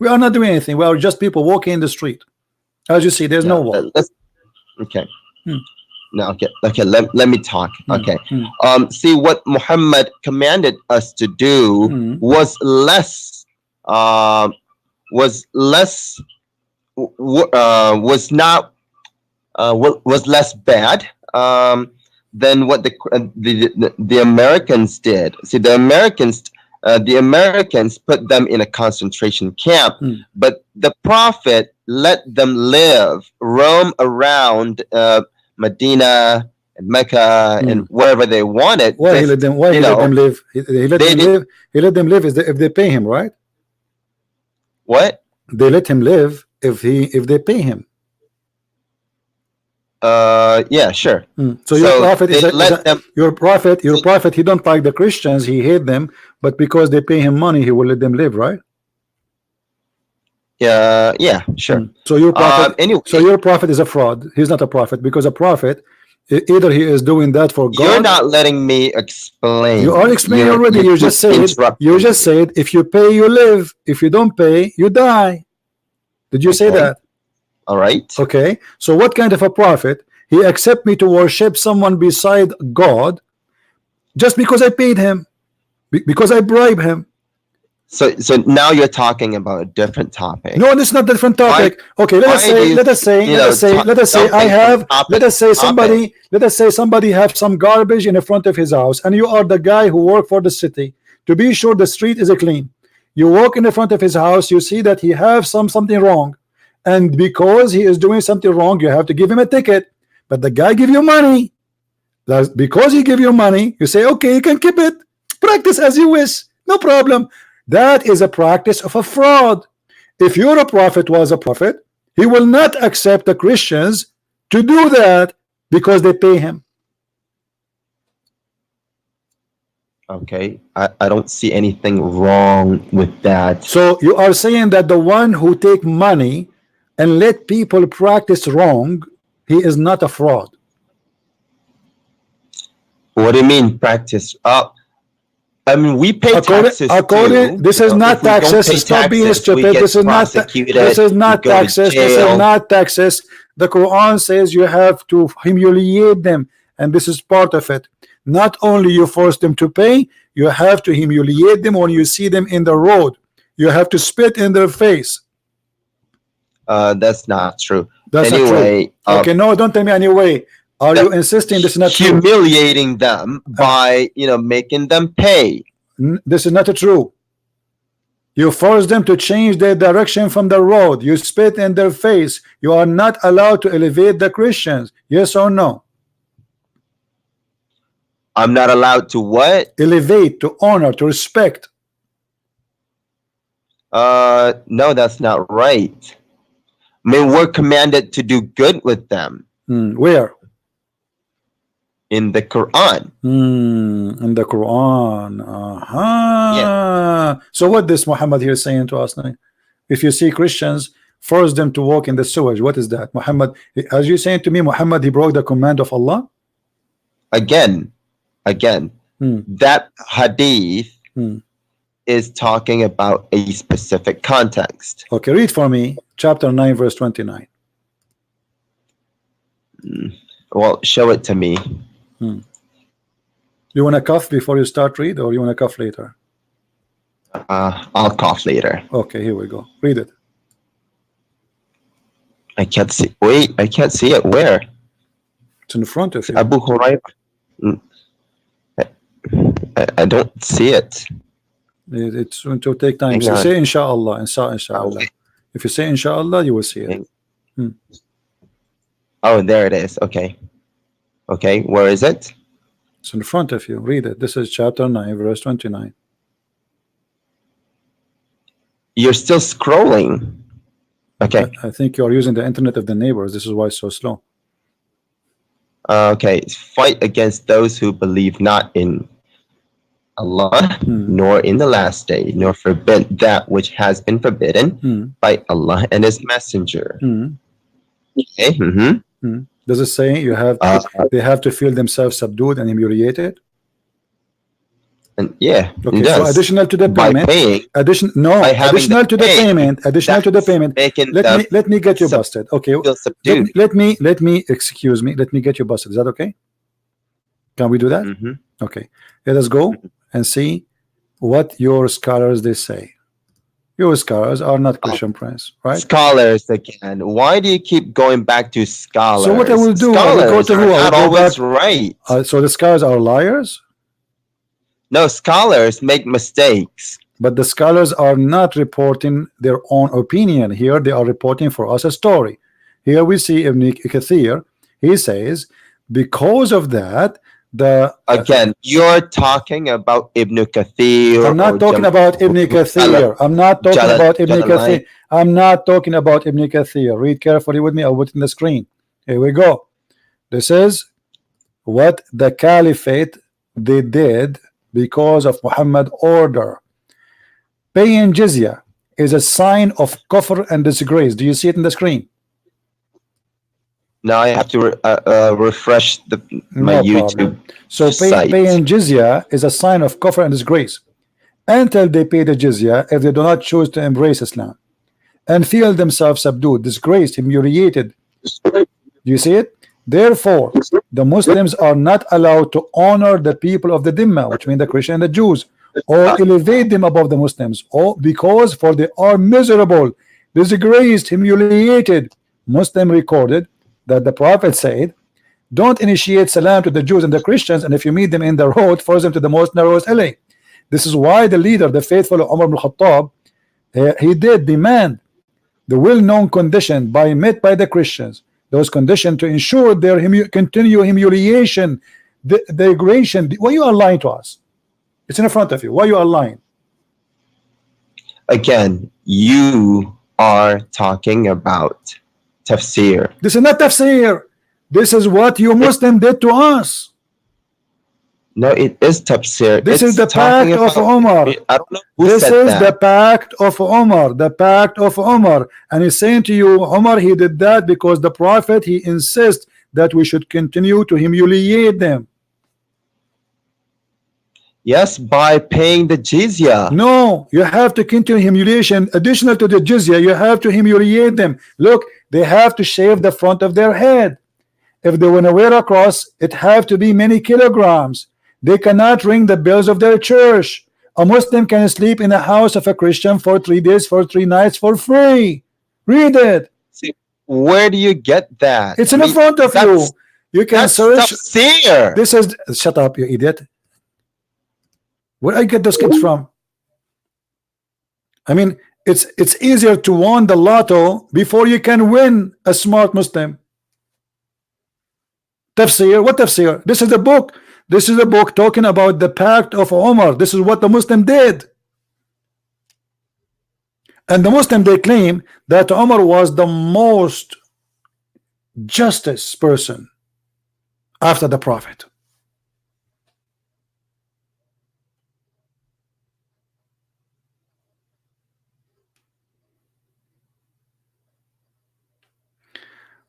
We are not doing anything. We are just people walking in the street. As you see, there's no war. Okay. No. Okay. Let me talk. Okay. See, what Muhammad commanded us to do was less. Was less bad than what the Americans did. See, the Americans put them in a concentration camp, but the Prophet let them roam around Medina and Mecca and wherever they wanted. Why he let them live? He let them live if they pay him, right? What? They let him live if they pay him. Yeah, sure. So your prophet your prophet. He don't like the Christians. He hate them, but because they pay him money, he will let them live, right? Yeah, sure. So your prophet. So your prophet is a fraud. He's not a prophet because a prophet, either he is doing that for God. You're not letting me explain. You are explaining already. You just said if you pay, you live. If you don't pay, you die. Did you say that? All right. Okay. So what kind of a prophet? He accept me to worship someone beside God just because I paid him, because I bribe him. So now you're talking about a different topic. No, this is not a different topic. Okay, let us say somebody have some garbage in the front of his house, and you are the guy who work for the city to be sure the street is clean. You walk in the front of his house, you see that he have something wrong, and because he is doing something wrong, you have to give him a ticket. But the guy give you money. Because he give you money, you say, okay, you can keep it. Practice as you wish, no problem. That is a practice of a fraud. If your prophet was a prophet, He will not accept the Christians to do that because they pay him. Okay, I don't see anything wrong with that. So you are saying that the one who take money and let people practice wrong, he is not a fraud. What do you mean practice? I mean, we pay taxes too. This is not taxes. Stop being stupid. This is not taxes. This is not taxes. The Quran says you have to humiliate them, and this is part of it. Not only you force them to pay, you have to humiliate them when you see them in the road. You have to spit in their face. That's not true. That's anyway, not true. Okay, no, don't tell me anyway. Are you insisting this is not true? Humiliating them by, making them pay. This is not true. You force them to change their direction from the road. You spit in their face. You are not allowed to elevate the Christians. Yes or no? I'm not allowed to what? Elevate, to honor, to respect. No, that's not right. I mean, we're commanded to do good with them. Where? In the Quran. In the Quran. Yeah. So what this Muhammad here is saying to us now? If you see Christians, force them to walk in the sewage. What is that? Muhammad, as you saying to me, Muhammad, he broke the command of Allah? Again, that hadith is talking about a specific context. Okay, read for me chapter 9 verse 29. Well, show it to me. You want to cough before you start read, or you want to cough later? I'll cough later. Okay, here we go. Read it. I can't see. Wait, I can't see it. Where? It's in front of you. Abu Hurairah. I don't see it. It's going to take time. So say inshallah, inshallah. If you say inshallah, you will see it. Oh, there it is. Okay. Okay, where is it? It's in front of you. Read it. This is chapter 9, verse 29. You're still scrolling. Okay. I think you are using the internet of the neighbors. This is why it's so slow. Okay. Fight against those who believe not in Allah, nor in the last day, nor forbid that which has been forbidden by Allah and His Messenger. Okay. Does it say you have they have to feel themselves subdued and humiliated? And yeah. Okay. So additional to the payment, additional to the payment. Let me get you busted. Okay. Let me excuse me. Let me get you busted. Is that okay? Can we do that? Okay. Let us go and see what your scholars they say. Your scholars are not Christian Prince, right? Scholars again. Why do you keep going back to scholars? So what I will do, I will go to who? Not always right. So the scholars are liars? No, scholars make mistakes. But the scholars are not reporting their own opinion. Here they are reporting for us a story. Here we see Ibn Kathir. He says, because of that, again, you're talking about Ibn Kathir. I'm not talking about Ibn Kathir. I'm not talking about Ibn Kathir. I'm not talking about Ibn Kathir. Read carefully with me. I'll put it in the screen. Here we go. This is what the caliphate they did because of Muhammad order. Paying jizya is a sign of kufr and disgrace. Do you see it in the screen? Now I have to refresh my YouTube. So paying jizya is a sign of kufr and disgrace until they pay the jizya if they do not choose to embrace Islam and feel themselves subdued, disgraced, humiliated. Do you see it? Therefore, the Muslims are not allowed to honor the people of the Dhimma, which mean the Christian and the Jews, or elevate them above the Muslims, or because for they are miserable, disgraced, humiliated. Muslim recorded that the Prophet said, don't initiate salam to the Jews and the Christians, and if you meet them in the road, force them to the most narrowest alley. This is why the leader, the faithful Umar ibn Khattab, he did demand the well-known condition met by the Christians, those conditions to ensure their continued humiliation, degradation. Why you are lying to us? It's in front of you. Why you are lying? Again, you are talking about tafsir. This is not tafsir. This is what you Muslim did to us. No, it is tafsir. This is the pact of Umar. I don't know who this said is that. the pact of Umar. The pact of Umar. And he's saying to you, Umar, he did that because the Prophet, he insists that we should continue to humiliate them. Yes, by paying the jizya. No, you have to continue humiliation. Additional to the jizya, you have to humiliate them. Look, they have to shave the front of their head. If they want to wear a cross, it have to be many kilograms. They cannot ring the bells of their church. A Muslim can sleep in the house of a Christian for 3 days, for 3 nights for free. Read it. See, where do you get that? It's in the front of you. You can search. Tafsir. This is, shut up, you idiot. Where I get those kids from? I mean, it's easier to win the lotto before you can win a smart Muslim. Tafsir, what tafsir? This is a book. This is a book talking about the pact of Umar. This is what the Muslim did. And the Muslim, they claim that Umar was the most justice person after the Prophet.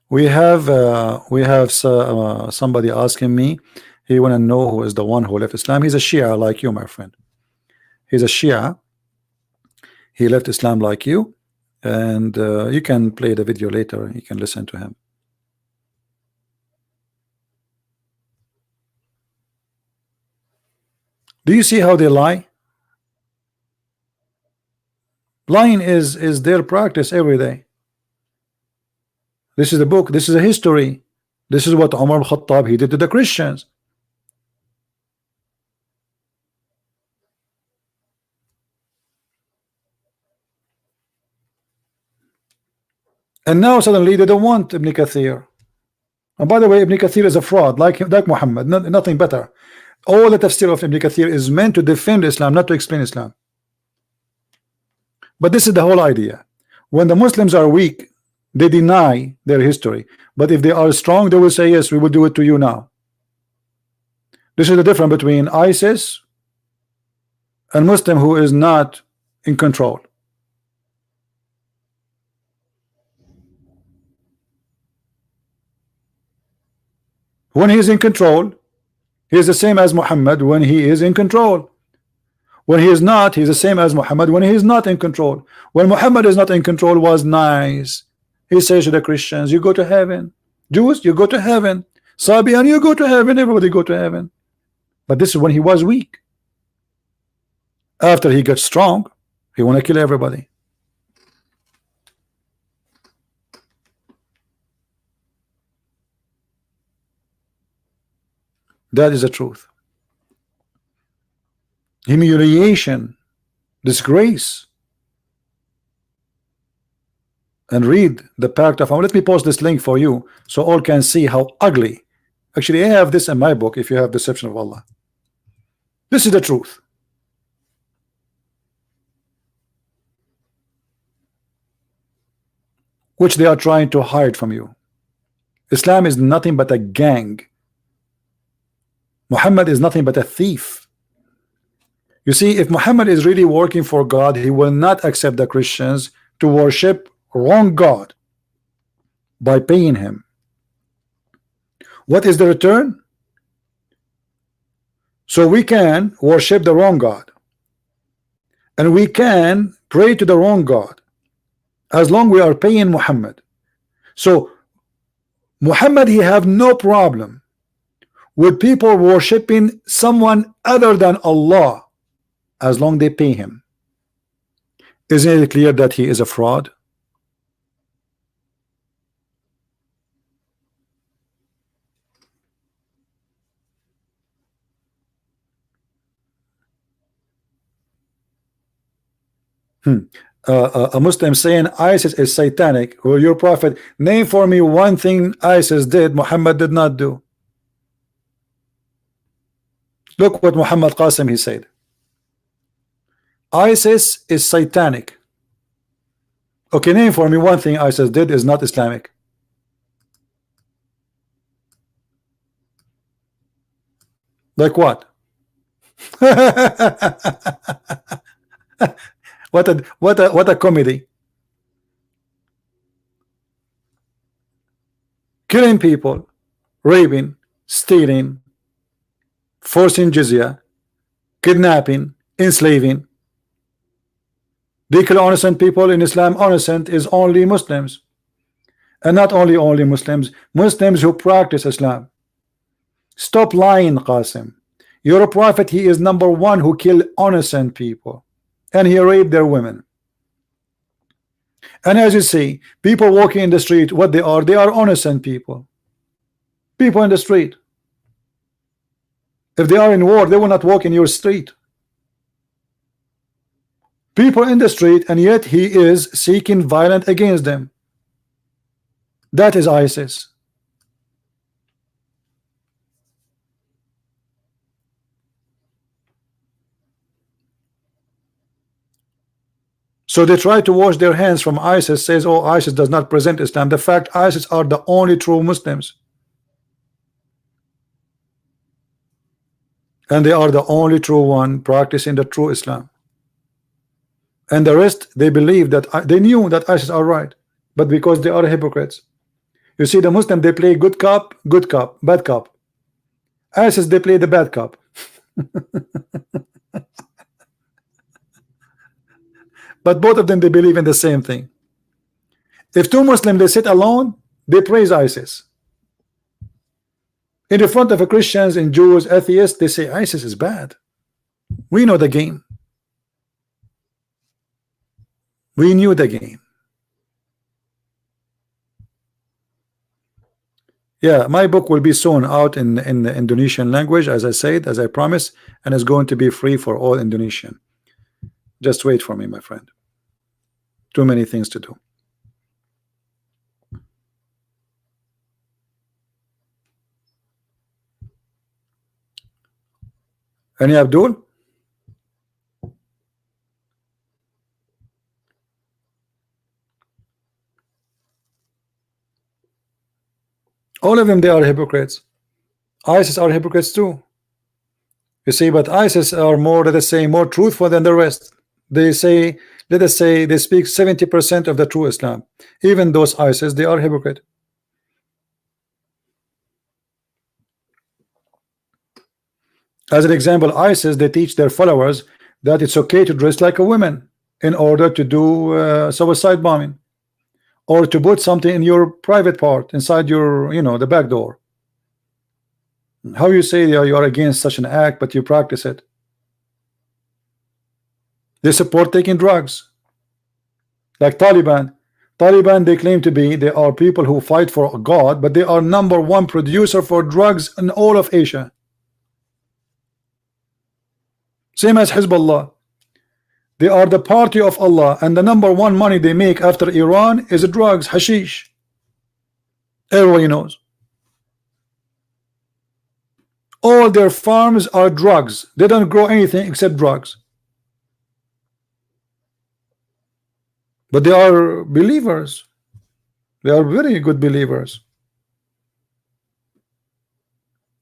We have somebody asking me. He want to know who is the one who left Islam. He's a Shia like you, my friend. He's a Shia. He left Islam like you, and you can play the video later. You can listen to him. Do you see how they lie? Lying is their practice every day. This is the book. This is a history. This is what Umar al-Khattab he did to the Christians. And now suddenly they don't want Ibn Kathir. And by the way, Ibn Kathir is a fraud, like Muhammad, nothing better. All the tafsir of Ibn Kathir is meant to defend Islam, not to explain Islam. But this is the whole idea. When the Muslims are weak, they deny their history. But if they are strong, they will say, yes, we will do it to you now. This is the difference between ISIS and Muslim who is not in control. When he is in control, he is the same as Muhammad when he is in control. When he is not, he is the same as Muhammad when he is not in control. When Muhammad is not in control, was nice. He says to the Christians, you go to heaven. Jews, you go to heaven. Sabian, you go to heaven. Everybody go to heaven. But this is when he was weak. After he got strong, he want to kill everybody. That is the truth. Humiliation, disgrace. And read the pact of. Let me post this link for you so all can see how ugly. Actually, I have this in my book. If you have Deception of Allah, this is the truth. Which they are trying to hide from you. Islam is nothing but a gang. Muhammad is nothing but a thief. You see, if Muhammad is really working for God, he will not accept the Christians to worship wrong God by paying him. What is the return? So we can worship the wrong God, and we can pray to the wrong God as long we are paying Muhammad. So Muhammad, he have no problem with people worshiping someone other than Allah as long they pay him. Isn't it clear that he is a fraud? A Muslim saying ISIS is satanic. Well, your prophet, name for me one thing ISIS did Muhammad did not do. Look what Muhammad Qasim he said. ISIS is satanic. Okay, name for me one thing ISIS did is not Islamic. Like what? What a comedy. Killing people, raping, stealing, forcing jizya, kidnapping, enslaving. They kill innocent people in Islam. Innocent is only Muslims, and not only Muslims, Muslims who practice Islam. Stop lying, Qasim. Your prophet, he is number one who killed innocent people, and he raped their women. And as you see, people walking in the street, what they are innocent people. People in the street. If they are in war, they will not walk in your street. People in the street, and yet he is seeking violence against them. That is ISIS. So they try to wash their hands from ISIS, says, oh, ISIS does not present Islam. The fact, ISIS are the only true Muslims. And they are the only true one practicing the true Islam. And the rest, they believe that, they knew that ISIS are right, but because they are hypocrites. You see, the Muslim, they play good cop, bad cop. ISIS, they play the bad cop. But both of them, they believe in the same thing. If two Muslims, they sit alone, they praise ISIS. In the front of a Christians and Jews, atheists, they say ISIS is bad. We know the game. We knew the game. Yeah, my book will be soon out in the Indonesian language, as I said, as I promised, and it's going to be free for all Indonesian. Just wait for me, my friend. Too many things to do. Any Abdul? All of them, they are hypocrites. ISIS are hypocrites too. You see, but ISIS are more, let us say, more truthful than the rest. They say, let us say, they speak 70% of the true Islam. Even those ISIS, they are hypocrite. As an example, ISIS, they teach their followers that it's okay to dress like a woman in order to do suicide bombing, or to put something in your private part inside your, the back door. How you say you are against such an act, but you practice it? They support taking drugs, like Taliban. Taliban, they claim to be, they are people who fight for God, but they are number one producer for drugs in all of Asia. Same as Hezbollah. They are the party of Allah, and the number one money they make after Iran is drugs, hashish. Everybody knows. All their farms are drugs. They don't grow anything except drugs. But they are believers. They are very good believers.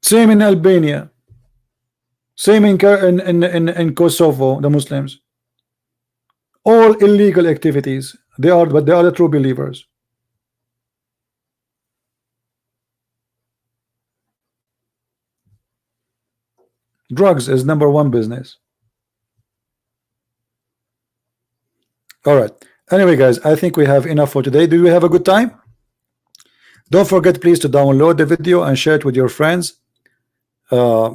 Same in Albania. Same in Kosovo, the Muslims. All illegal activities. But they are the true believers. Drugs is number one business. All right. Anyway, guys, I think we have enough for today. Did we have a good time? Don't forget, please, to download the video and share it with your friends.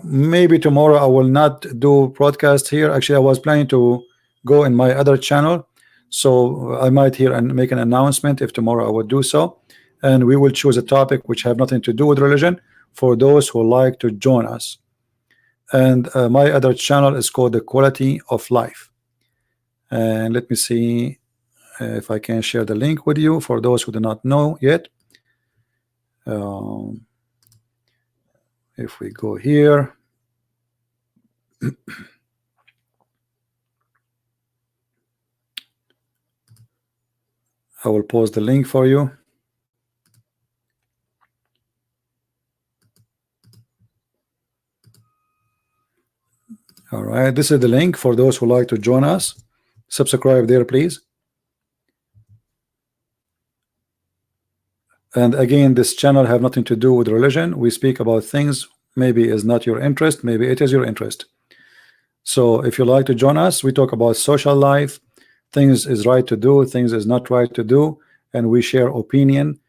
Maybe tomorrow I will not do broadcast here. Actually, I was planning to go in my other channel, so I might here and make an announcement if tomorrow I would do so, and we will choose a topic which have nothing to do with religion for those who like to join us. And my other channel is called The Quality of Life. And let me see if I can share the link with you for those who do not know yet. If we go here, I will post the link for you. All right, this is the link for those who like to join us. Subscribe there, please. And again, this channel have nothing to do with religion. We speak about things maybe is not your interest, maybe it is your interest. So if you like to join us, we talk about social life, things is right to do, things is not right to do, and we share opinion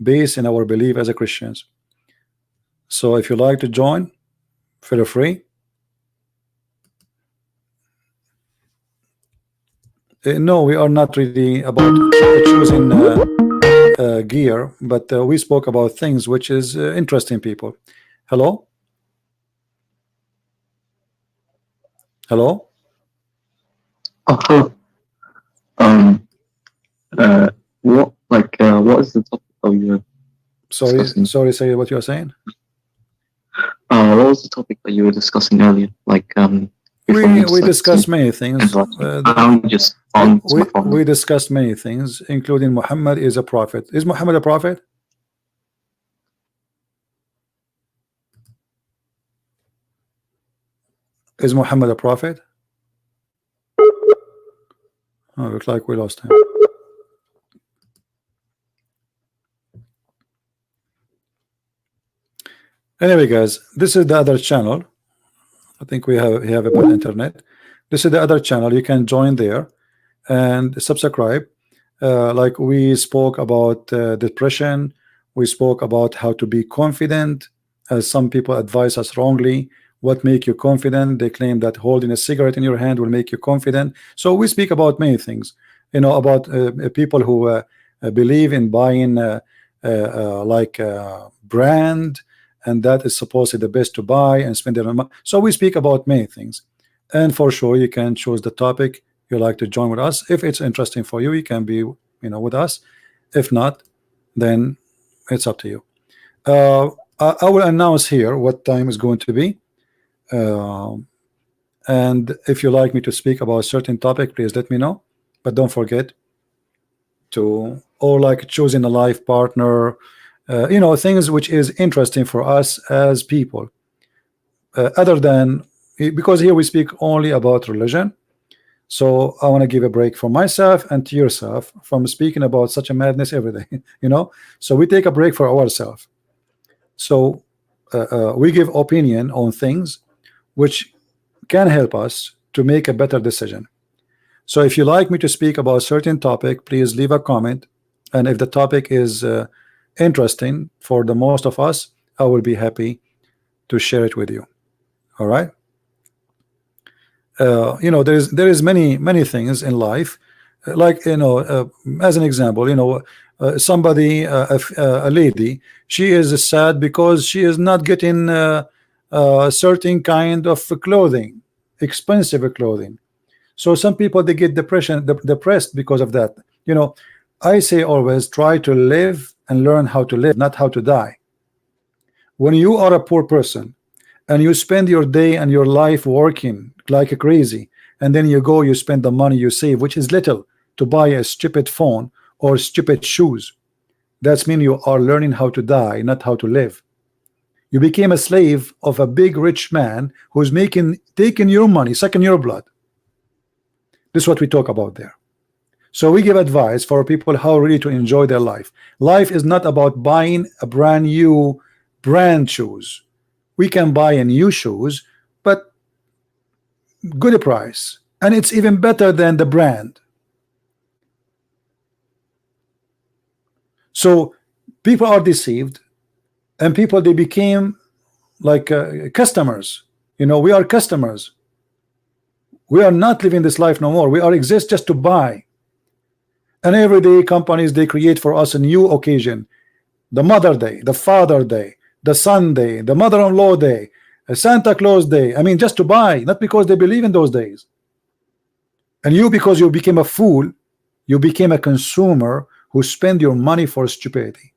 based in our belief as a Christians. So if you like to join, feel free. No, we are not really about choosing gear, but we spoke about things which is interesting people. Hello? Hello? Oh, what is the topic of your discussing? Sorry, say what you are saying. What was the topic that you were discussing earlier? We discussed many things. We discussed many things, including Muhammad is a prophet. Is Muhammad a prophet? Is Muhammad a prophet? Oh, looks like we lost him. Anyway, guys, this is the other channel. I think we have a bad internet. This is the other channel. You can join there and subscribe. Like we spoke about depression. We spoke about how to be confident, as some people advise us wrongly. What make you confident? They claim that holding a cigarette in your hand will make you confident. So we speak about many things, you know, about people who believe in buying like brand, and that is supposedly the best to buy and spend their money. So we speak about many things, and for sure you can choose the topic you like to join with us. If it's interesting for you, you can be, you know, with us. If not, then it's up to you. I will announce here what time is going to be. And if you like me to speak about a certain topic, please let me know. But don't forget to, or like choosing a life partner, you know, things which is interesting for us as people, other than, because here we speak only about religion. So I want to give a break for myself and to yourself from speaking about such a madness every day, you know. So we take a break for ourselves. So we give opinion on things which can help us to make a better decision. So if you like me to speak about a certain topic, please leave a comment, and if the topic is interesting for the most of us, I will be happy to share it with you. All right. You know, there is many things in life, like, you know, as an example, you know, somebody, a lady, she is sad because she is not getting a certain kind of clothing, expensive clothing. So some people, they get depressed because of that. You know, I say always try to live and learn how to live, not how to die. When you are a poor person and you spend your day and your life working like a crazy, and then you spend the money you save, which is little, to buy a stupid phone or stupid shoes, that's mean you are learning how to die, not how to live. You became a slave of a big rich man who's taking your money, sucking your blood. This is what we talk about there. So we give advice for people how really to enjoy their life. Life is not about buying a brand new brand shoes. We can buy a new shoes, but good price, and it's even better than the brand. So people are deceived, and people, they became like customers. You know, we are customers. We are not living this life no more. We are exist just to buy. And every day companies, they create for us a new occasion: the Mother Day, the Father Day, the Son Day, the Mother-in-law Day, a Santa Claus Day. I mean, just to buy, not because they believe in those days. And you, because you became a fool, you became a consumer who spend your money for stupidity.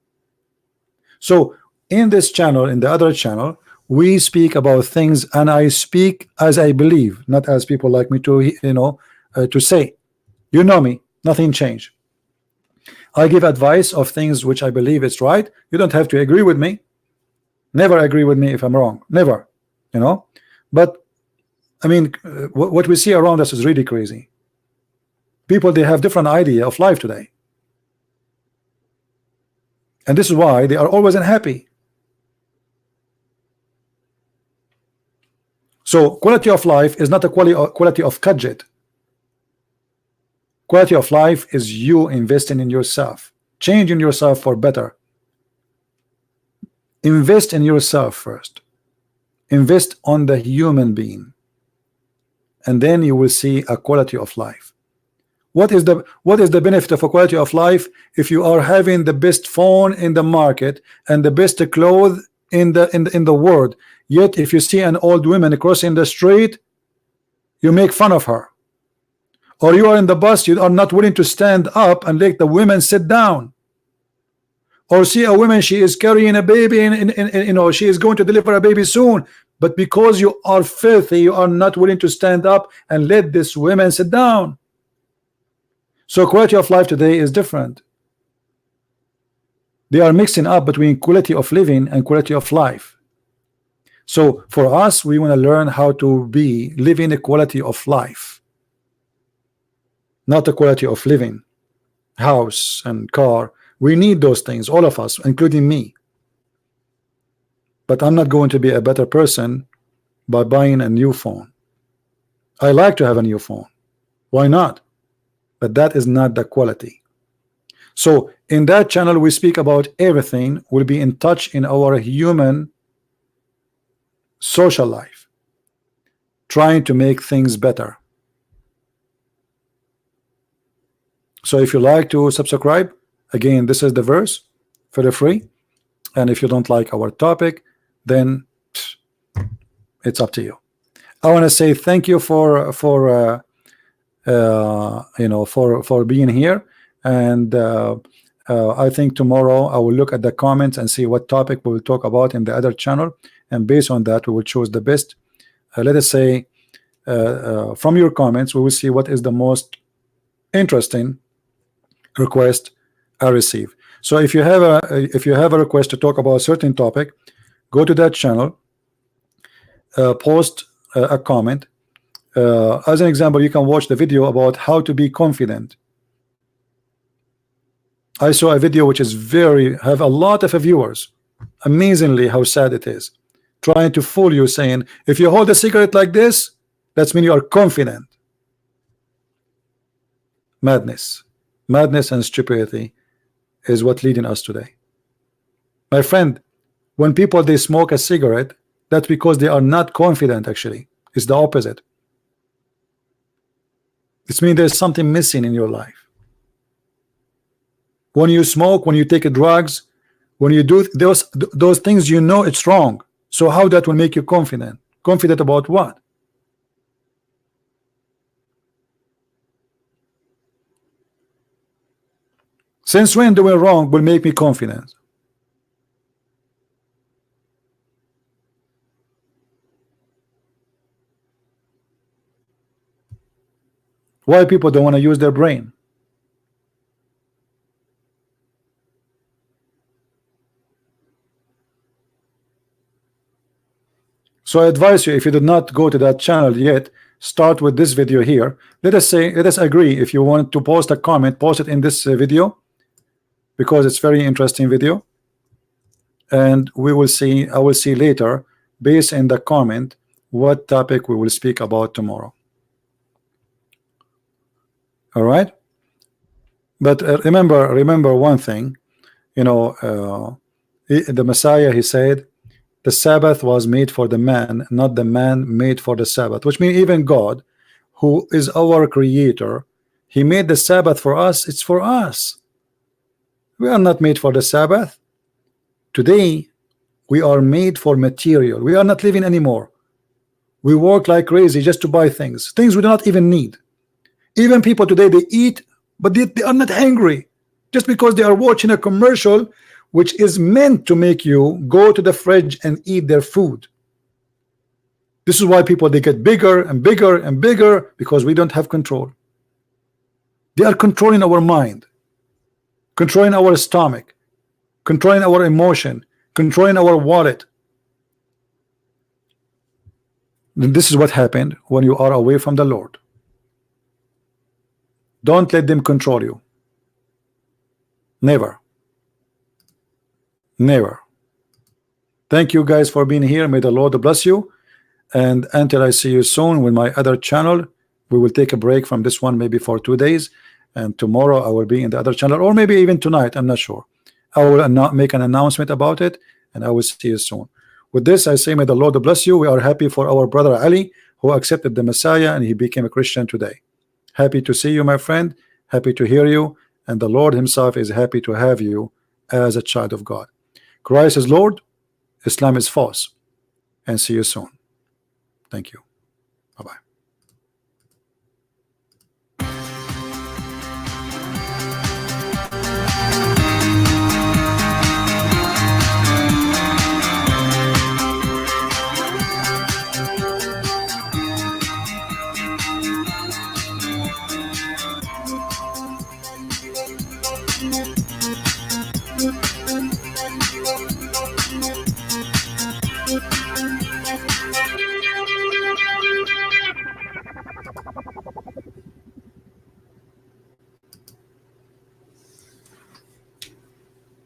So in this channel, in the other channel, we speak about things, and I speak as I believe, not as people like me to, you know, to say. You know me, nothing changed. I give advice of things which I believe is right. You don't have to agree with me. Never agree with me if I'm wrong. Never, you know. But I mean, what we see around us is really crazy. People, they have different idea of life today, and this is why they are always unhappy. So quality of life is not a quality of gadget. Quality of life is you investing in yourself, changing yourself for better. Invest in yourself first. Invest on the human being, and then you will see a quality of life. What is the benefit of a quality of life if you are having the best phone in the market and the best clothes in the world, yet if you see an old woman crossing the street, you make fun of her? Or you are in the bus, you are not willing to stand up and let the women sit down. Or see a woman, she is carrying a baby, you know, she is going to deliver a baby soon, but because you are filthy, you are not willing to stand up and let this woman sit down. So quality of life today is different. They are mixing up between quality of living and quality of life. So for us, we want to learn how to be living a quality of life, not the quality of living, house and car. We need those things, all of us, including me. But I'm not going to be a better person by buying a new phone. I like to have a new phone. Why not? But that is not the quality. So in that channel, we speak about everything. We'll be in touch in our human social life, trying to make things better. So if you like to subscribe, again, this is the verse, feel free. And if you don't like our topic, then it's up to you. I want to say thank you for you know, for being here, and I think tomorrow I will look at the comments and see what topic we will talk about in the other channel, and based on that we will choose the best. Let us say from your comments we will see what is the most interesting request I receive. So if you have a request to talk about a certain topic, go to that channel, post a comment. As an example, you can watch the video about how to be confident. I saw a video which is have a lot of viewers. Amazingly how sad it is, trying to fool you, saying if you hold a cigarette like this, that's mean you are confident. Madness and stupidity is what leading us today, my friend. When people they smoke a cigarette, that's because they are not confident. Actually, it's the opposite. It means there's something missing in your life. When you smoke, when you take drugs, when you do those things, you know it's wrong. So how that will make you confident? Confident about what? Since when doing wrong will make me confident? Why people don't want to use their brain? So I advise you, if you did not go to that channel yet, start with this video here. Let us agree. If you want to post a comment, post it in this video, because it's very interesting video, and we will see. I will see later, based in the comment, what topic we will speak about tomorrow. All right, but remember one thing, you know, the Messiah, he said the Sabbath was made for the man, not the man made for the Sabbath, which means even God, who is our creator, he made the Sabbath for us. It's for us. We are not made for the Sabbath. Today we are made for material. We are not living anymore. We work like crazy just to buy things we do not even need. Even people today, they eat, but they are not hungry, just because they are watching a commercial which is meant to make you go to the fridge and eat their food. This is why people, they get bigger and bigger and bigger, because we don't have control. They are controlling our mind, controlling our stomach, controlling our emotion, controlling our wallet. This is what happened when you are away from the Lord. Don't let them control you. Never. Never. Thank you guys for being here. May the Lord bless you. And until I see you soon with my other channel, we will take a break from this one maybe for 2 days. And tomorrow I will be in the other channel, or maybe even tonight. I'm not sure. I will make an announcement about it, and I will see you soon. With this, I say, may the Lord bless you. We are happy for our brother Ali, who accepted the Messiah and he became a Christian today. Happy to see you, my friend. Happy to hear you. And the Lord himself is happy to have you as a child of God. Christ is Lord. Islam is false. And see you soon. Thank you. Bye-bye.